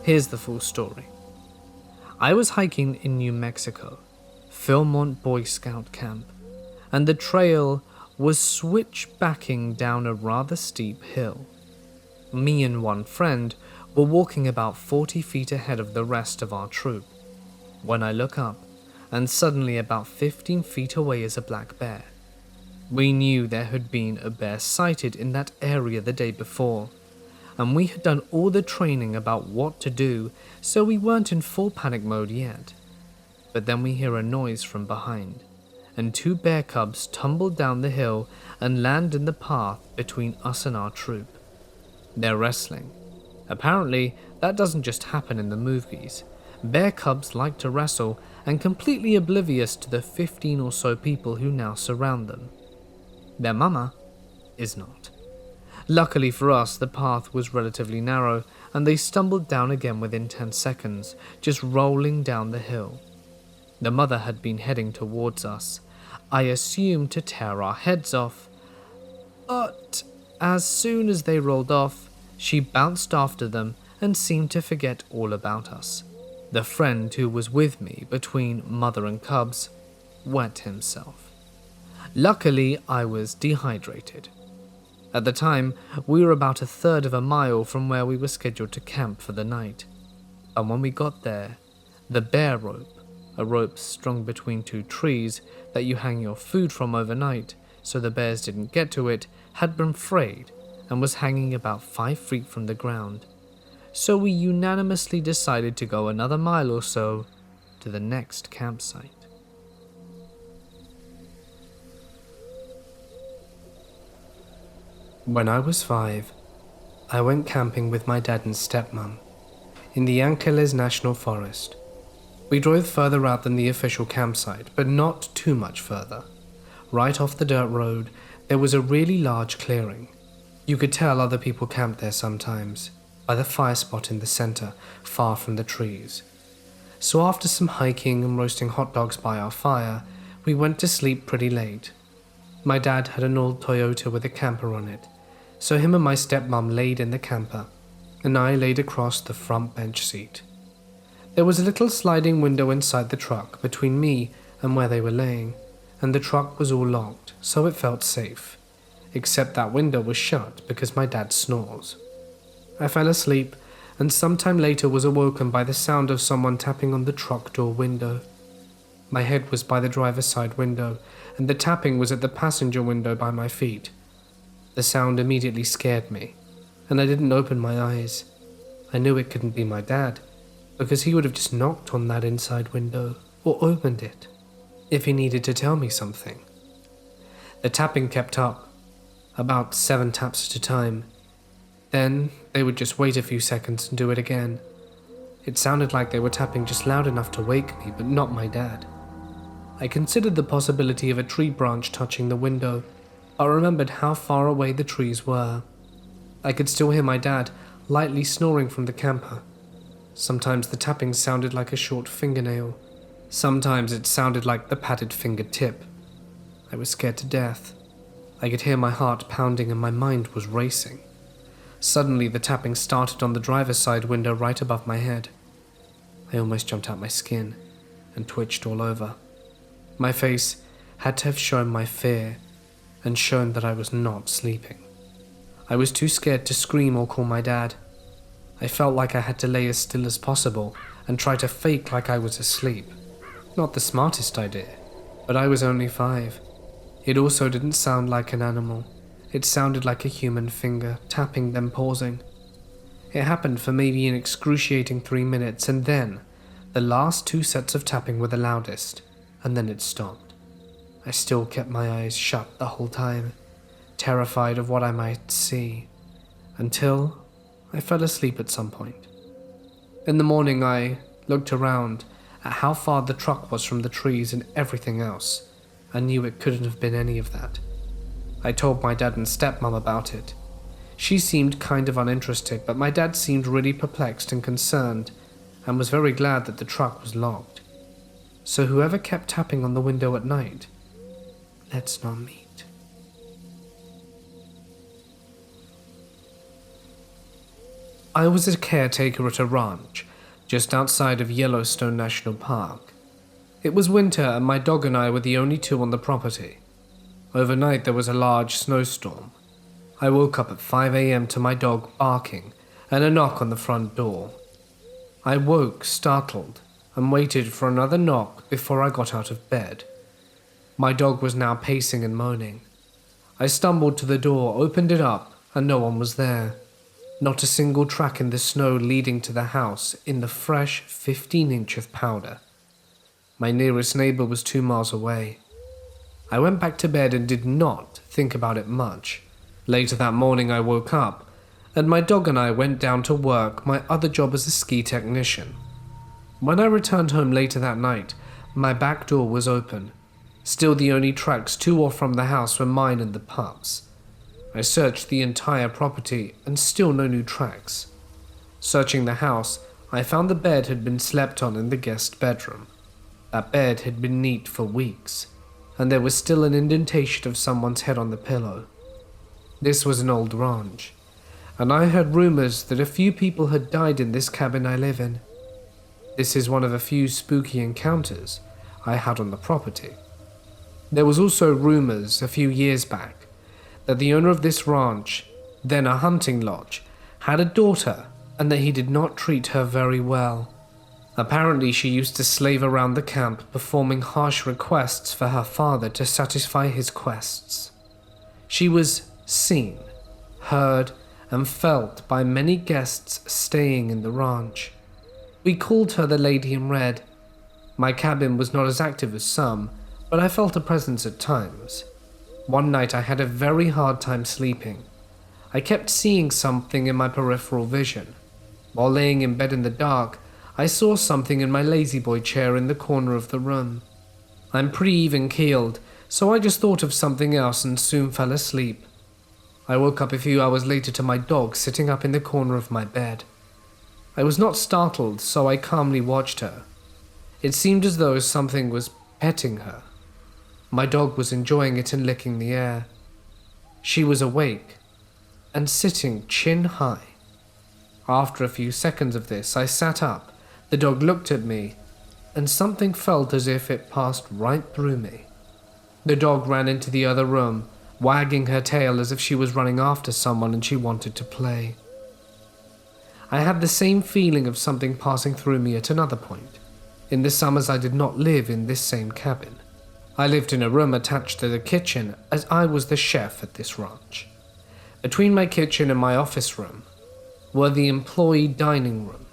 Here's the full story. I was hiking in New Mexico, Philmont Boy Scout camp, and the trail was switchbacking down a rather steep hill. Me and one friend were walking about 40 feet ahead of the rest of our troop, when I look up, and suddenly about 15 feet away is a black bear. We knew there had been a bear sighted in that area the day before, and we had done all the training about what to do, so we weren't in full panic mode yet. But then we hear a noise from behind, and 2 bear cubs tumble down the hill and land in the path between us and our troop. They're wrestling. Apparently, that doesn't just happen in the movies. Bear cubs like to wrestle, and completely oblivious to the 15 or so people who now surround them. Their mama is not. Luckily for us, the path was relatively narrow, and they stumbled down again within 10 seconds, just rolling down the hill. The mother had been heading towards us, I assumed to tear our heads off, but as soon as they rolled off, she bounced after them and seemed to forget all about us. The friend who was with me between mother and cubs wet himself. Luckily, I was dehydrated. At the time, we were about a third of a mile from where we were scheduled to camp for the night. And when we got there, the bear rope, a rope strung between 2 trees that you hang your food from overnight so the bears didn't get to it, had been frayed and was hanging about 5 feet from the ground. So we unanimously decided to go another mile or so to the next campsite. When I was 5, I went camping with my dad and stepmom in the Angeles National Forest. We drove further out than the official campsite, but not too much further. Right off the dirt road, there was a really large clearing. You could tell other people camped there sometimes, by the fire spot in the center, far from the trees. So after some hiking and roasting hot dogs by our fire, we went to sleep pretty late. My dad had an old Toyota with a camper on it, so him and my stepmom laid in the camper, and I laid across the front bench seat. There was a little sliding window inside the truck between me and where they were laying, and the truck was all locked, so it felt safe, except that window was shut because my dad snores. I fell asleep, and sometime later was awoken by the sound of someone tapping on the truck door window. My head was by the driver's side window, and the tapping was at the passenger window by my feet. The sound immediately scared me, and I didn't open my eyes. I knew it couldn't be my dad, because he would have just knocked on that inside window, or opened it, if he needed to tell me something. The tapping kept up, about 7 taps at a time. Then they would just wait a few seconds and do it again. It sounded like they were tapping just loud enough to wake me, but not my dad. I considered the possibility of a tree branch touching the window, but remembered how far away the trees were. I could still hear my dad lightly snoring from the camper. Sometimes the tapping sounded like a short fingernail. Sometimes it sounded like the padded fingertip. I was scared to death. I could hear my heart pounding and my mind was racing. Suddenly the tapping started on the driver's side window right above my head. I almost jumped out my skin and twitched all over. My face had to have shown my fear and shown that I was not sleeping. I was too scared to scream or call my dad. I felt like I had to lay as still as possible and try to fake like I was asleep. Not the smartest idea, but I was only 5. It also didn't sound like an animal. It sounded like a human finger, tapping then pausing. It happened for maybe an excruciating 3 minutes, and then the last 2 sets of tapping were the loudest, and then it stopped. I still kept my eyes shut the whole time, terrified of what I might see, until I fell asleep at some point. In the morning I looked around at how far the truck was from the trees and everything else. I knew it couldn't have been any of that. I told my dad and stepmom about it. She seemed kind of uninterested, but my dad seemed really perplexed and concerned, and was very glad that the truck was locked. So whoever kept tapping on the window at night, let's not meet. I was a caretaker at a ranch just outside of Yellowstone National Park. It was winter and my dog and I were the only 2 on the property. Overnight there was a large snowstorm. I woke up at 5 a.m. to my dog barking and a knock on the front door. I woke startled and waited for another knock before I got out of bed. My dog was now pacing and moaning. I stumbled to the door, opened it up, and no one was there. Not a single track in the snow leading to the house in the fresh 15-inch of powder. My nearest neighbor was 2 miles away. I went back to bed and did not think about it much. Later that morning I woke up, and my dog and I went down to work my other job as a ski technician. When I returned home later that night, my back door was open, Still, the only tracks to or from the house were mine and the pup's. I searched the entire property and still no new tracks. Searching the house, I found the bed had been slept on in the guest bedroom. That bed had been neat for weeks, and there was still an indentation of someone's head on the pillow. This was an old ranch, and I heard rumors that a few people had died in this cabin I live in. This is one of a few spooky encounters I had on the property. There was also rumors a few years back that the owner of this ranch, then a hunting lodge, had a daughter and that he did not treat her very well. Apparently she used to slave around the camp performing harsh requests for her father to satisfy his quests. She was seen, heard, and felt by many guests staying in the ranch. We called her the Lady in Red. My cabin was not as active as some, but I felt a presence at times. One night I had a very hard time sleeping. I kept seeing something in my peripheral vision. While laying in bed in the dark, I saw something in my lazy boy chair in the corner of the room. I'm pretty even-keeled, so I just thought of something else and soon fell asleep. I woke up a few hours later to my dog sitting up in the corner of my bed. I was not startled, so I calmly watched her. It seemed as though something was petting her. My dog was enjoying it and licking the air. She was awake and sitting chin high. After a few seconds of this, I sat up. The dog looked at me, and something felt as if it passed right through me. The dog ran into the other room, wagging her tail as if she was running after someone and she wanted to play. I had the same feeling of something passing through me at another point. In the summers I did not live in this same cabin. I lived in a room attached to the kitchen as I was the chef at this ranch. Between my kitchen and my office room were the employee dining room.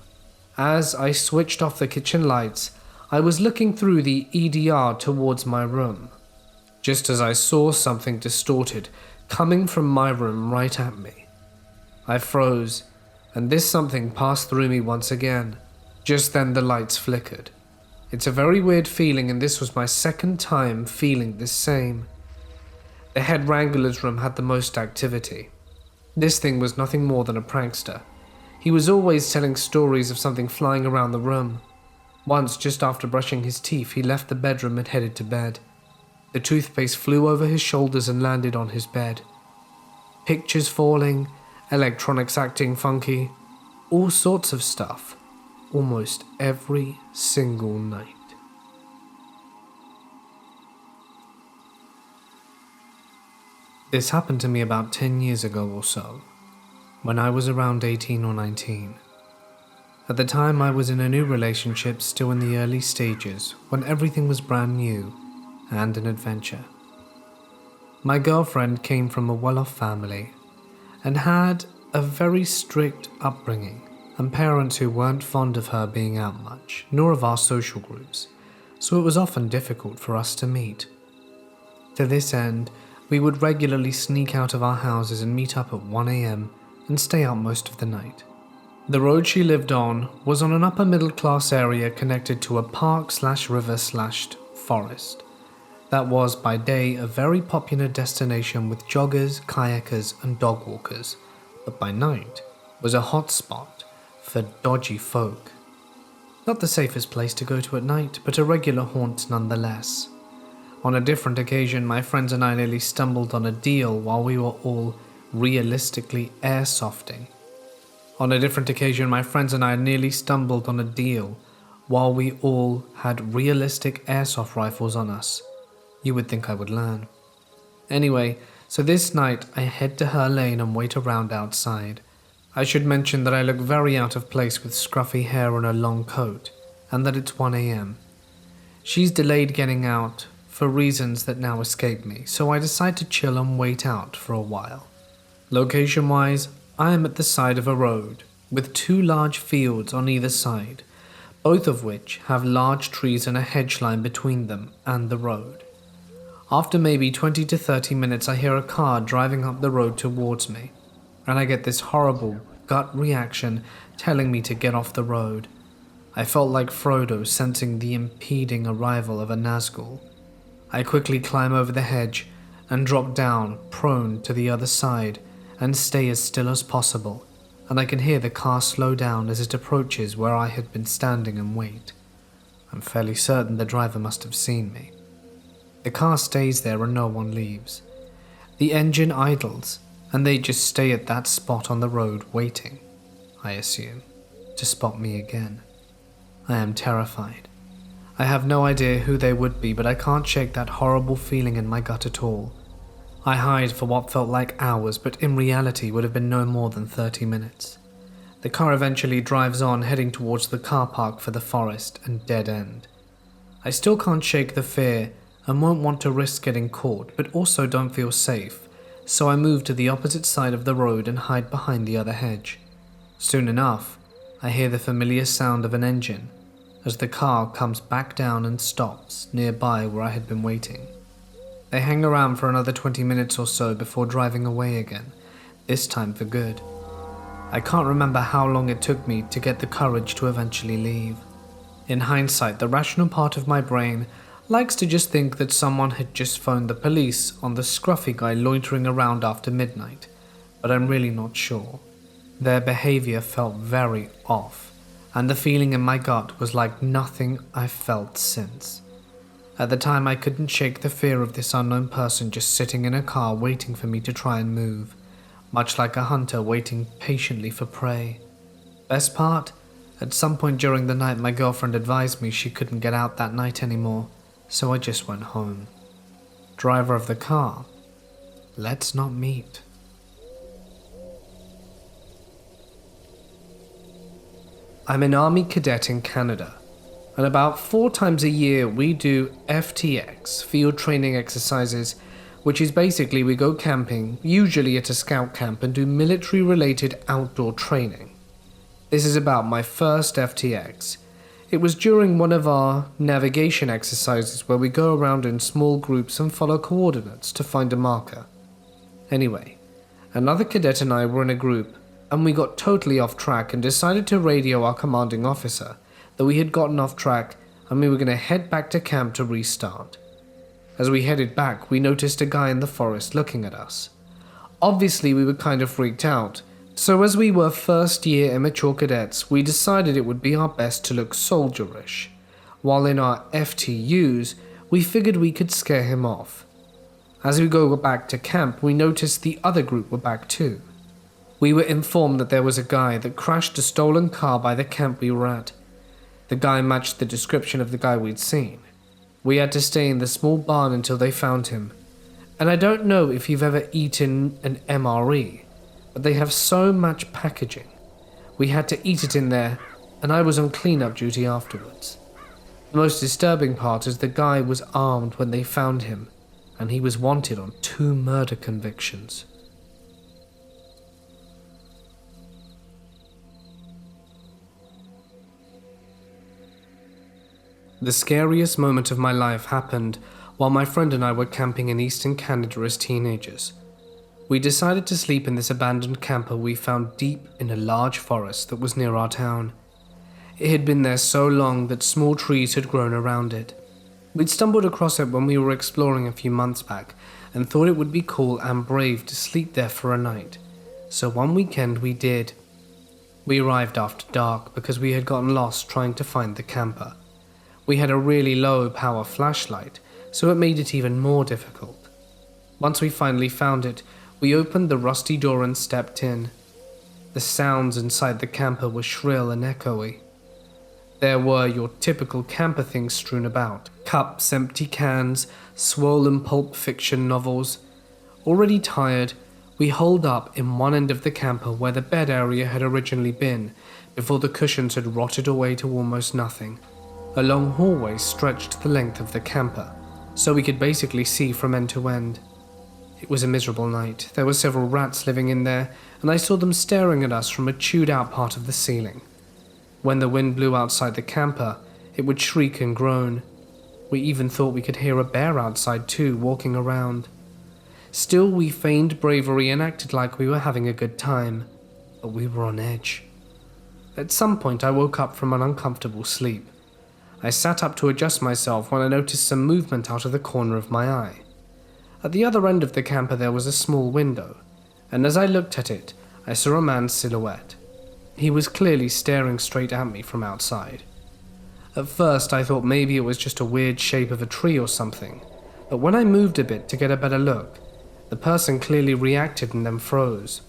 As I switched off the kitchen lights, I was looking through the EDR towards my room, just as I saw something distorted coming from my room right at me. I froze, and this something passed through me once again. Just then the lights flickered. It's a very weird feeling, and this was my second time feeling this same. The head wrangler's room had the most activity. This thing was nothing more than a prankster. He was always telling stories of something flying around the room. Once, just after brushing his teeth, he left the bedroom and headed to bed. The toothpaste flew over his shoulders and landed on his bed. Pictures falling, electronics acting funky, all sorts of stuff, almost every single night. This happened to me about 10 years ago or so, when I was around 18 or 19. At the time I was in a new relationship, still in the early stages, when everything was brand new and an adventure. My girlfriend came from a well-off family and had a very strict upbringing and parents who weren't fond of her being out much, nor of our social groups, so it was often difficult for us to meet. To this end, we would regularly sneak out of our houses and meet up at 1 a.m. and stay out most of the night. The road she lived on was on an upper middle class area connected to a park/river/forest. That was by day a very popular destination with joggers, kayakers and dog walkers, but by night was a hot spot for dodgy folk. Not the safest place to go to at night, but a regular haunt nonetheless. On a different occasion, my friends and I nearly stumbled on a deal while we were all realistically airsofting. On a different occasion, my friends and I nearly stumbled on a deal while we all had realistic airsoft rifles on us. You would think I would learn. Anyway, so this night I head to her lane and wait around outside. I should mention that I look very out of place with scruffy hair and a long coat, and that it's 1 a.m. She's delayed getting out for reasons that now escape me, so I decide to chill and wait out for a while. Location-wise, I am at the side of a road, with 2 large fields on either side, both of which have large trees and a hedge line between them and the road. After maybe 20 to 30 minutes, I hear a car driving up the road towards me, and I get this horrible gut reaction telling me to get off the road. I felt like Frodo sensing the impeding arrival of a Nazgul. I quickly climb over the hedge and drop down, prone to the other side, and stay as still as possible, and I can hear the car slow down as it approaches where I had been standing and wait. I'm fairly certain the driver must have seen me. The car stays there and no one leaves. The engine idles, and they just stay at that spot on the road waiting, I assume, to spot me again. I am terrified. I have no idea who they would be, but I can't shake that horrible feeling in my gut at all. I hide for what felt like hours, but in reality would have been no more than 30 minutes. The car eventually drives on, heading towards the car park for the forest and dead end. I still can't shake the fear and won't want to risk getting caught, but also don't feel safe, so I move to the opposite side of the road and hide behind the other hedge. Soon enough, I hear the familiar sound of an engine as the car comes back down and stops nearby where I had been waiting. They hang around for another 20 minutes or so before driving away again, this time for good. I can't remember how long it took me to get the courage to eventually leave. In hindsight, the rational part of my brain likes to just think that someone had just phoned the police on the scruffy guy loitering around after midnight, but I'm really not sure. Their behavior felt very off, and the feeling in my gut was like nothing I've felt since. At the time, I couldn't shake the fear of this unknown person just sitting in a car waiting for me to try and move, much like a hunter waiting patiently for prey. Best part? At some point during the night, my girlfriend advised me she couldn't get out that night anymore, so I just went home. Driver of the car, let's not meet. I'm an Army cadet in Canada, and about 4 times a year we do FTX, field training exercises, which is basically we go camping, usually at a scout camp, and do military-related outdoor training. This is about my first FTX. It was during one of our navigation exercises where we go around in small groups and follow coordinates to find a marker. Anyway, another cadet and I were in a group, and we got totally off track and decided to radio our commanding officer that we had gotten off track and we were going to head back to camp to restart. As we headed back, we noticed a guy in the forest looking at us. Obviously, we were kind of freaked out, so as we were first-year immature cadets, we decided it would be our best to look soldierish. While in our FTUs, we figured we could scare him off. As we go back to camp, we noticed the other group were back too. We were informed that there was a guy that crashed a stolen car by the camp we were at. The guy matched the description of the guy we'd seen. We had to stay in the small barn until they found him. And I don't know if you've ever eaten an MRE, but they have so much packaging. We had to eat it in there, and I was on cleanup duty afterwards. The most disturbing part is the guy was armed when they found him, and he was wanted on 2 murder convictions. The scariest moment of my life happened while my friend and I were camping in eastern Canada as teenagers. We decided to sleep in this abandoned camper we found deep in a large forest that was near our town. It had been there so long that small trees had grown around it. We'd stumbled across it when we were exploring a few months back and thought it would be cool and brave to sleep there for a night. So one weekend we did. We arrived after dark because we had gotten lost trying to find the camper. We had a really low power flashlight, so it made it even more difficult. Once we finally found it, we opened the rusty door and stepped in. The sounds inside the camper were shrill and echoey. There were your typical camper things strewn about: cups, empty cans, swollen pulp fiction novels. Already tired, we holed up in one end of the camper where the bed area had originally been, before the cushions had rotted away to almost nothing. A long hallway stretched the length of the camper, so we could basically see from end to end. It was a miserable night. There were several rats living in there, and I saw them staring at us from a chewed-out part of the ceiling. When the wind blew outside the camper, it would shriek and groan. We even thought we could hear a bear outside too, walking around. Still, we feigned bravery and acted like we were having a good time, but we were on edge. At some point, I woke up from an uncomfortable sleep. I sat up to adjust myself when I noticed some movement out of the corner of my eye. At the other end of the camper there was a small window, and as I looked at it, I saw a man's silhouette. He was clearly staring straight at me from outside. At first I thought maybe it was just a weird shape of a tree or something, but when I moved a bit to get a better look, the person clearly reacted and then froze.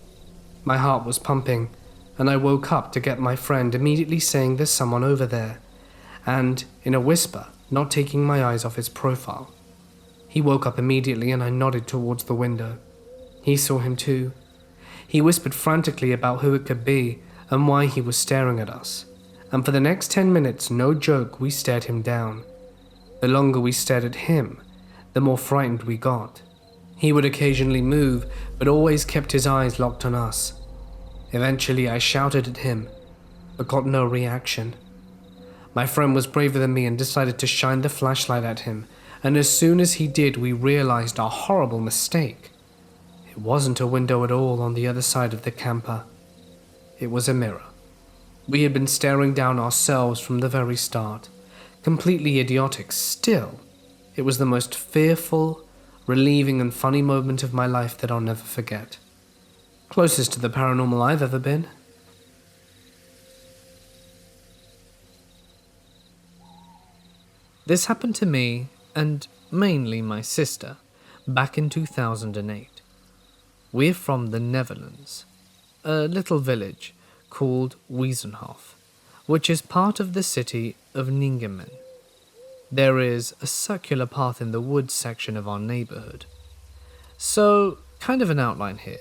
My heart was pumping, and I woke up to get my friend immediately saying there's someone over there, and, in a whisper, not taking my eyes off his profile. He woke up immediately and I nodded towards the window. He saw him too. He whispered frantically about who it could be and why he was staring at us, and for the next 10 minutes, no joke, we stared him down. The longer we stared at him, the more frightened we got. He would occasionally move, but always kept his eyes locked on us. Eventually I shouted at him, but got no reaction. My friend was braver than me and decided to shine the flashlight at him, and as soon as he did, we realized our horrible mistake. It wasn't a window at all on the other side of the camper. It was a mirror. We had been staring down ourselves from the very start. Completely idiotic. Still, it was the most fearful, relieving and funny moment of my life that I'll never forget. Closest to the paranormal I've ever been. This happened to me, and mainly my sister, back in 2008. We're from the Netherlands, a little village called Wiesenhof, which is part of the city of Ningemen. There is a circular path in the woods section of our neighborhood. So, kind of an outline here.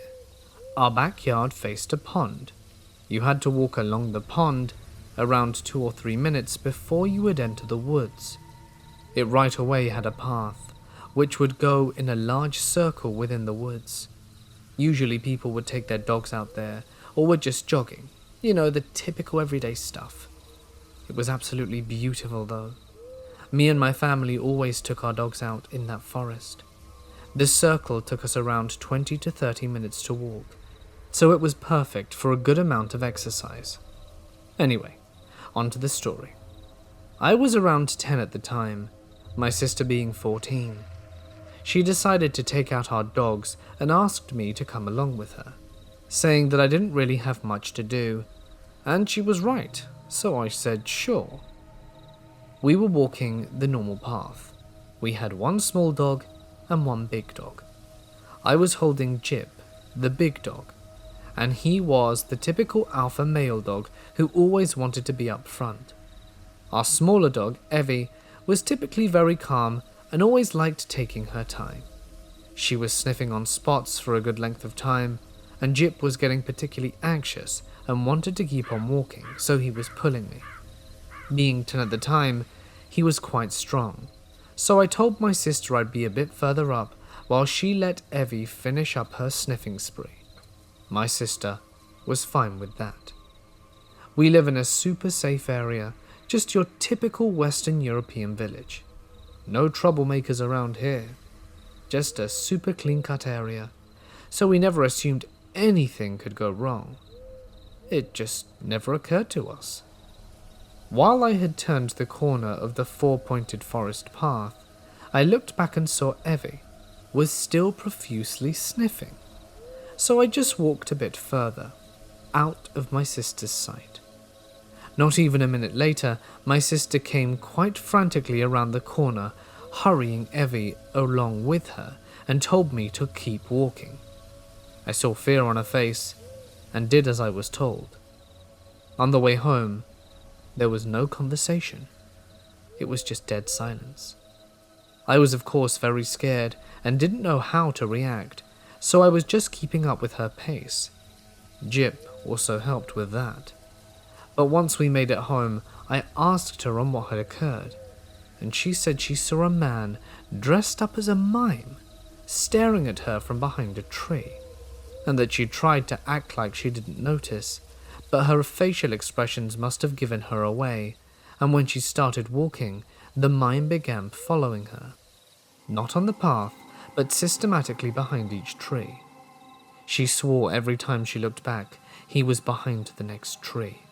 Our backyard faced a pond. You had to walk along the pond around 2 or 3 minutes before you would enter the woods. It right away had a path, which would go in a large circle within the woods. Usually people would take their dogs out there, or were just jogging. You know, the typical everyday stuff. It was absolutely beautiful though. Me and my family always took our dogs out in that forest. The circle took us around 20 to 30 minutes to walk, so it was perfect for a good amount of exercise. Anyway, on to the story. I was around 10 at the time, my sister being 14. She decided to take out our dogs and asked me to come along with her, saying that I didn't really have much to do, and she was right, so I said sure. We were walking the normal path. We had one small dog and one big dog. I was holding Jip, the big dog, and he was the typical alpha male dog who always wanted to be up front. Our smaller dog, Evie, was typically very calm and always liked taking her time. She was sniffing on spots for a good length of time, and Jip was getting particularly anxious and wanted to keep on walking, so he was pulling me. Being 10 at the time, he was quite strong, so I told my sister I'd be a bit further up while she let Evie finish up her sniffing spree. My sister was fine with that. We live in a super safe area, just your typical Western European village. No troublemakers around here. Just a super clean-cut area, so we never assumed anything could go wrong. It just never occurred to us. While I had turned the corner of the 4-pointed forest path, I looked back and saw Evie was still profusely sniffing. So I just walked a bit further, out of my sister's sight. Not even a minute later, my sister came quite frantically around the corner, hurrying Evie along with her, and told me to keep walking. I saw fear on her face, and did as I was told. On the way home, there was no conversation. It was just dead silence. I was of course very scared, and didn't know how to react, so I was just keeping up with her pace. Jip also helped with that. But once we made it home, I asked her on what had occurred, and she said she saw a man dressed up as a mime staring at her from behind a tree, and that she tried to act like she didn't notice, but her facial expressions must have given her away, and when she started walking, the mime began following her. Not on the path, but systematically behind each tree. She swore every time she looked back, he was behind the next tree.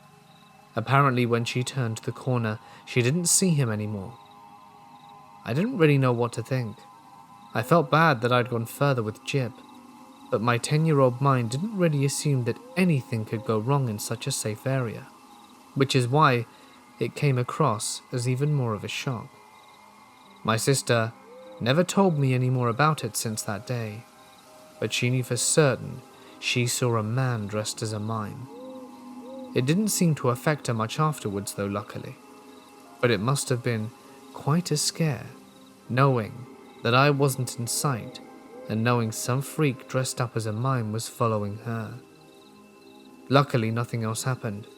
Apparently, when she turned the corner, she didn't see him anymore. I didn't really know what to think. I felt bad that I'd gone further with Jip, but my 10-year-old mind didn't really assume that anything could go wrong in such a safe area, which is why it came across as even more of a shock. My sister never told me any more about it since that day, but she knew for certain she saw a man dressed as a mime. It didn't seem to affect her much afterwards though, luckily, but it must have been quite a scare, knowing that I wasn't in sight and knowing some freak dressed up as a mime was following her. Luckily, nothing else happened,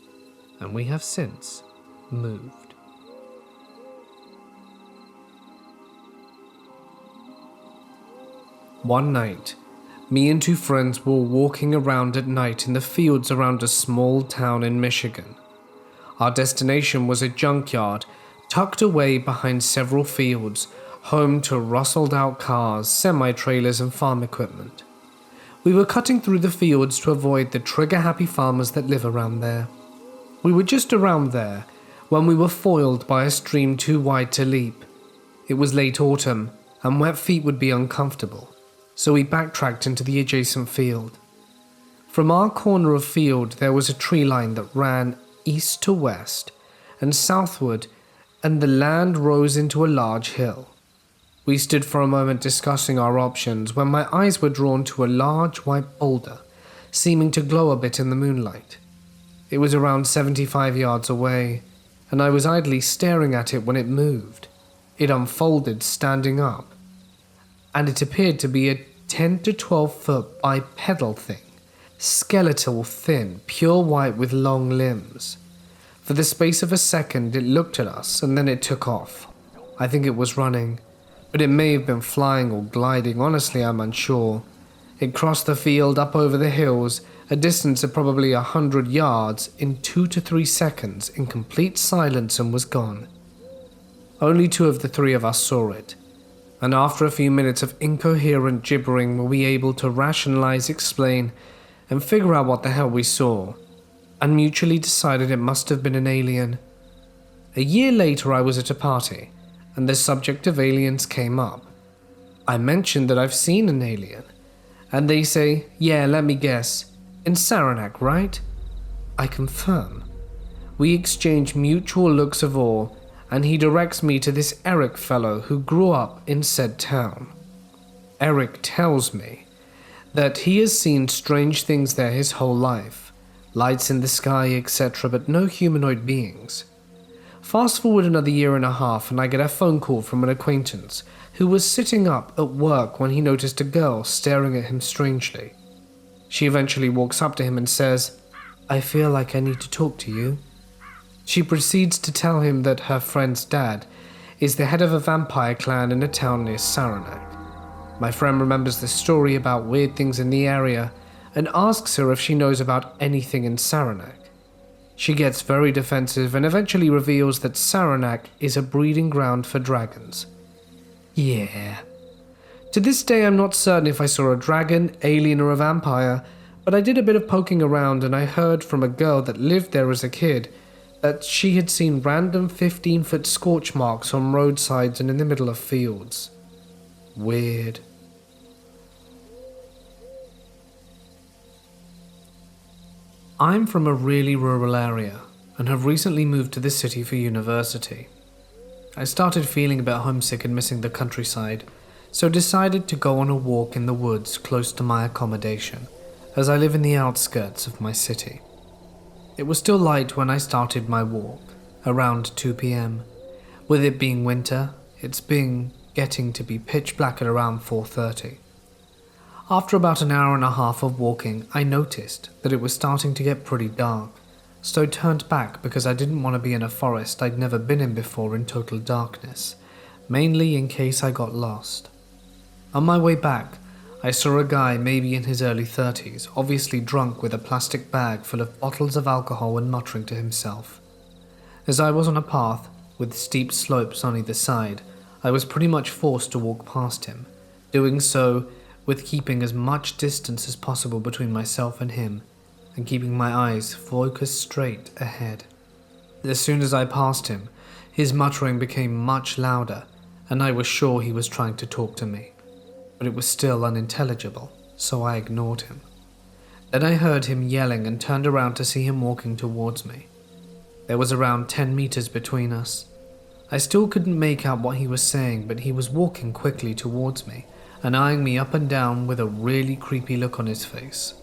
and we have since moved. One night, me and 2 friends were walking around at night in the fields around a small town in Michigan. Our destination was a junkyard tucked away behind several fields, home to rustled-out cars, semi-trailers, and farm equipment. We were cutting through the fields to avoid the trigger-happy farmers that live around there. We were just around there when we were foiled by a stream too wide to leap. It was late autumn, and wet feet would be uncomfortable, so we backtracked into the adjacent field. From our corner of field, there was a tree line that ran east to west and southward, and the land rose into a large hill. We stood for a moment discussing our options when my eyes were drawn to a large white boulder, seeming to glow a bit in the moonlight. It was around 75 yards away, and I was idly staring at it when it moved. It unfolded standing up, and it appeared to be a 10 to 12 foot bipedal thing, skeletal, thin, pure white with long limbs. For the space of a second it looked at us and then it took off. I think it was running, but it may have been flying or gliding, honestly I'm unsure. It crossed the field up over the hills, a distance of probably 100 yards, in 2 to 3 seconds in complete silence and was gone. Only 2 of the 3 of us saw it, and after a few minutes of incoherent gibbering were we able to rationalize, explain, and figure out what the hell we saw, and mutually decided it must have been an alien. A year later I was at a party, and the subject of aliens came up. I mentioned that I've seen an alien, and they say, yeah, let me guess, in Saranac, right? I confirm. We exchange mutual looks of awe, and he directs me to this Eric fellow who grew up in said town. Eric tells me that he has seen strange things there his whole life, lights in the sky, etc., but no humanoid beings. Fast forward another year and a half and I get a phone call from an acquaintance who was sitting up at work when he noticed a girl staring at him strangely. She eventually walks up to him and says, "I feel like I need to talk to you." She proceeds to tell him that her friend's dad is the head of a vampire clan in a town near Saranac. My friend remembers the story about weird things in the area and asks her if she knows about anything in Saranac. She gets very defensive and eventually reveals that Saranac is a breeding ground for dragons. Yeah. To this day I'm not certain if I saw a dragon, alien or a vampire, but I did a bit of poking around and I heard from a girl that lived there as a kid that she had seen random 15-foot scorch marks on roadsides and in the middle of fields. Weird. I'm from a really rural area and have recently moved to this city for university. I started feeling a bit homesick and missing the countryside, so decided to go on a walk in the woods close to my accommodation, as I live in the outskirts of my city. It was still light when I started my walk, around 2 p.m. With it being winter, it's been getting to be pitch black at around 4:30. After about an hour and a half of walking, I noticed that it was starting to get pretty dark, so turned back because I didn't want to be in a forest I'd never been in before in total darkness, mainly in case I got lost. On my way back, I saw a guy maybe in his early 30s, obviously drunk with a plastic bag full of bottles of alcohol and muttering to himself. As I was on a path with steep slopes on either side, I was pretty much forced to walk past him, doing so with keeping as much distance as possible between myself and him, and keeping my eyes focused straight ahead. As soon as I passed him, his muttering became much louder, and I was sure he was trying to talk to me, but it was still unintelligible, so I ignored him. Then I heard him yelling and turned around to see him walking towards me. There was around 10 meters between us. I still couldn't make out what he was saying, but he was walking quickly towards me and eyeing me up and down with a really creepy look on his face.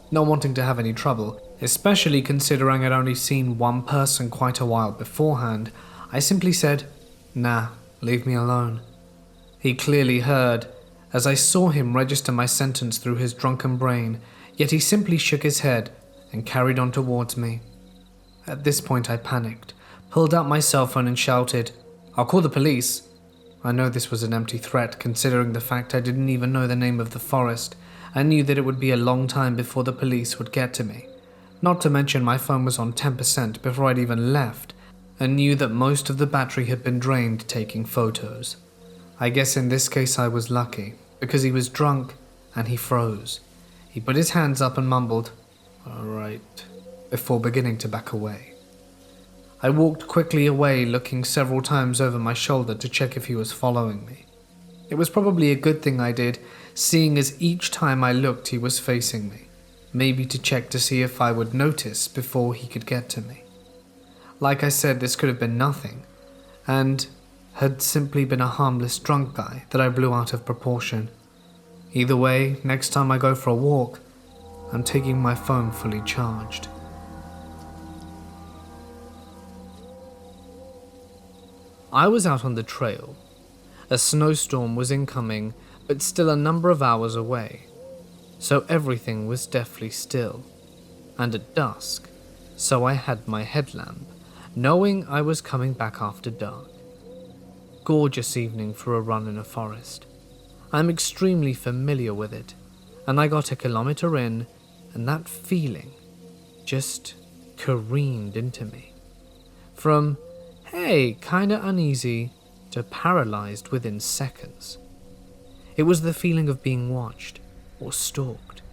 Not wanting to have any trouble, especially considering I'd only seen one person quite a while beforehand, I simply said, "Nah, leave me alone." He clearly heard, as I saw him register my sentence through his drunken brain, yet he simply shook his head and carried on towards me. At this point I panicked, pulled out my cell phone and shouted, "I'll call the police." I know this was an empty threat considering the fact I didn't even know the name of the forest. I knew that it would be a long time before the police would get to me. Not to mention my phone was on 10% before I'd even left, and knew that most of the battery had been drained taking photos. I guess in this case I was lucky, because he was drunk and he froze. He put his hands up and mumbled, "Alright," before beginning to back away. I walked quickly away, looking several times over my shoulder to check if he was following me. It was probably a good thing I did, seeing as each time I looked he was facing me, maybe to check to see if I would notice before he could get to me. Like I said, this could have been nothing, and had simply been a harmless drunk guy that I blew out of proportion. Either way, next time I go for a walk, I'm taking my phone fully charged. I was out on the trail. A snowstorm was incoming, but still a number of hours away, so everything was deathly still, and at dusk, so I had my headlamp, knowing I was coming back after dark. Gorgeous evening for a run in a forest. I'm extremely familiar with it, and I got a kilometer in, and that feeling just careened into me. From, hey, kinda uneasy, to paralyzed within seconds. It was the feeling of being watched or stalked.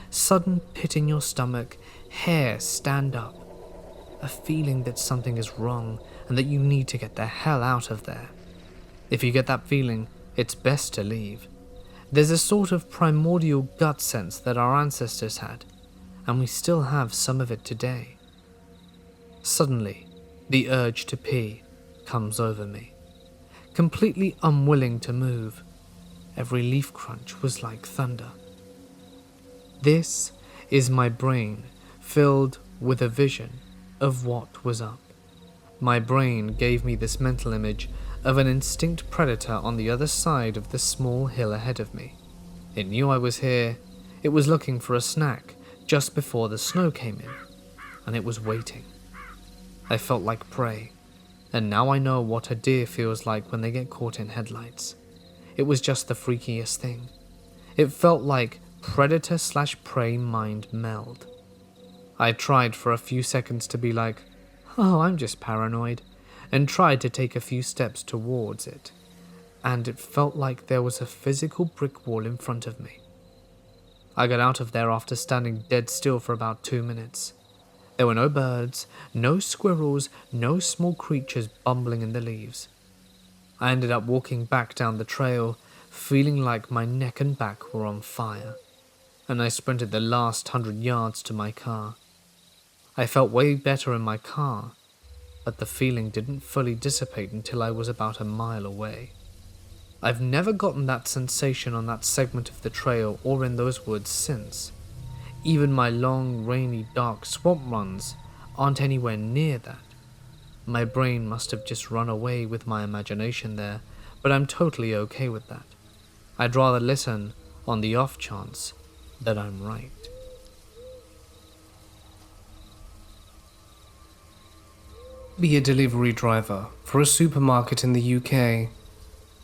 Sudden pit in your stomach, hair stand up. A feeling that something is wrong and that you need to get the hell out of there. If you get that feeling, it's best to leave. There's a sort of primordial gut sense that our ancestors had, and we still have some of it today. Suddenly, the urge to pee comes over me. Completely unwilling to move, every leaf crunch was like thunder. This is my brain filled with a vision of what was up. My brain gave me this mental image of an instinct predator on the other side of the small hill ahead of me. It knew I was here, it was looking for a snack just before the snow came in, and it was waiting. I felt like prey, and now I know what a deer feels like when they get caught in headlights. It was just the freakiest thing. It felt like predator/prey mind meld. I tried for a few seconds to be like, "Oh, I'm just paranoid," and tried to take a few steps towards it, and it felt like there was a physical brick wall in front of me. I got out of there after standing dead still for about 2 minutes. There were no birds, no squirrels, no small creatures bumbling in the leaves. I ended up walking back down the trail, feeling like my neck and back were on fire, and I sprinted the last 100 yards to my car. I felt way better in my car, but the feeling didn't fully dissipate until I was about a mile away. I've never gotten that sensation on that segment of the trail or in those woods since. Even my long, rainy, dark swamp runs aren't anywhere near that. My brain must have just run away with my imagination there, but I'm totally okay with that. I'd rather listen on the off chance that I'm right. Be a delivery driver for a supermarket in the UK.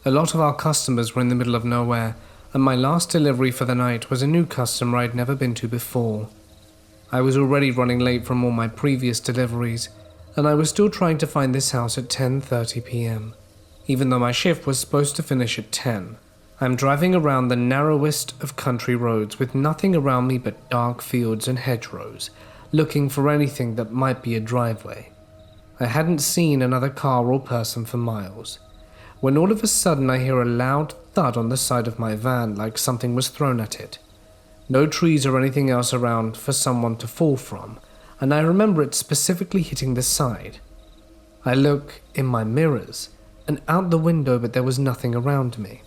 A lot of our customers were in the middle of nowhere, and my last delivery for the night was a new customer I'd never been to before. I was already running late from all my previous deliveries, and I was still trying to find this house at 10:30 p.m, even though my shift was supposed to finish at 10. I'm driving around the narrowest of country roads with nothing around me but dark fields and hedgerows, looking for anything that might be a driveway. I hadn't seen another car or person for miles, when all of a sudden I hear a loud thud on the side of my van like something was thrown at it. No trees or anything else around for someone to fall from, and I remember it specifically hitting the side. I look in my mirrors and out the window, but there was nothing around me.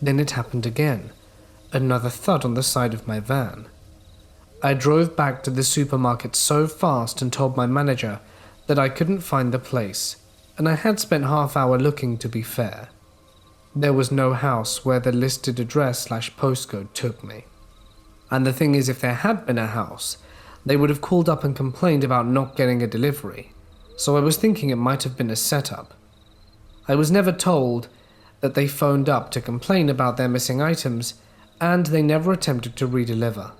Then it happened again, another thud on the side of my van. I drove back to the supermarket so fast and told my manager that I couldn't find the place, and I had spent half-hour looking, to be fair. There was no house where the listed address/postcode took me. And the thing is, if there had been a house, they would have called up and complained about not getting a delivery, so I was thinking it might have been a setup. I was never told that they phoned up to complain about their missing items, and they never attempted to redeliver.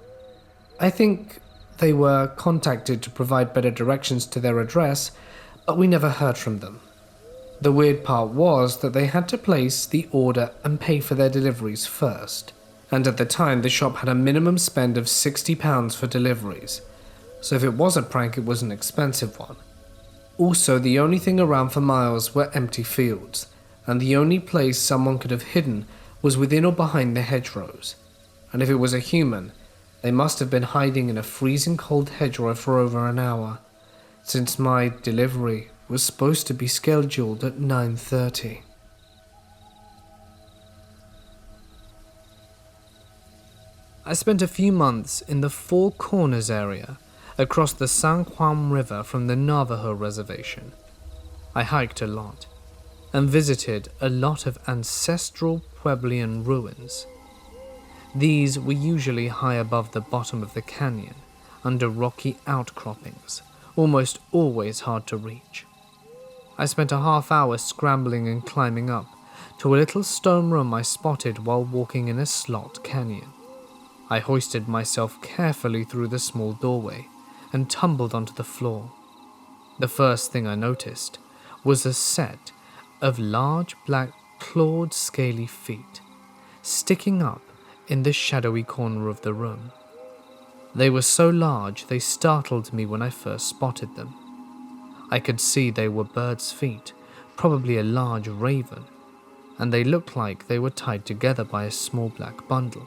I think they were contacted to provide better directions to their address, but we never heard from them. The weird part was that they had to place the order and pay for their deliveries first, and at the time the shop had a minimum spend of £60 for deliveries, so if it was a prank it was an expensive one. Also, the only thing around for miles were empty fields, and the only place someone could have hidden was within or behind the hedgerows, and if it was a human, they must have been hiding in a freezing cold hedgerow for over an hour, since my delivery was supposed to be scheduled at 9:30. I spent a few months in the Four Corners area, across the San Juan River from the Navajo reservation. I hiked a lot, and visited a lot of ancestral Puebloan ruins. These were usually high above the bottom of the canyon, under rocky outcroppings, almost always hard to reach. I spent a half-hour scrambling and climbing up to a little stone room I spotted while walking in a slot canyon. I hoisted myself carefully through the small doorway and tumbled onto the floor. The first thing I noticed was a set of large black clawed scaly feet sticking up in the shadowy corner of the room. They were so large they startled me when I first spotted them. I could see they were birds' feet, probably a large raven, and they looked like they were tied together by a small black bundle.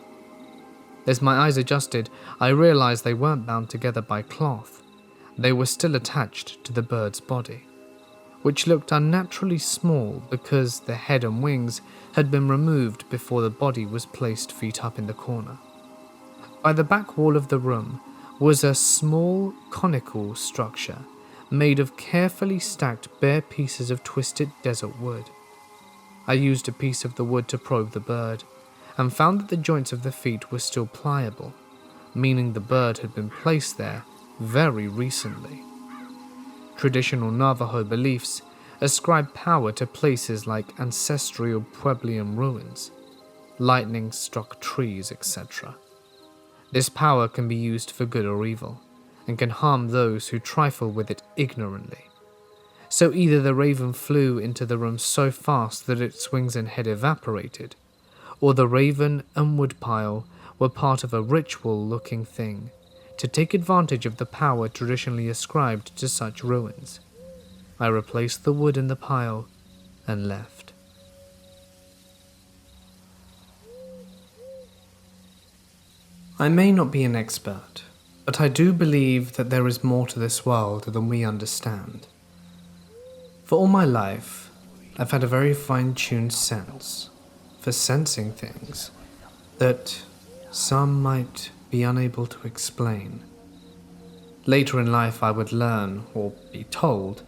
As my eyes adjusted, I realized they weren't bound together by cloth. They were still attached to the bird's body, which looked unnaturally small because the head and wings had been removed before the body was placed feet up in the corner. By the back wall of the room was a small conical structure made of carefully stacked bare pieces of twisted desert wood. I used a piece of the wood to probe the bird, and found that the joints of the feet were still pliable, meaning the bird had been placed there very recently. Traditional Navajo beliefs ascribe power to places like ancestral Puebloan ruins, lightning-struck trees, etc. This power can be used for good or evil, and can harm those who trifle with it ignorantly. So either the raven flew into the room so fast that its wings and head evaporated, or the raven and woodpile were part of a ritual-looking thing to take advantage of the power traditionally ascribed to such ruins. I replaced the wood in the pile and left. I may not be an expert, but I do believe that there is more to this world than we understand. For all my life, I've had a very fine-tuned sense for sensing things that some might be unable to explain. Later in life I would learn, or be told,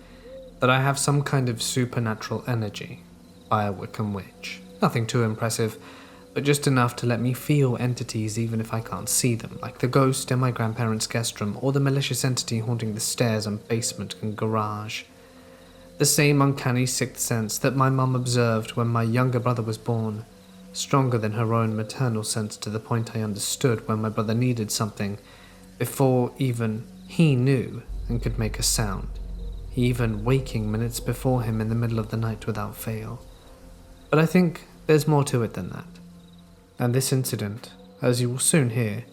that I have some kind of supernatural energy by a Wiccan witch. Nothing too impressive, but just enough to let me feel entities even if I can't see them, like the ghost in my grandparents' guest room or the malicious entity haunting the stairs and basement and garage. The same uncanny sixth sense that my mum observed when my younger brother was born, stronger than her own maternal sense to the point I understood when my brother needed something, before even he knew and could make a sound, even waking minutes before him in the middle of the night without fail. But I think there's more to it than that. And this incident, as you will soon hear,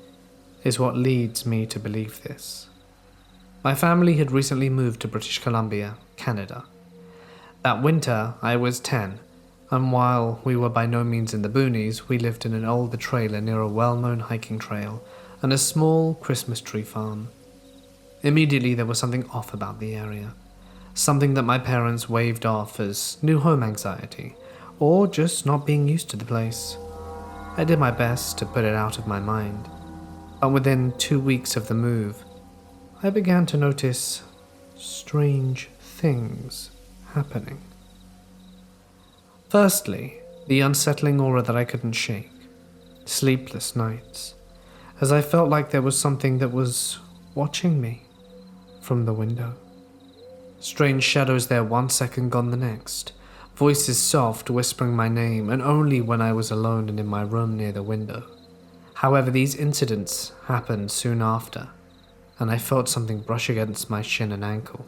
is what leads me to believe this. My family had recently moved to British Columbia, Canada. That winter, I was 10, and while we were by no means in the boonies, we lived in an older trailer near a well-known hiking trail and a small Christmas tree farm. Immediately there was something off about the area, something that my parents waved off as new home anxiety, or just not being used to the place. I did my best to put it out of my mind, but within 2 weeks of the move, I began to notice strange things happening. Firstly, the unsettling aura that I couldn't shake. Sleepless nights, as I felt like there was something that was watching me from the window. Strange shadows there 1 second, gone the next. Voices soft, whispering my name, and only when I was alone and in my room near the window. However, these incidents happened soon after, and I felt something brush against my shin and ankle,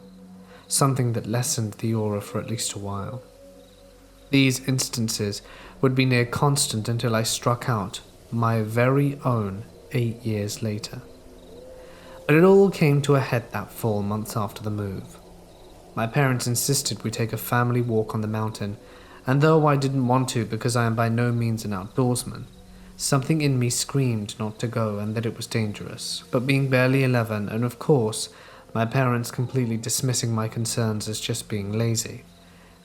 something that lessened the aura for at least a while. These instances would be near constant until I struck out my very own 8 years later. But it all came to a head that fall months after the move. My parents insisted we take a family walk on the mountain, and though I didn't want to because I am by no means an outdoorsman, something in me screamed not to go and that it was dangerous. But being barely 11, and of course, my parents completely dismissing my concerns as just being lazy,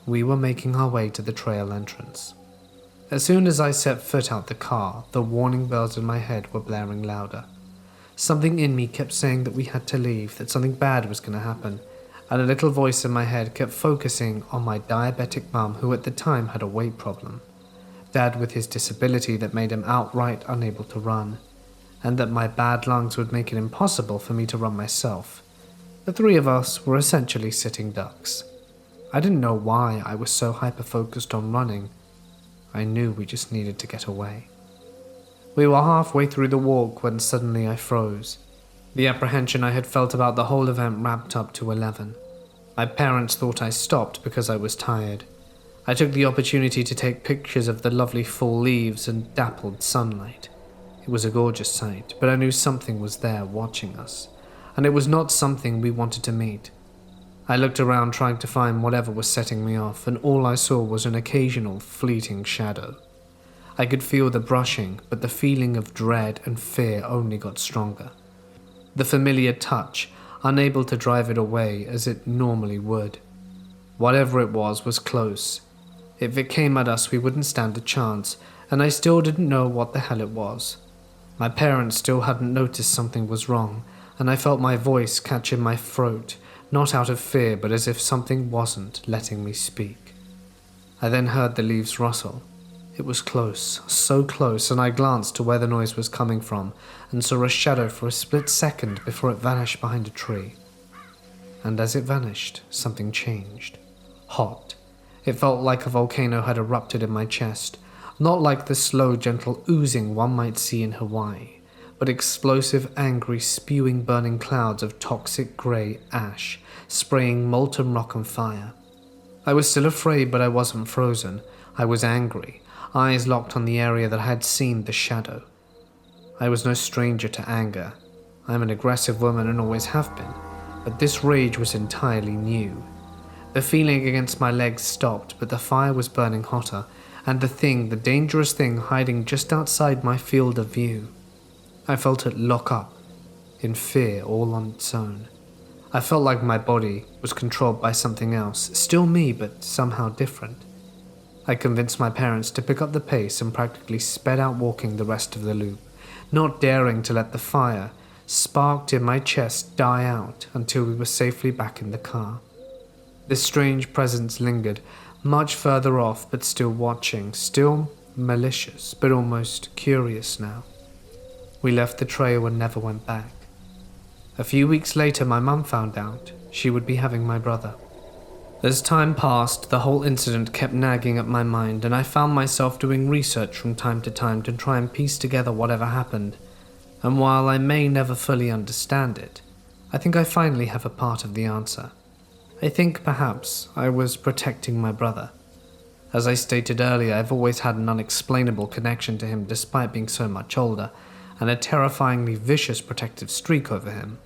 we were making our way to the trail entrance. As soon as I set foot out the car, the warning bells in my head were blaring louder. Something in me kept saying that we had to leave, that something bad was going to happen, and a little voice in my head kept focusing on my diabetic mum, who at the time had a weight problem, Dad with his disability that made him outright unable to run, and that my bad lungs would make it impossible for me to run myself. The three of us were essentially sitting ducks. I didn't know why I was so hyper-focused on running. I knew we just needed to get away. We were halfway through the walk when suddenly I froze. The apprehension I had felt about the whole event ramped up to 11. My parents thought I stopped because I was tired. I took the opportunity to take pictures of the lovely fall leaves and dappled sunlight. It was a gorgeous sight, but I knew something was there watching us, and it was not something we wanted to meet. I looked around trying to find whatever was setting me off, and all I saw was an occasional fleeting shadow. I could feel the brushing, but the feeling of dread and fear only got stronger. The familiar touch, unable to drive it away as it normally would. Whatever it was close. If it came at us, we wouldn't stand a chance, and I still didn't know what the hell it was. My parents still hadn't noticed something was wrong, and I felt my voice catch in my throat, not out of fear, but as if something wasn't letting me speak. I then heard the leaves rustle. It was close, so close, and I glanced to where the noise was coming from and saw a shadow for a split second before it vanished behind a tree. And as it vanished, something changed. Hot. It felt like a volcano had erupted in my chest, not like the slow, gentle oozing one might see in Hawaii, but explosive, angry, spewing, burning clouds of toxic grey ash, spraying molten rock and fire. I was still afraid, but I wasn't frozen. I was angry, eyes locked on the area that I had seen the shadow. I was no stranger to anger. I am an aggressive woman and always have been, but this rage was entirely new. The feeling against my legs stopped, but the fire was burning hotter, and the dangerous thing hiding just outside my field of view. I felt it lock up, in fear all on its own. I felt like my body was controlled by something else, still me, but somehow different. I convinced my parents to pick up the pace and practically sped out walking the rest of the loop, not daring to let the fire, sparked in my chest, die out until we were safely back in the car. This strange presence lingered, much further off but still watching, still malicious but almost curious now. We left the trail and never went back. A few weeks later, my mum found out she would be having my brother. As time passed, the whole incident kept nagging at my mind, and I found myself doing research from time to time to try and piece together whatever happened. And while I may never fully understand it, I think I finally have a part of the answer. I think perhaps I was protecting my brother. As I stated earlier, I've always had an unexplainable connection to him despite being so much older, and a terrifyingly vicious protective streak over him.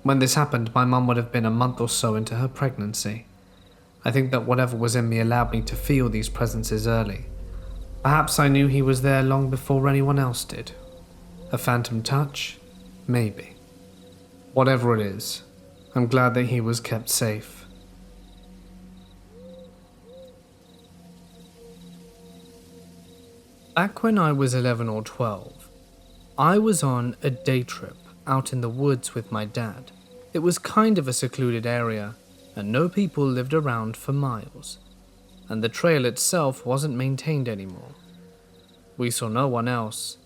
When this happened, my mum would have been a month or so into her pregnancy. I think that whatever was in me allowed me to feel these presences early. Perhaps I knew he was there long before anyone else did. A phantom touch? Maybe. Whatever it is, I'm glad that he was kept safe. Back when I was 11 or 12, I was on a day trip out in the woods with my dad. It was kind of a secluded area, and no people lived around for miles, and the trail itself wasn't maintained anymore. We saw no one else,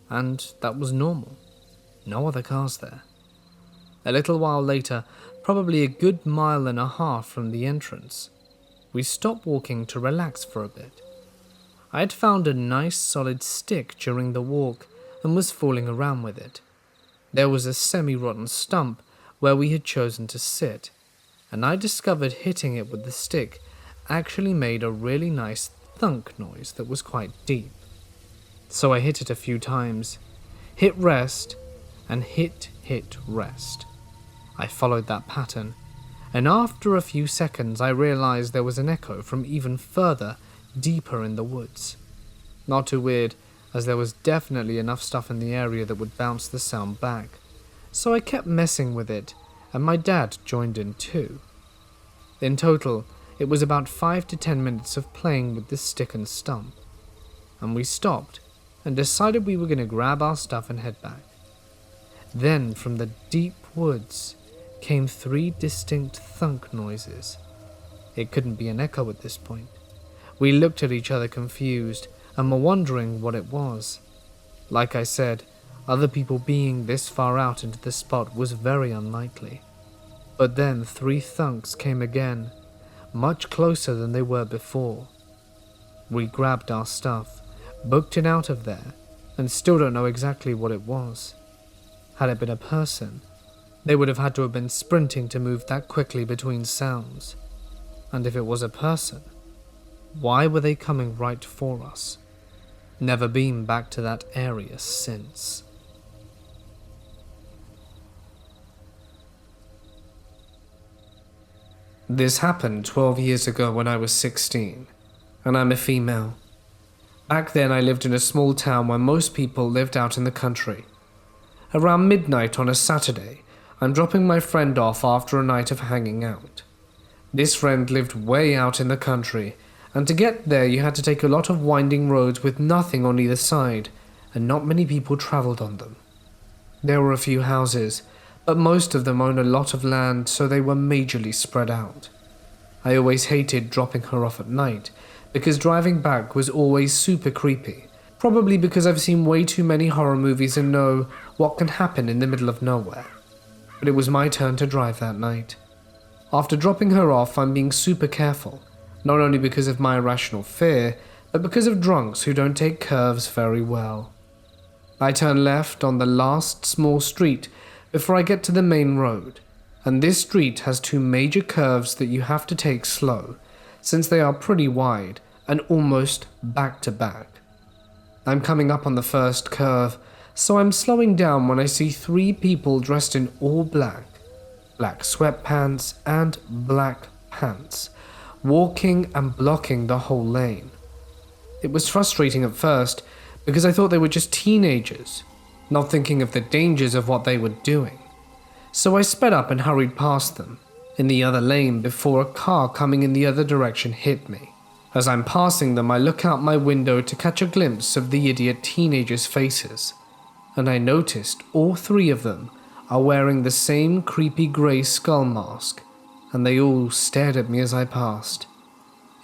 and that was normal. No other cars there. A little while later, probably a good mile and a half from the entrance, we stopped walking to relax for a bit. I had found a nice solid stick during the walk and was fooling around with it. There was a semi-rotten stump where we had chosen to sit, and I discovered hitting it with the stick actually made a really nice thunk noise that was quite deep. So I hit it a few times, hit rest, and hit rest. I followed that pattern, and after a few seconds I realized there was an echo from even further, deeper in the woods. Not too weird, as there was definitely enough stuff in the area that would bounce the sound back. So I kept messing with it, and my dad joined in too. In total, it was about 5 to 10 minutes of playing with the stick and stump, and we stopped and decided we were going to grab our stuff and head back. Then from the deep woods came 3 distinct thunk noises. It couldn't be an echo at this point. We looked at each other confused and were wondering what it was. Like I said, other people being this far out into the spot was very unlikely. But then 3 thunks came again, much closer than they were before. We grabbed our stuff, booked it out of there, and still don't know exactly what it was. Had it been a person, they would have had to have been sprinting to move that quickly between sounds. And if it was a person, why were they coming right for us? Never been back to that area since. This happened 12 years ago when I was 16, and I'm a female. Back then I lived in a small town where most people lived out in the country. Around midnight on a Saturday, I'm dropping my friend off after a night of hanging out. This friend lived way out in the country, and to get there you had to take a lot of winding roads with nothing on either side, and not many people travelled on them. There were a few houses, but most of them owned a lot of land, so they were majorly spread out. I always hated dropping her off at night, because driving back was always super creepy, probably because I've seen way too many horror movies and know what can happen in the middle of nowhere. But it was my turn to drive that night. After dropping her off, I'm being super careful, not only because of my irrational fear, but because of drunks who don't take curves very well. I turn left on the last small street before I get to the main road, and this street has 2 major curves that you have to take slow, since they are pretty wide and almost back to back. I'm coming up on the first curve, so I'm slowing down when I see 3 people dressed in all black sweatpants and black pants, walking and blocking the whole lane. It was frustrating at first because I thought they were just teenagers, not thinking of the dangers of what they were doing. So I sped up and hurried past them, in the other lane before a car coming in the other direction hit me. As I'm passing them, I look out my window to catch a glimpse of the idiot teenagers' faces, and I noticed all 3 of them are wearing the same creepy grey skull mask, and they all stared at me as I passed.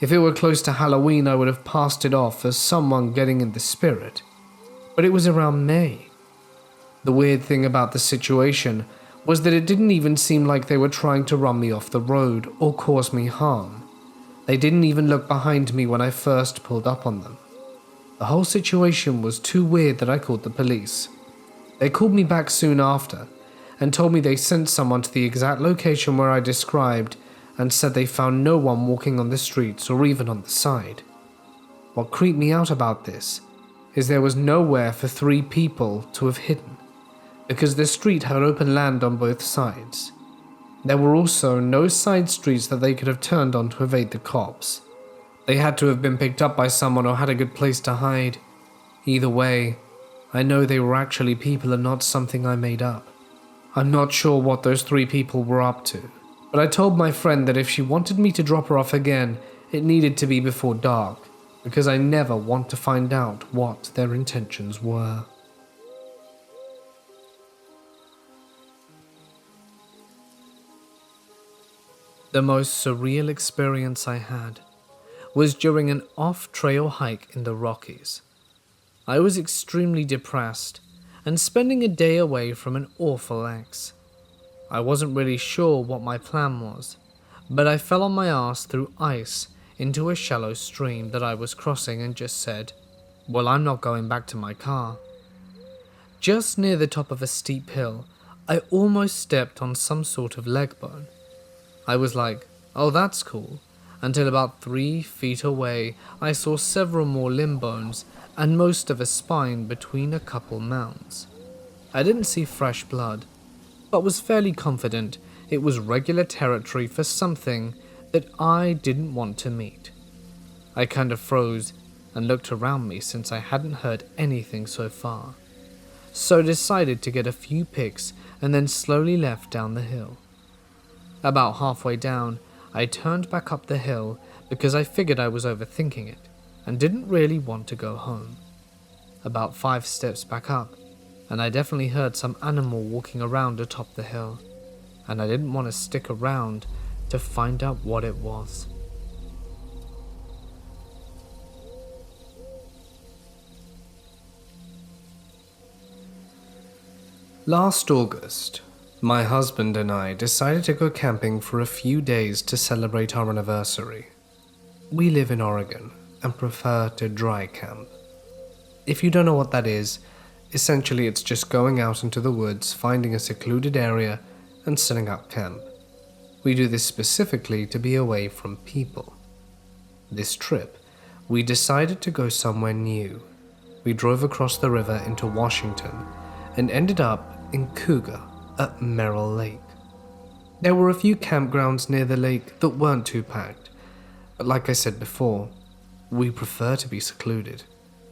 If it were close to Halloween, I would have passed it off as someone getting in the spirit, but it was around May. The weird thing about the situation was that it didn't even seem like they were trying to run me off the road or cause me harm. They didn't even look behind me when I first pulled up on them. The whole situation was too weird that I called the police. They called me back soon after and told me they sent someone to the exact location where I described and said they found no one walking on the streets or even on the side. What creeped me out about this is there was nowhere for 3 people to have hidden, because the street had open land on both sides. There were also no side streets that they could have turned on to evade the cops. They had to have been picked up by someone or had a good place to hide. Either way, I know they were actually people and not something I made up. I'm not sure what those 3 people were up to, but I told my friend that if she wanted me to drop her off again, it needed to be before dark, because I never want to find out what their intentions were. The most surreal experience I had was during an off-trail hike in the Rockies. I was extremely depressed and spending a day away from an awful ex. I wasn't really sure what my plan was, but I fell on my ass through ice into a shallow stream that I was crossing and just said, "Well, I'm not going back to my car." Just near the top of a steep hill, I almost stepped on some sort of leg bone. I was like, "Oh, that's cool," until about 3 feet away I saw several more limb bones and most of a spine between a couple mounds. I didn't see fresh blood, but was fairly confident it was regular territory for something that I didn't want to meet. I kind of froze and looked around me since I hadn't heard anything so far, so decided to get a few pics and then slowly left down the hill. About halfway down, I turned back up the hill because I figured I was overthinking it and didn't really want to go home. About 5 steps back up, and I definitely heard some animal walking around atop the hill, and I didn't want to stick around to find out what it was. Last August, my husband and I decided to go camping for a few days to celebrate our anniversary. We live in Oregon and prefer to dry camp. If you don't know what that is, essentially it's just going out into the woods, finding a secluded area and setting up camp. We do this specifically to be away from people. This trip, we decided to go somewhere new. We drove across the river into Washington and ended up in Cougar at Merrill Lake. There were a few campgrounds near the lake that weren't too packed, but like I said before, we prefer to be secluded,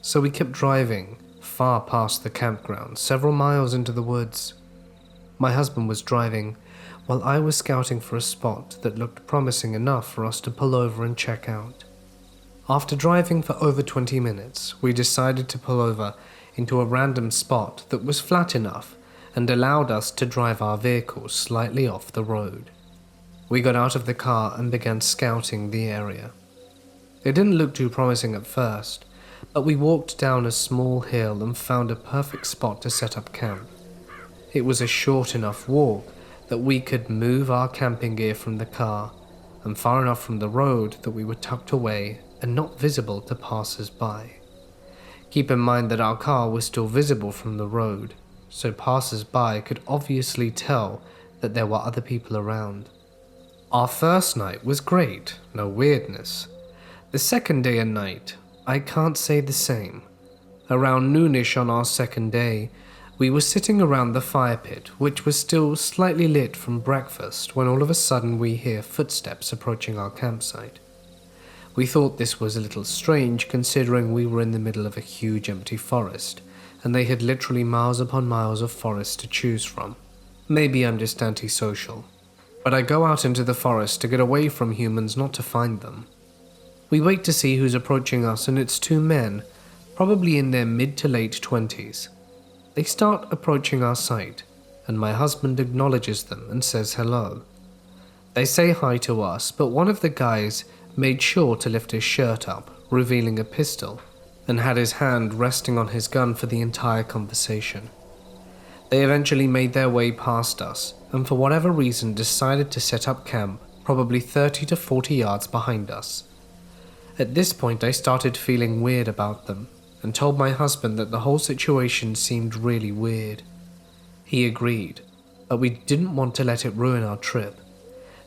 so we kept driving far past the campground, several miles into the woods. My husband was driving, while I was scouting for a spot that looked promising enough for us to pull over and check out. After driving for over 20 minutes, we decided to pull over into a random spot that was flat enough and allowed us to drive our vehicle slightly off the road. We got out of the car and began scouting the area. It didn't look too promising at first, but we walked down a small hill and found a perfect spot to set up camp. It was a short enough walk that we could move our camping gear from the car, and far enough from the road that we were tucked away and not visible to passers-by. Keep in mind that our car was still visible from the road, so passers-by could obviously tell that there were other people around. Our first night was great, no weirdness. The second day and night, I can't say the same. Around noonish on our second day, we were sitting around the fire pit, which was still slightly lit from breakfast, when all of a sudden we hear footsteps approaching our campsite. We thought this was a little strange considering we were in the middle of a huge empty forest, and they had literally miles upon miles of forest to choose from. Maybe I'm just antisocial, but I go out into the forest to get away from humans, not to find them. We wait to see who's approaching us, and it's 2 men, probably in their mid to late 20s. They start approaching our site, and my husband acknowledges them and says hello. They say hi to us, but one of the guys made sure to lift his shirt up, revealing a pistol, and had his hand resting on his gun for the entire conversation. They eventually made their way past us, and for whatever reason decided to set up camp probably 30 to 40 yards behind us. At this point I started feeling weird about them, and told my husband that the whole situation seemed really weird. He agreed, but we didn't want to let it ruin our trip,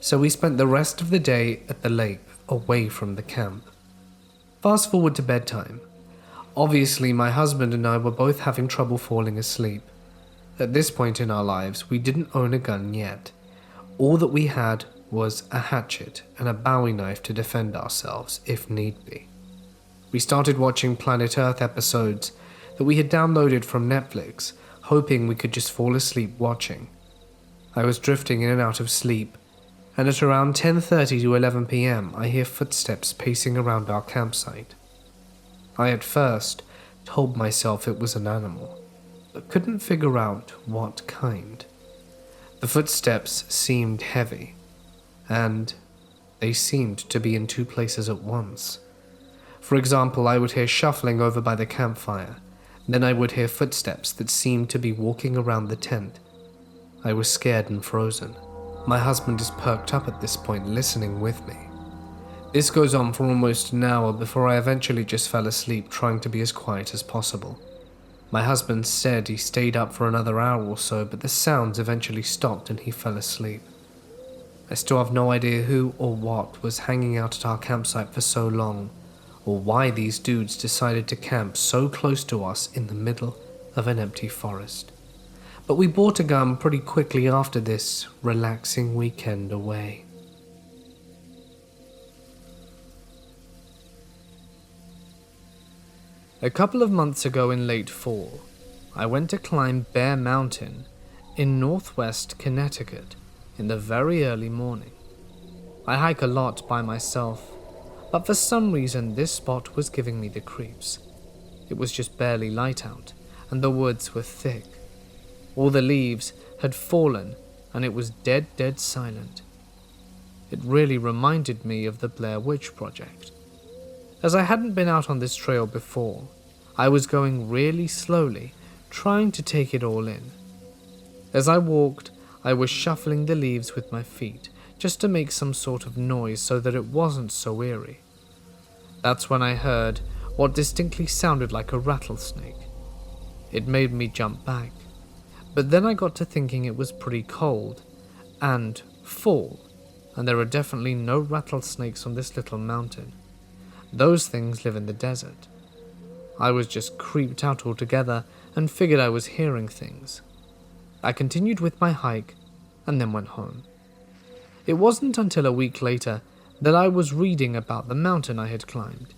so we spent the rest of the day at the lake, away from the camp. Fast forward to bedtime. Obviously, my husband and I were both having trouble falling asleep. At this point in our lives, we didn't own a gun yet. All that we had was a hatchet and a bowie knife to defend ourselves if need be. We started watching Planet Earth episodes that we had downloaded from Netflix, hoping we could just fall asleep watching. I was drifting in and out of sleep, and at around 10:30 to 11 p.m. I hear footsteps pacing around our campsite. I at first told myself it was an animal, but couldn't figure out what kind. The footsteps seemed heavy, and they seemed to be in two places at once. For example, I would hear shuffling over by the campfire, then I would hear footsteps that seemed to be walking around the tent. I was scared and frozen. My husband is perked up at this point, listening with me. This goes on for almost an hour before I eventually just fell asleep, trying to be as quiet as possible. My husband said he stayed up for another hour or so, but the sounds eventually stopped and he fell asleep. I still have no idea who or what was hanging out at our campsite for so long, or why these dudes decided to camp so close to us in the middle of an empty forest. But we bought a gun pretty quickly after this relaxing weekend away. A couple of months ago in late fall, I went to climb Bear Mountain in northwest Connecticut in the very early morning. I hike a lot by myself, but for some reason this spot was giving me the creeps. It was just barely light out, and the woods were thick. All the leaves had fallen, and it was dead silent. It really reminded me of the Blair Witch Project. As I hadn't been out on this trail before, I was going really slowly, trying to take it all in. As I walked, I was shuffling the leaves with my feet, just to make some sort of noise so that it wasn't so eerie. That's when I heard what distinctly sounded like a rattlesnake. It made me jump back, but then I got to thinking it was pretty cold and fall, and there are definitely no rattlesnakes on this little mountain. Those things live in the desert. I was just creeped out altogether and figured I was hearing things. I continued with my hike and then went home. It wasn't until a week later that I was reading about the mountain I had climbed.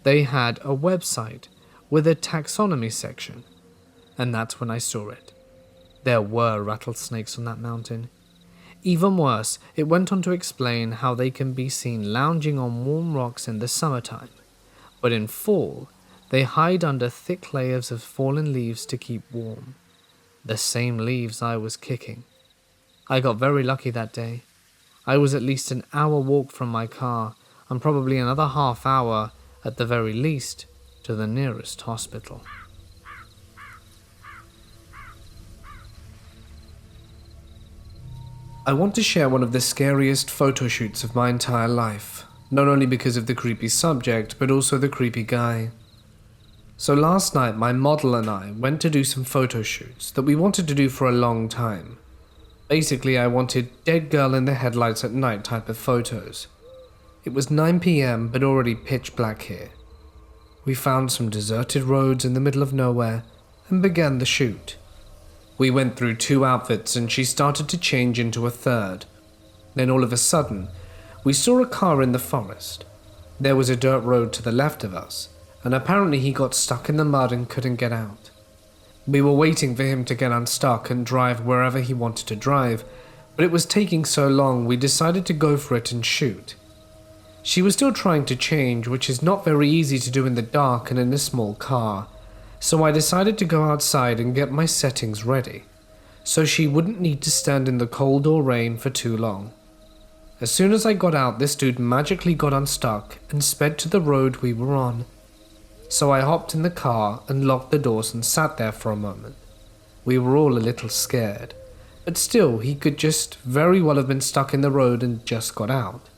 They had a website with a taxonomy section, and that's when I saw it. There were rattlesnakes on that mountain. Even worse, it went on to explain how they can be seen lounging on warm rocks in the summertime, but in fall, they hide under thick layers of fallen leaves to keep warm. The same leaves I was kicking. I got very lucky that day. I was at least an hour walk from my car, and probably another half hour, at the very least, to the nearest hospital. I want to share one of the scariest photo shoots of my entire life, not only because of the creepy subject, but also the creepy guy. So last night, my model and I went to do some photo shoots that we wanted to do for a long time. Basically, I wanted dead girl in the headlights at night type of photos. It was 9 p.m, but already pitch black here. We found some deserted roads in the middle of nowhere and began the shoot. We went through 2 outfits and she started to change into a third. Then all of a sudden, we saw a car in the forest. There was a dirt road to the left of us, and apparently he got stuck in the mud and couldn't get out. We were waiting for him to get unstuck and drive wherever he wanted to drive, but it was taking so long we decided to go for it and shoot. She was still trying to change, which is not very easy to do in the dark and in a small car, so I decided to go outside and get my settings ready, so she wouldn't need to stand in the cold or rain for too long. As soon as I got out, this dude magically got unstuck and sped to the road we were on. So I hopped in the car and locked the doors and sat there for a moment. We were all a little scared, but still he could just very well have been stuck in the road and just got out.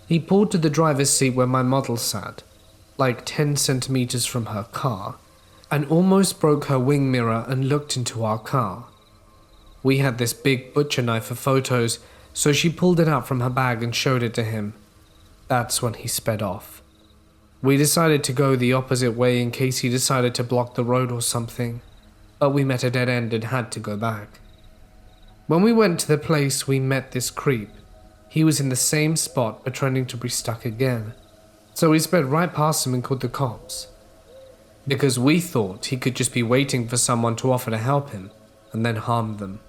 He pulled to the driver's seat where my model sat, like 10 centimeters from her car, and almost broke her wing mirror and looked into our car. We had this big butcher knife for photos, so she pulled it out from her bag and showed it to him. That's when he sped off. We decided to go the opposite way in case he decided to block the road or something, but we met a dead end and had to go back. When we went to the place we met this creep, he was in the same spot pretending to be stuck again. So we sped right past him and called the cops. Because we thought he could just be waiting for someone to offer to help him and then harm them.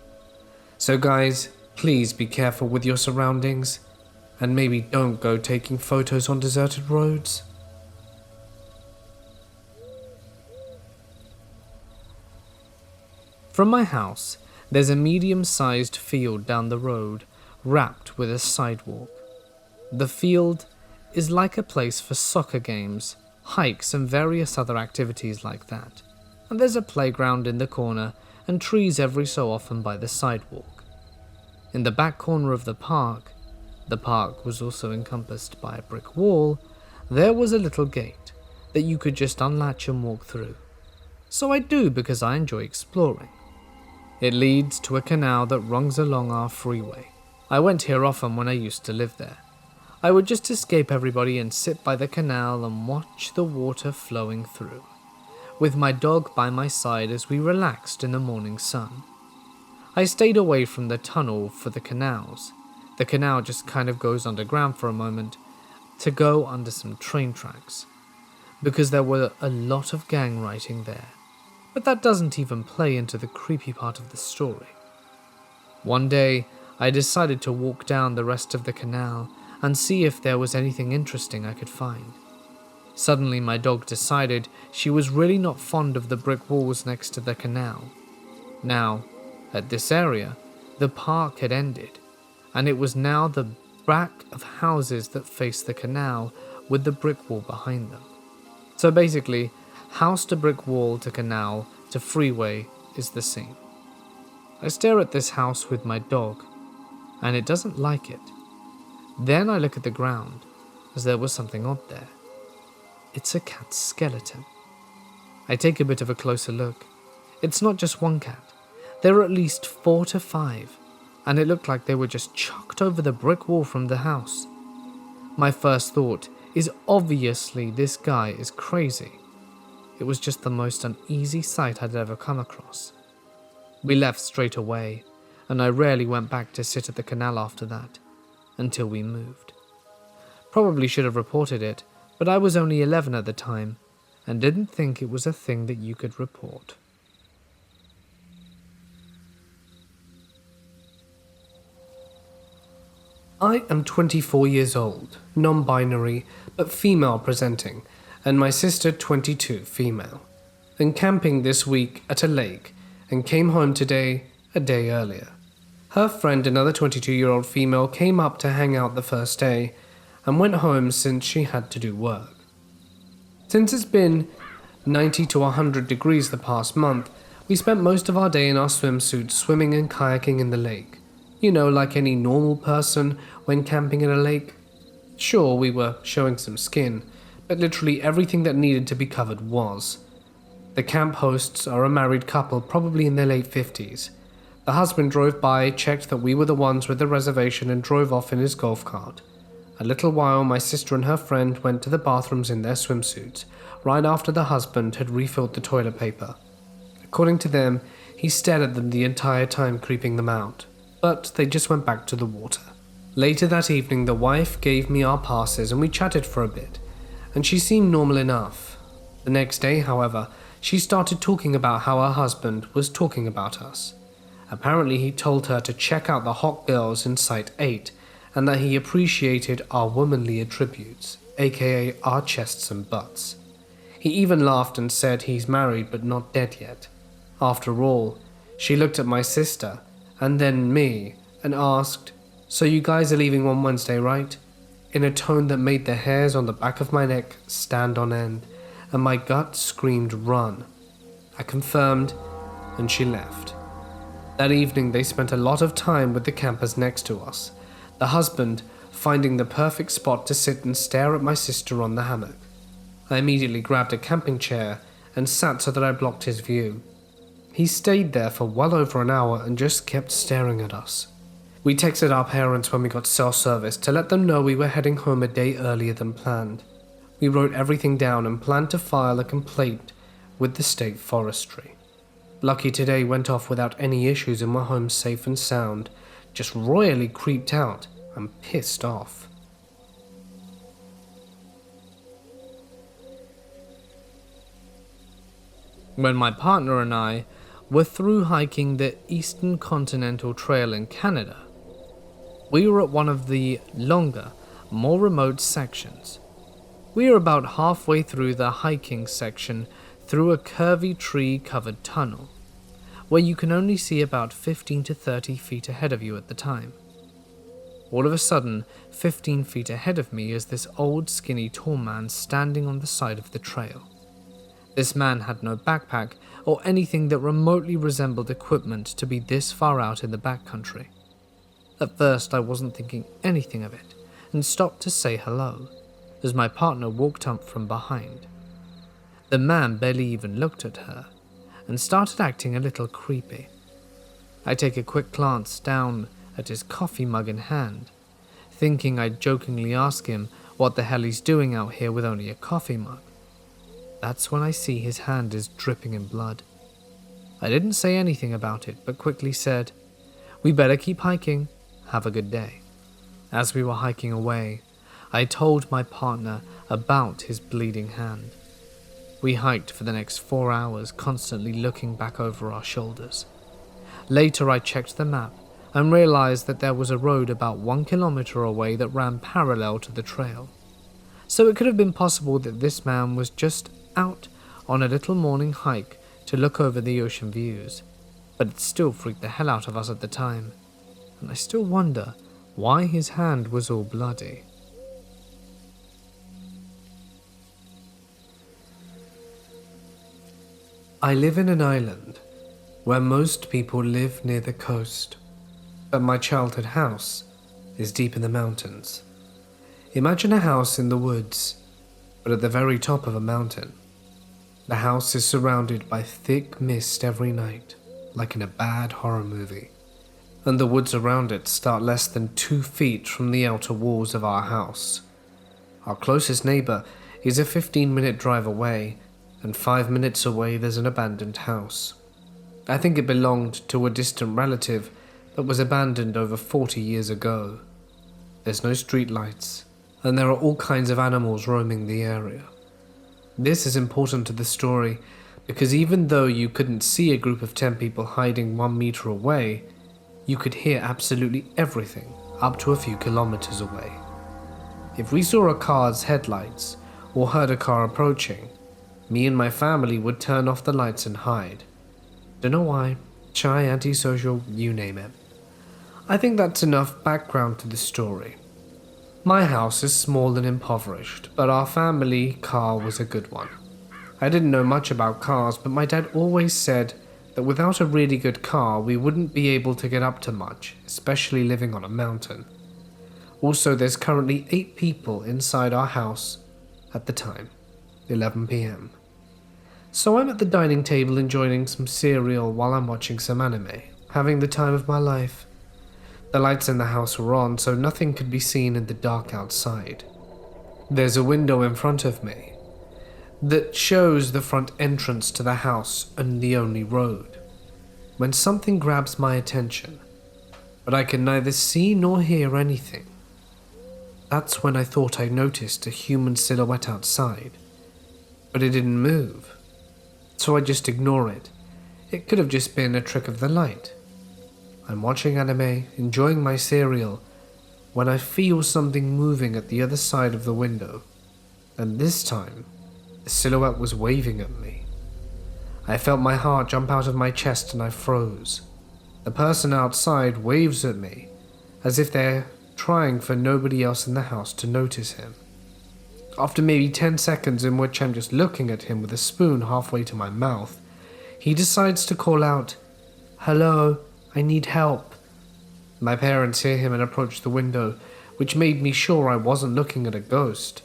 So guys, please be careful with your surroundings and maybe don't go taking photos on deserted roads. From my house, there's a medium-sized field down the road, wrapped with a sidewalk. The field is like a place for soccer games, hikes and various other activities like that. And there's a playground in the corner and trees every so often by the sidewalk. In the back corner of the park was also encompassed by a brick wall, there was a little gate that you could just unlatch and walk through. So I do because I enjoy exploring. It leads to a canal that runs along our freeway. I went here often when I used to live there. I would just escape everybody and sit by the canal and watch the water flowing through, with my dog by my side as we relaxed in the morning sun. I stayed away from the tunnel for the canals. The canal just kind of goes underground for a moment to go under some train tracks, because there were a lot of gang writing there. But that doesn't even play into the creepy part of the story. One day, I decided to walk down the rest of the canal and see if there was anything interesting I could find. Suddenly, my dog decided she was really not fond of the brick walls next to the canal. Now, at this area, the park had ended, and it was now the back of houses that faced the canal with the brick wall behind them. So basically, house to brick wall to canal to freeway is the same. I stare at this house with my dog, and it doesn't like it. Then I look at the ground, as there was something odd there. It's a cat's skeleton. I take a bit of a closer look. It's not just one cat. There are at least 4 to 5, and it looked like they were just chucked over the brick wall from the house. My first thought is obviously this guy is crazy. It was just the most uneasy sight I'd ever come across. We left straight away, and I rarely went back to sit at the canal after that, until we moved. Probably should have reported it, but I was only 11 at the time, and didn't think it was a thing that you could report. I am 24 years old, non-binary, but female presenting, and my sister 22, female, and camping this week at a lake, and came home today, a day earlier. Her friend, another 22-year-old female, came up to hang out the first day, and went home since she had to do work. Since it's been 90 to 100 degrees the past month, we spent most of our day in our swimsuits swimming and kayaking in the lake. You know, like any normal person when camping in a lake. Sure, we were showing some skin, but literally everything that needed to be covered was. The camp hosts are a married couple, probably in their late 50s. The husband drove by, checked that we were the ones with the reservation, and drove off in his golf cart. A little while, my sister and her friend went to the bathrooms in their swimsuits, right after the husband had refilled the toilet paper. According to them, he stared at them the entire time, creeping them out. But they just went back to the water. Later that evening, the wife gave me our passes and we chatted for a bit, and she seemed normal enough. The next day, however, she started talking about how her husband was talking about us. Apparently, he told her to check out the hot girls in Site 8, and that he appreciated our womanly attributes, aka our chests and butts. He even laughed and said he's married but not dead yet. After all, she looked at my sister, and then me, and asked, "So you guys are leaving on Wednesday, right?" in a tone that made the hairs on the back of my neck stand on end, and my gut screamed run. I confirmed, and she left. That evening they spent a lot of time with the campers next to us, the husband finding the perfect spot to sit and stare at my sister on the hammock. I immediately grabbed a camping chair and sat so that I blocked his view. He stayed there for well over an hour and just kept staring at us. We texted our parents when we got cell service to let them know we were heading home a day earlier than planned. We wrote everything down and planned to file a complaint with the state forestry. Lucky today went off without any issues and we're home safe and sound. Just royally creeped out and pissed off. When my partner and I were through hiking the Eastern Continental Trail in Canada, we were at one of the longer, more remote sections. We were about halfway through the hiking section through a curvy tree-covered tunnel, where you can only see about 15 to 30 feet ahead of you at the time. All of a sudden, 15 feet ahead of me is this old, skinny, tall man standing on the side of the trail. This man had no backpack or anything that remotely resembled equipment to be this far out in the backcountry. At first, I wasn't thinking anything of it and stopped to say hello, as my partner walked up from behind. The man barely even looked at her and started acting a little creepy. I take a quick glance down at his coffee mug in hand, thinking I'd jokingly ask him what the hell he's doing out here with only a coffee mug. That's when I see his hand is dripping in blood. I didn't say anything about it, but quickly said, "We better keep hiking. Have a good day." As we were hiking away, I told my partner about his bleeding hand. We hiked for the next 4 hours, constantly looking back over our shoulders. Later I checked the map and realized that there was a road about 1 kilometer away that ran parallel to the trail. So it could have been possible that this man was just out on a little morning hike to look over the ocean views, but it still freaked the hell out of us at the time, and I still wonder why his hand was all bloody. I live in an island where most people live near the coast, but my childhood house is deep in the mountains. Imagine a house in the woods, but at the very top of a mountain. The house is surrounded by thick mist every night, like in a bad horror movie, and the woods around it start less than 2 feet from the outer walls of our house. Our closest neighbor is a 15-minute drive away, and 5 minutes away there's an abandoned house. I think it belonged to a distant relative that was abandoned over 40 years ago. There's no streetlights, and there are all kinds of animals roaming the area. This is important to the story because even though you couldn't see a group of 10 people hiding 1 meter away, you could hear absolutely everything up to a few kilometers away. If we saw a car's headlights or heard a car approaching, me and my family would turn off the lights and hide. Don't know why, shy, antisocial, you name it. I think that's enough background to the story. My house is small and impoverished, but our family car was a good one. I didn't know much about cars, but my dad always said that without a really good car, we wouldn't be able to get up to much, especially living on a mountain. Also, there's currently 8 people inside our house at the time, 11 p.m. So I'm at the dining table enjoying some cereal while I'm watching some anime, having the time of my life. The lights in the house were on, so nothing could be seen in the dark outside. There's a window in front of me that shows the front entrance to the house and the only road, when something grabs my attention, but I can neither see nor hear anything. That's when I thought I noticed a human silhouette outside, but it didn't move, so I just ignore it. It could have just been a trick of the light. I'm watching anime, enjoying my cereal, when I feel something moving at the other side of the window, and this time, the silhouette was waving at me. I felt my heart jump out of my chest and I froze. The person outside waves at me, as if they're trying for nobody else in the house to notice him. After maybe 10 seconds in which I'm just looking at him with a spoon halfway to my mouth, he decides to call out, "Hello, I need help." My parents hear him and approach the window, which made me sure I wasn't looking at a ghost.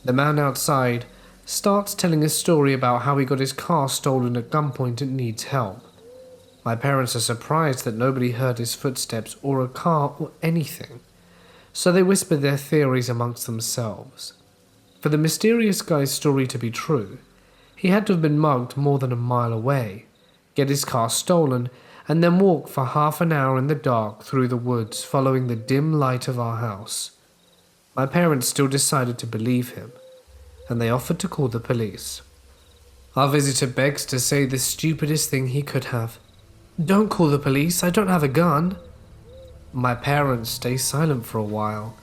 The man outside starts telling a story about how he got his car stolen at gunpoint and needs help. My parents are surprised that nobody heard his footsteps or a car or anything, so they whisper their theories amongst themselves. For the mysterious guy's story to be true, he had to have been mugged more than a mile away, get his car stolen, and then walk for half an hour in the dark through the woods following the dim light of our house. My parents still decided to believe him, and they offered to call the police. Our visitor begs to say the stupidest thing he could have. "Don't call the police, I don't have a gun." My parents stay silent for a while.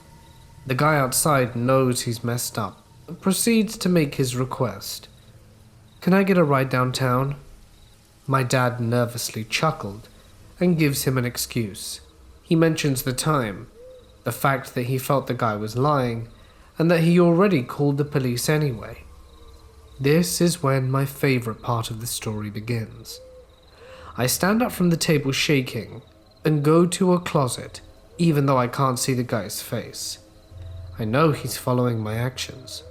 The guy outside knows he's messed up, and proceeds to make his request. "Can I get a ride downtown?" My dad nervously chuckled and gives him an excuse. He mentions the time, the fact that he felt the guy was lying, and that he already called the police anyway. This is when my favorite part of the story begins. I stand up from the table shaking and go to a closet, even though I can't see the guy's face. I know he's following my actions.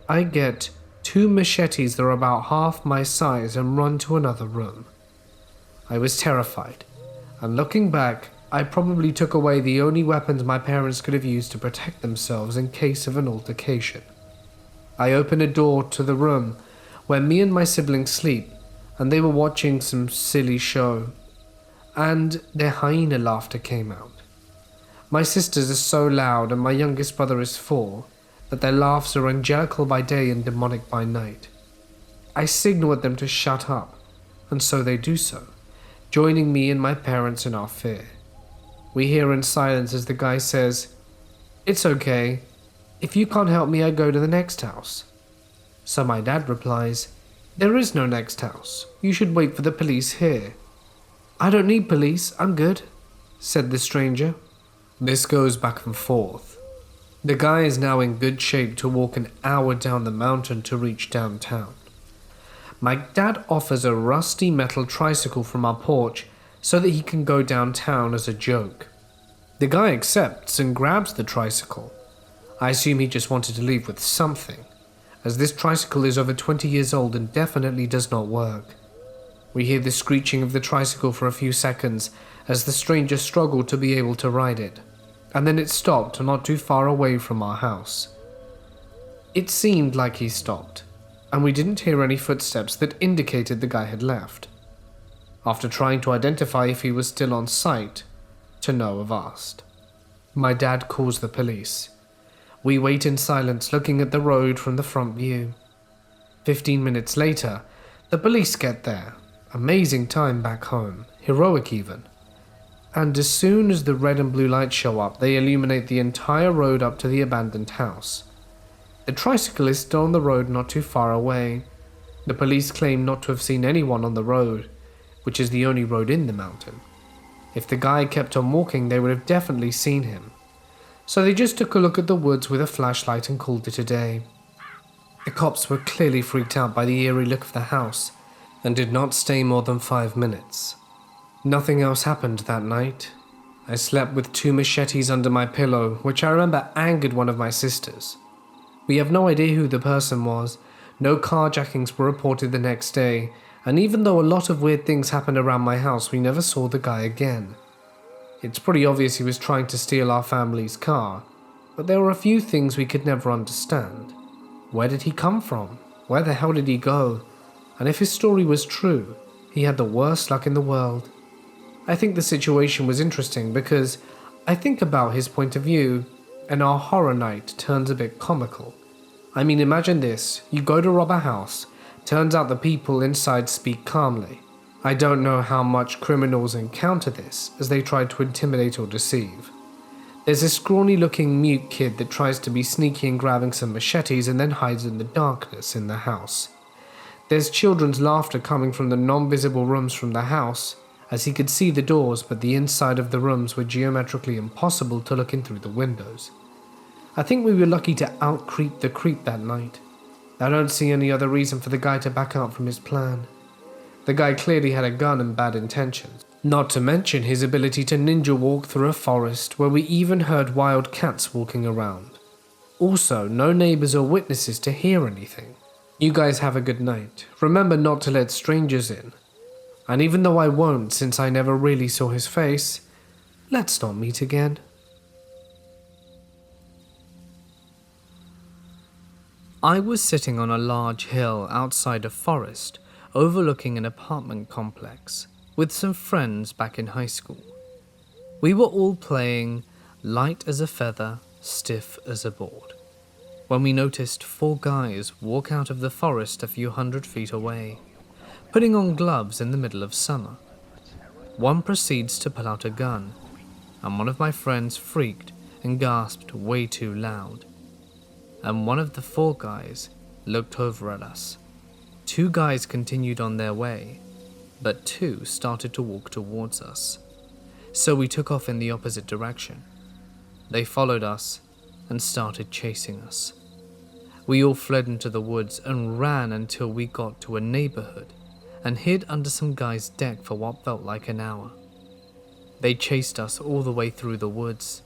I get 2 machetes that are about half my size and run to another room. I was terrified, and looking back, I probably took away the only weapons my parents could have used to protect themselves in case of an altercation. I open a door to the room where me and my siblings sleep, and they were watching some silly show, and their hyena laughter came out. My sisters are so loud and my youngest brother is 4 that their laughs are angelical by day and demonic by night. I signal at them to shut up, and so they do so, joining me and my parents in our fear. We hear in silence as the guy says, "It's okay. If you can't help me, I go to the next house." So my dad replies, "There is no next house. You should wait for the police here." "I don't need police, I'm good," said the stranger. This goes back and forth. The guy is now in good shape to walk an hour down the mountain to reach downtown. My dad offers a rusty metal tricycle from our porch so that he can go downtown as a joke. The guy accepts and grabs the tricycle. I assume he just wanted to leave with something, as this tricycle is over 20 years old and definitely does not work. We hear the screeching of the tricycle for a few seconds as the stranger struggled to be able to ride it, and then it stopped not too far away from our house. It seemed like he stopped, and we didn't hear any footsteps that indicated the guy had left. After trying to identify if he was still on site, to no avail. My dad calls the police. We wait in silence looking at the road from the front view. 15 minutes later, the police get there. Amazing time back home, heroic even. And as soon as the red and blue lights show up, they illuminate the entire road up to the abandoned house. The tricycle is still on the road not too far away. The police claim not to have seen anyone on the road, which is the only road in the mountain. If the guy kept on walking, they would have definitely seen him. So they just took a look at the woods with a flashlight and called it a day. The cops were clearly freaked out by the eerie look of the house and did not stay more than 5 minutes. Nothing else happened that night. I slept with 2 machetes under my pillow, which I remember angered one of my sisters. We have no idea who the person was. No carjackings were reported the next day, and even though a lot of weird things happened around my house, we never saw the guy again. It's pretty obvious he was trying to steal our family's car, but there were a few things we could never understand. Where did he come from? Where the hell did he go? And if his story was true, he had the worst luck in the world. I think the situation was interesting because I think about his point of view, and our horror night turns a bit comical. I mean, imagine this, you go to rob a house, turns out the people inside speak calmly. I don't know how much criminals encounter this as they try to intimidate or deceive. There's a scrawny looking mute kid that tries to be sneaky and grabbing some machetes and then hides in the darkness in the house. There's children's laughter coming from the non-visible rooms from the house, as he could see the doors, but the inside of the rooms were geometrically impossible to look in through the windows. I think we were lucky to out-creep the creep that night. I don't see any other reason for the guy to back out from his plan. The guy clearly had a gun and bad intentions, not to mention his ability to ninja walk through a forest where we even heard wild cats walking around. Also, no neighbors or witnesses to hear anything. You guys have a good night. Remember not to let strangers in. And even though I won't, since I never really saw his face, let's not meet again. I was sitting on a large hill outside a forest, overlooking an apartment complex with some friends back in high school. We were all playing light as a feather, stiff as a board, when we noticed 4 guys walk out of the forest a few hundred feet away, putting on gloves in the middle of summer. One proceeds to pull out a gun, and one of my friends freaked and gasped way too loud. And one of the 4 guys looked over at us. 2 guys continued on their way, but 2 started to walk towards us. So we took off in the opposite direction. They followed us and started chasing us. We all fled into the woods and ran until we got to a neighborhood and hid under some guy's deck for what felt like an hour. They chased us all the way through the woods.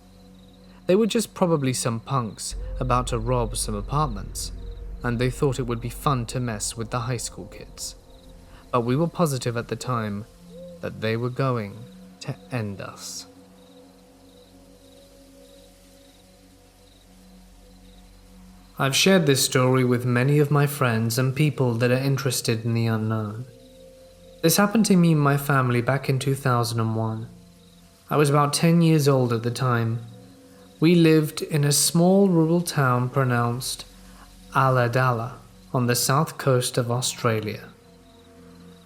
They were just probably some punks about to rob some apartments, and they thought it would be fun to mess with the high school kids. But we were positive at the time that they were going to end us. I've shared this story with many of my friends and people that are interested in the unknown. This happened to me and my family back in 2001. I was about 10 years old at the time. We lived in a small rural town pronounced Aladala on the south coast of Australia.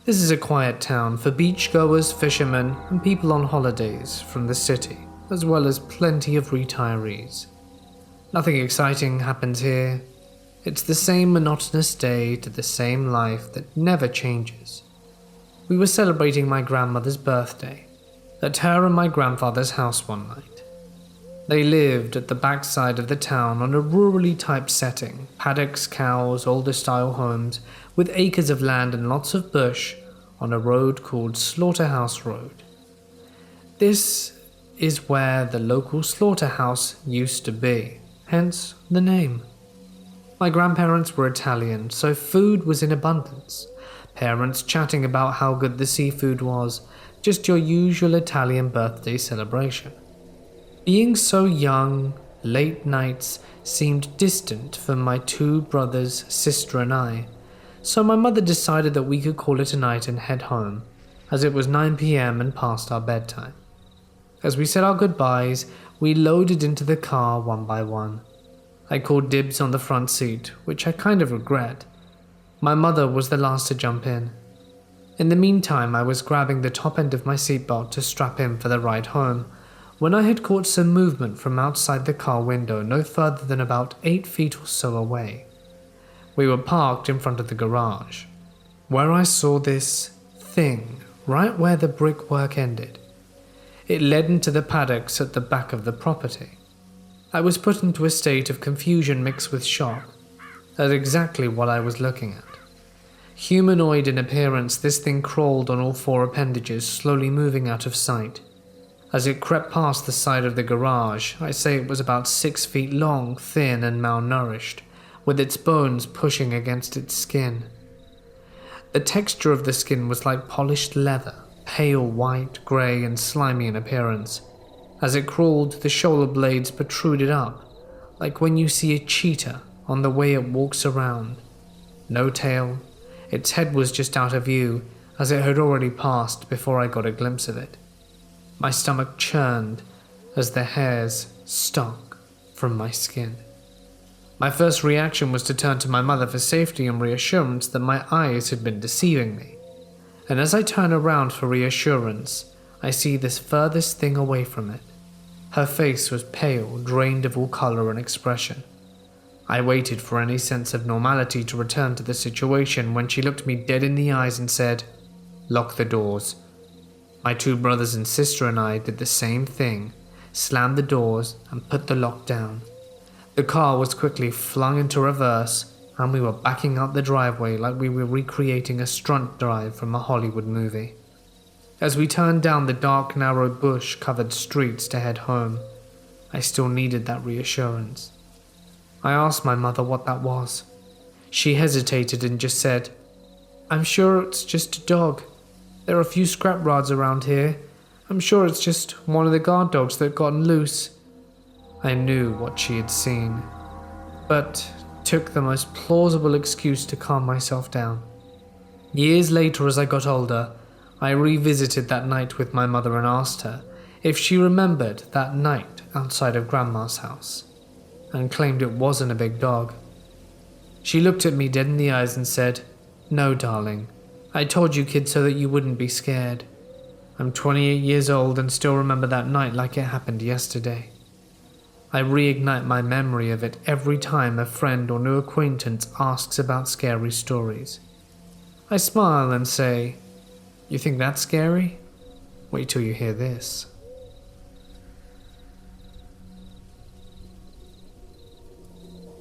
This is a quiet town for beachgoers, fishermen, and people on holidays from the city, as well as plenty of retirees. Nothing exciting happens here. It's the same monotonous day to the same life that never changes. We were celebrating my grandmother's birthday at her and my grandfather's house one night. They lived at the backside of the town on a rurally type setting, paddocks, cows, older style homes, with acres of land and lots of bush on a road called Slaughterhouse Road. This is where the local slaughterhouse used to be, hence the name. My grandparents were Italian, so food was in abundance. Parents chatting about how good the seafood was, just your usual Italian birthday celebration. Being so young, late nights seemed distant for my 2 brothers, sister and I, so my mother decided that we could call it a night and head home, as it was 9 p.m. and past our bedtime. As we said our goodbyes, we loaded into the car one by one. I called dibs on the front seat, which I kind of regret. My mother was the last to jump in. In the meantime, I was grabbing the top end of my seatbelt to strap in for the ride home, when I had caught some movement from outside the car window no further than about 8 feet or so away. We were parked in front of the garage, where I saw this thing right where the brickwork ended. It led into the paddocks at the back of the property. I was put into a state of confusion mixed with shock. That's exactly what I was looking at. Humanoid in appearance, this thing crawled on all 4 appendages, slowly moving out of sight. As it crept past the side of the garage, I say it was about 6 feet long, thin and malnourished, with its bones pushing against its skin. The texture of the skin was like polished leather, pale white, grey and slimy in appearance. As it crawled, the shoulder blades protruded up, like when you see a cheetah on the way it walks around. No tail. Its head was just out of view, as it had already passed before I got a glimpse of it. My stomach churned as the hairs stuck from my skin. My first reaction was to turn to my mother for safety and reassurance that my eyes had been deceiving me. And as I turn around for reassurance, I see this furthest thing away from it. Her face was pale, drained of all color and expression. I waited for any sense of normality to return to the situation when she looked me dead in the eyes and said, "Lock the doors." My 2 brothers and sister and I did the same thing, slammed the doors and put the lock down. The car was quickly flung into reverse and we were backing out the driveway like we were recreating a stunt drive from a Hollywood movie. As we turned down the dark, narrow, bush-covered streets to head home, I still needed that reassurance. I asked my mother what that was. She hesitated and just said, "I'm sure it's just a dog. There are a few scrap rods around here. I'm sure it's just one of the guard dogs that gotten loose." I knew what she had seen, but took the most plausible excuse to calm myself down. Years later, as I got older, I revisited that night with my mother and asked her if she remembered that night outside of Grandma's house, and claimed it wasn't a big dog. She looked at me dead in the eyes and said, "No, darling, I told you kids so that you wouldn't be scared. I'm 28 years old and still remember that night like it happened yesterday. I reignite my memory of it every time a friend or new acquaintance asks about scary stories. I smile and say, 'You think that's scary? Wait till you hear this.'"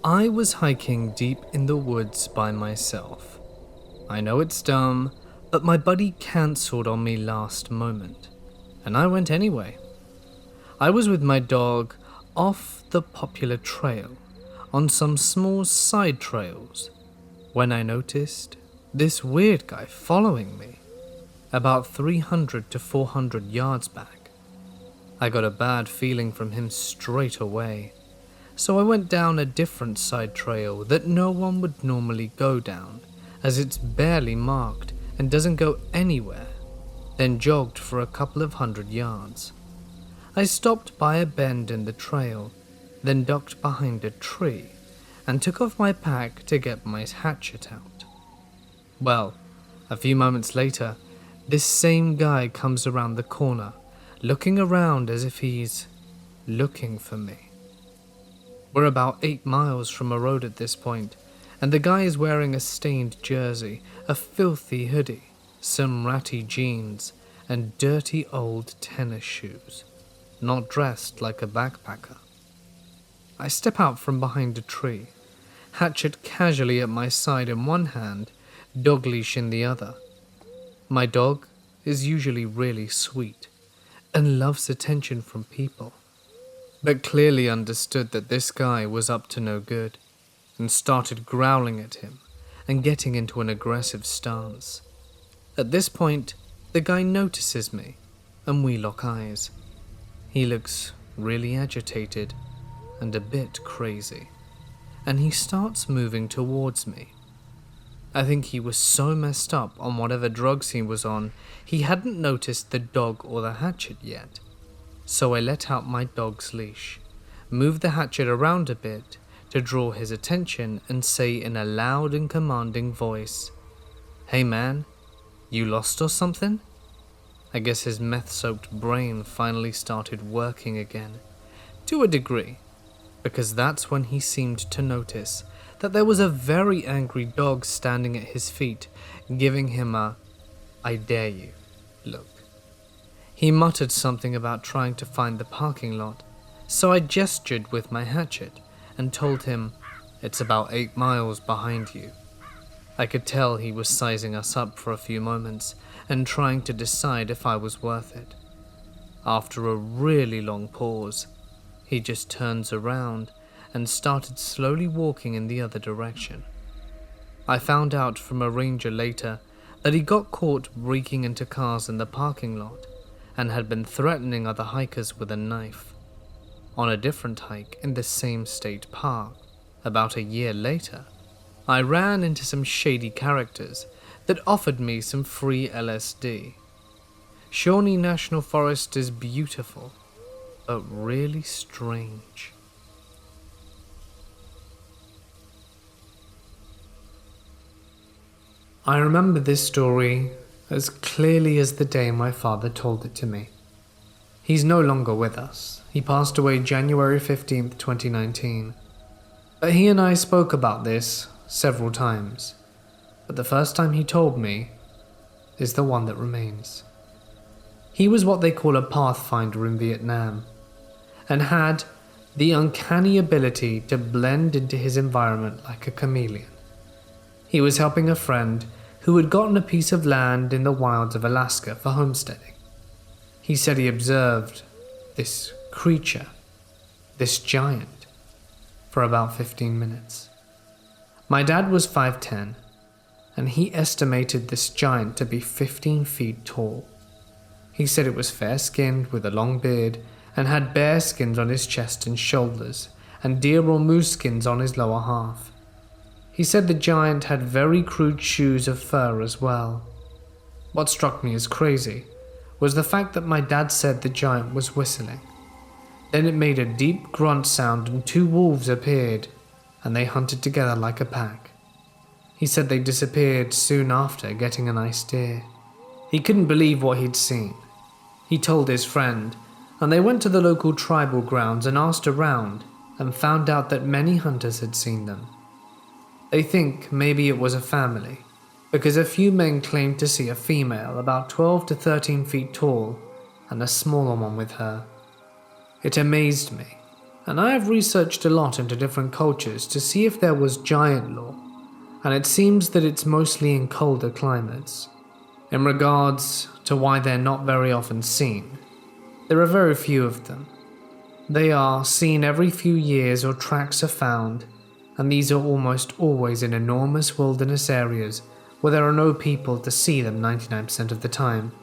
I was hiking deep in the woods by myself. I know it's dumb, but my buddy cancelled on me last moment, and I went anyway. I was with my dog off the popular trail on some small side trails when I noticed this weird guy following me about 300 to 400 yards back. I got a bad feeling from him straight away, so I went down a different side trail that no one would normally go down, as it's barely marked and doesn't go anywhere, then jogged for a couple of 100 yards. I stopped by a bend in the trail, then ducked behind a tree and took off my pack to get my hatchet out. Well, a few moments later, this same guy comes around the corner, looking around as if he's looking for me. We're about 8 miles from a road at this point, and the guy is wearing a stained jersey, a filthy hoodie, some ratty jeans, and dirty old tennis shoes, not dressed like a backpacker. I step out from behind a tree, hatchet casually at my side in one hand, dog leash in the other. My dog is usually really sweet and loves attention from people, but clearly understood that this guy was up to no good and started growling at him and getting into an aggressive stance. At this point, the guy notices me and we lock eyes. He looks really agitated and a bit crazy, and he starts moving towards me. I think he was so messed up on whatever drugs he was on, he hadn't noticed the dog or the hatchet yet. So I let out my dog's leash, moved the hatchet around a bit to draw his attention and say in a loud and commanding voice, "Hey man, you lost or something?" I guess his meth-soaked brain finally started working again, to a degree, because that's when he seemed to notice that there was a very angry dog standing at his feet, giving him a "I dare you" look. He muttered something about trying to find the parking lot, so I gestured with my hatchet and told him, "It's about 8 miles behind you." I could tell he was sizing us up for a few moments and trying to decide if I was worth it. After a really long pause, he just turns around and started slowly walking in the other direction. I found out from a ranger later that he got caught breaking into cars in the parking lot and had been threatening other hikers with a knife. On a different hike in the same state park, about a year later, I ran into some shady characters that offered me some free LSD. Shawnee National Forest is beautiful, but really strange. I remember this story as clearly as the day my father told it to me. He's no longer with us. He passed away January 15th, 2019. But he and I spoke about this several times. But the first time he told me is the one that remains. He was what they call a pathfinder in Vietnam, and had the uncanny ability to blend into his environment like a chameleon. He was helping a friend who had gotten a piece of land in the wilds of Alaska for homesteading. He said he observed this creature, this giant, for about 15 minutes. My dad was 5'10", and he estimated this giant to be 15 feet tall. He said it was fair-skinned with a long beard and had bear skins on his chest and shoulders and deer or moose skins on his lower half. He said the giant had very crude shoes of fur as well. What struck me as crazy was the fact that my dad said the giant was whistling. Then it made a deep grunt sound and 2 wolves appeared, and they hunted together like a pack. He said they disappeared soon after getting a nice deer. He couldn't believe what he'd seen. He told his friend, and they went to the local tribal grounds and asked around and found out that many hunters had seen them. They think maybe it was a family, because a few men claimed to see a female about 12 to 13 feet tall and a smaller one with her. It amazed me, and I have researched a lot into different cultures to see if there was giant lore, and it seems that it's mostly in colder climates. In regards to why they're not very often seen, there are very few of them. They are seen every few years or tracks are found, and these are almost always in enormous wilderness areas where there are no people to see them 99% of the time.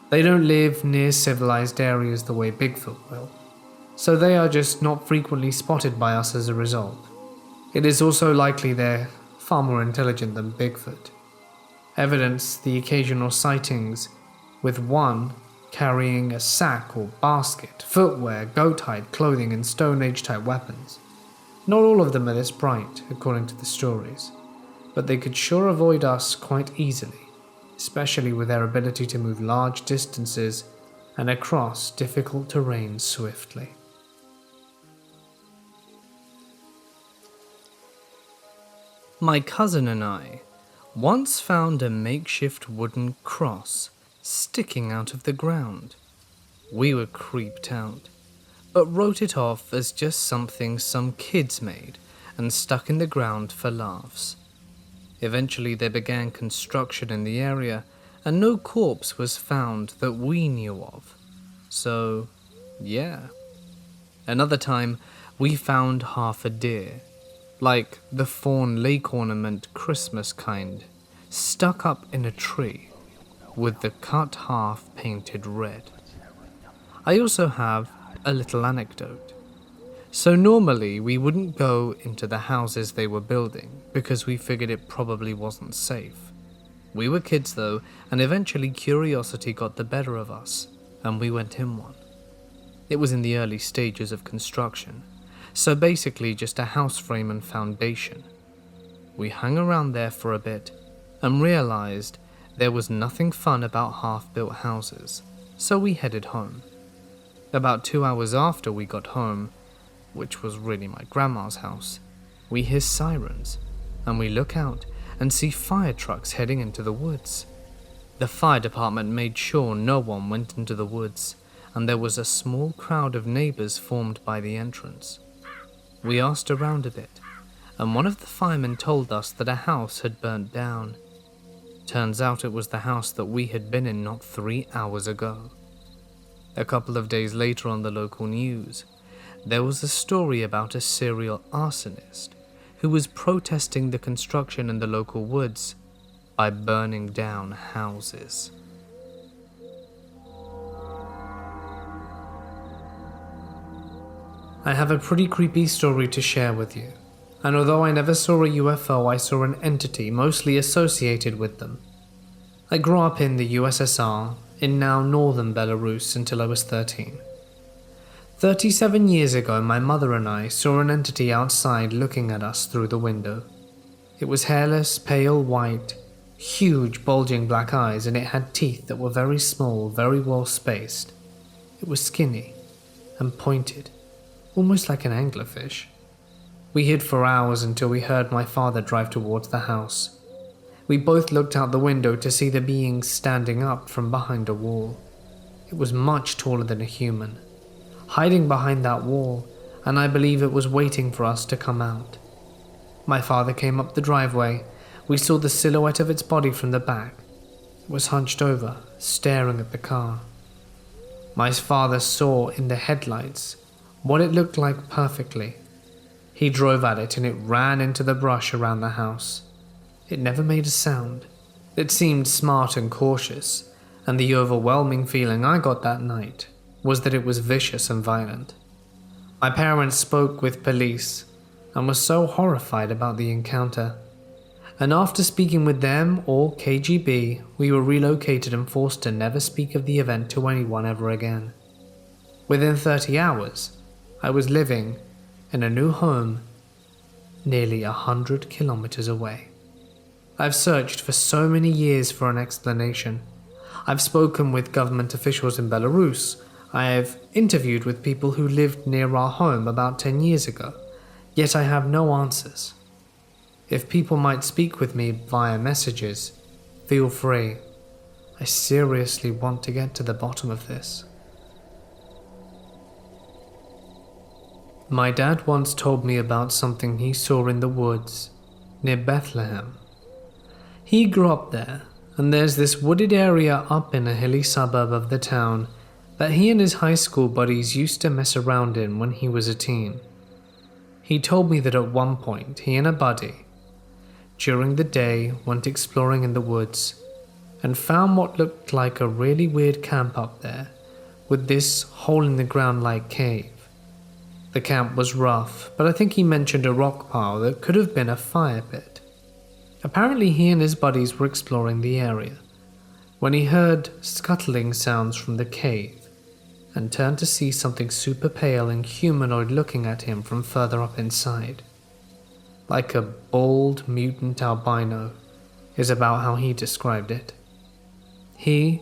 They don't live near civilized areas the way Bigfoot will, so they are just not frequently spotted by us as a result. It is also likely they're far more intelligent than Bigfoot. Evidence the occasional sightings, with one carrying a sack or basket, footwear, goat-hide clothing, and Stone Age-type weapons. Not all of them are this bright, according to the stories, but they could sure avoid us quite easily, especially with their ability to move large distances and across difficult terrain swiftly. My cousin and I once found a makeshift wooden cross sticking out of the ground. We were creeped out, but wrote it off as just something some kids made and stuck in the ground for laughs. Eventually they began construction in the area and no corpse was found that we knew of. So, yeah. Another time we found half a deer, like the fawn lake ornament Christmas kind, stuck up in a tree with the cut half painted red. I also have a little anecdote. So normally we wouldn't go into the houses they were building because we figured it probably wasn't safe. We were kids though, and eventually curiosity got the better of us, and we went in one. It was in the early stages of construction, so basically just a house frame and foundation. We hung around there for a bit and realized there was nothing fun about half-built houses, so we headed home. About 2 hours after we got home, which was really my grandma's house, we hear sirens, and we look out and see fire trucks heading into the woods. The fire department made sure no one went into the woods, and there was a small crowd of neighbors formed by the entrance. We asked around a bit, and one of the firemen told us that a house had burnt down. Turns out it was the house that we had been in not 3 hours ago. A couple of days later on the local news, there was a story about a serial arsonist who was protesting the construction in the local woods by burning down houses. I have a pretty creepy story to share with you, and although I never saw a UFO, I saw an entity mostly associated with them. I grew up in the USSR, in now northern Belarus, until I was 13. 37 years ago, my mother and I saw an entity outside looking at us through the window. It was hairless, pale white, huge bulging black eyes, and it had teeth that were very small, very well spaced. It was skinny and pointed, almost like an anglerfish. We hid for hours until we heard my father drive towards the house. We both looked out the window to see the being standing up from behind a wall. It was much taller than a human, hiding behind that wall, and I believe it was waiting for us to come out. My father came up the driveway. We saw the silhouette of its body from the back. It was hunched over, staring at the car. My father saw in the headlights what it looked like perfectly. He drove at it and it ran into the brush around the house. It never made a sound. It seemed smart and cautious, and the overwhelming feeling I got that night was that it was vicious and violent. My parents spoke with police and were so horrified about the encounter and after speaking with them or KGB, we were relocated and forced to never speak of the event to anyone ever again. Within 30 hours, I was living in a new home nearly 100 kilometers away. I've searched for so many years for an explanation. I've spoken with government officials in Belarus. I have interviewed with people who lived near our home about 10 years ago, yet I have no answers. If people might speak with me via messages, feel free. I seriously want to get to the bottom of this. My dad once told me about something he saw in the woods near Bethlehem. He grew up there, and there's this wooded area up in a hilly suburb of the town that he and his high school buddies used to mess around in when he was a teen. He told me that at one point he and a buddy, during the day, went exploring in the woods and found what looked like a really weird camp up there with this hole-in-the-ground-like cave. The camp was rough, but I think he mentioned a rock pile that could have been a fire pit. Apparently he and his buddies were exploring the area when he heard scuttling sounds from the cave and turned to see something super pale and humanoid looking at him from further up inside. Like a bald mutant albino is about how he described it. He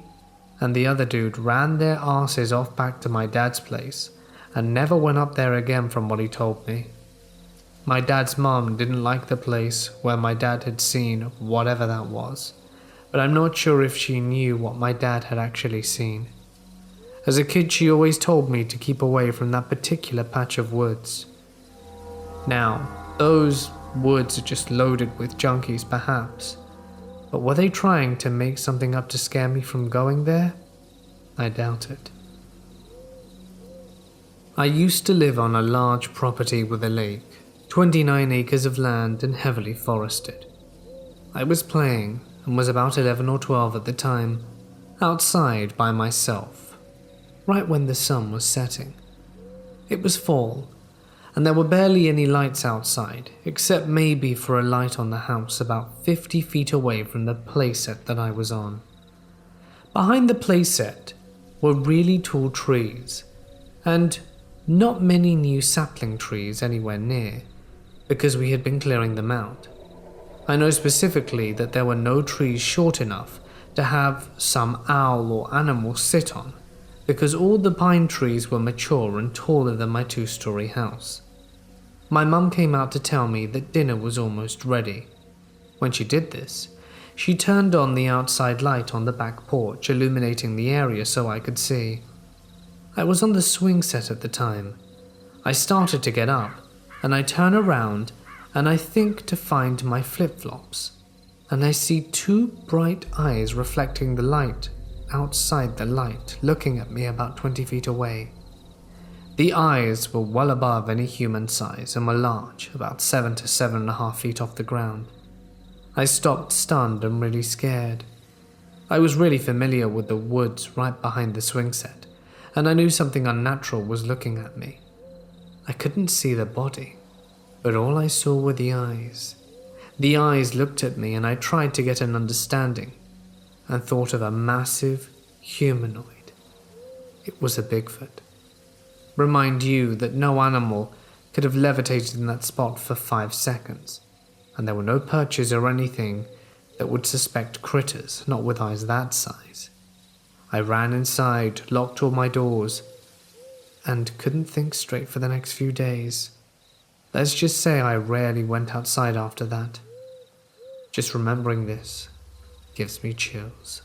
and the other dude ran their asses off back to my dad's place and never went up there again from what he told me. My dad's mom didn't like the place where my dad had seen whatever that was, but I'm not sure if she knew what my dad had actually seen. As a kid, she always told me to keep away from that particular patch of woods. Now, those woods are just loaded with junkies perhaps, but were they trying to make something up to scare me from going there? I doubt it. I used to live on a large property with a lake, 29 acres of land and heavily forested. I was playing, and was about 11 or 12 at the time, outside by myself, right when the sun was setting. It was fall, and there were barely any lights outside, except maybe for a light on the house about 50 feet away from the playset that I was on. Behind the playset were really tall trees, and not many new sapling trees anywhere near, because we had been clearing them out. I know specifically that there were no trees short enough to have some owl or animal sit on, because all the pine trees were mature and taller than my 2-story house. My mum came out to tell me that dinner was almost ready. When she did this, she turned on the outside light on the back porch, illuminating the area so I could see. I was on the swing set at the time. I started to get up, and I turn around, and I think to find my flip-flops, and I see 2 bright eyes reflecting the light outside the light, looking at me about 20 feet away. The eyes were well above any human size and were large, about 7 to 7.5 feet off the ground. I stopped stunned and really scared. I was really familiar with the woods right behind the swing set, and I knew something unnatural was looking at me. I couldn't see the body, but all I saw were the eyes. The eyes looked at me, and I tried to get an understanding and thought of a massive humanoid. It was a Bigfoot. Remind you that no animal could have levitated in that spot for 5 seconds, and there were no perches or anything that would suspect critters, not with eyes that size. I ran inside, locked all my doors, and couldn't think straight for the next few days. Let's just say I rarely went outside after that. Just remembering this gives me chills.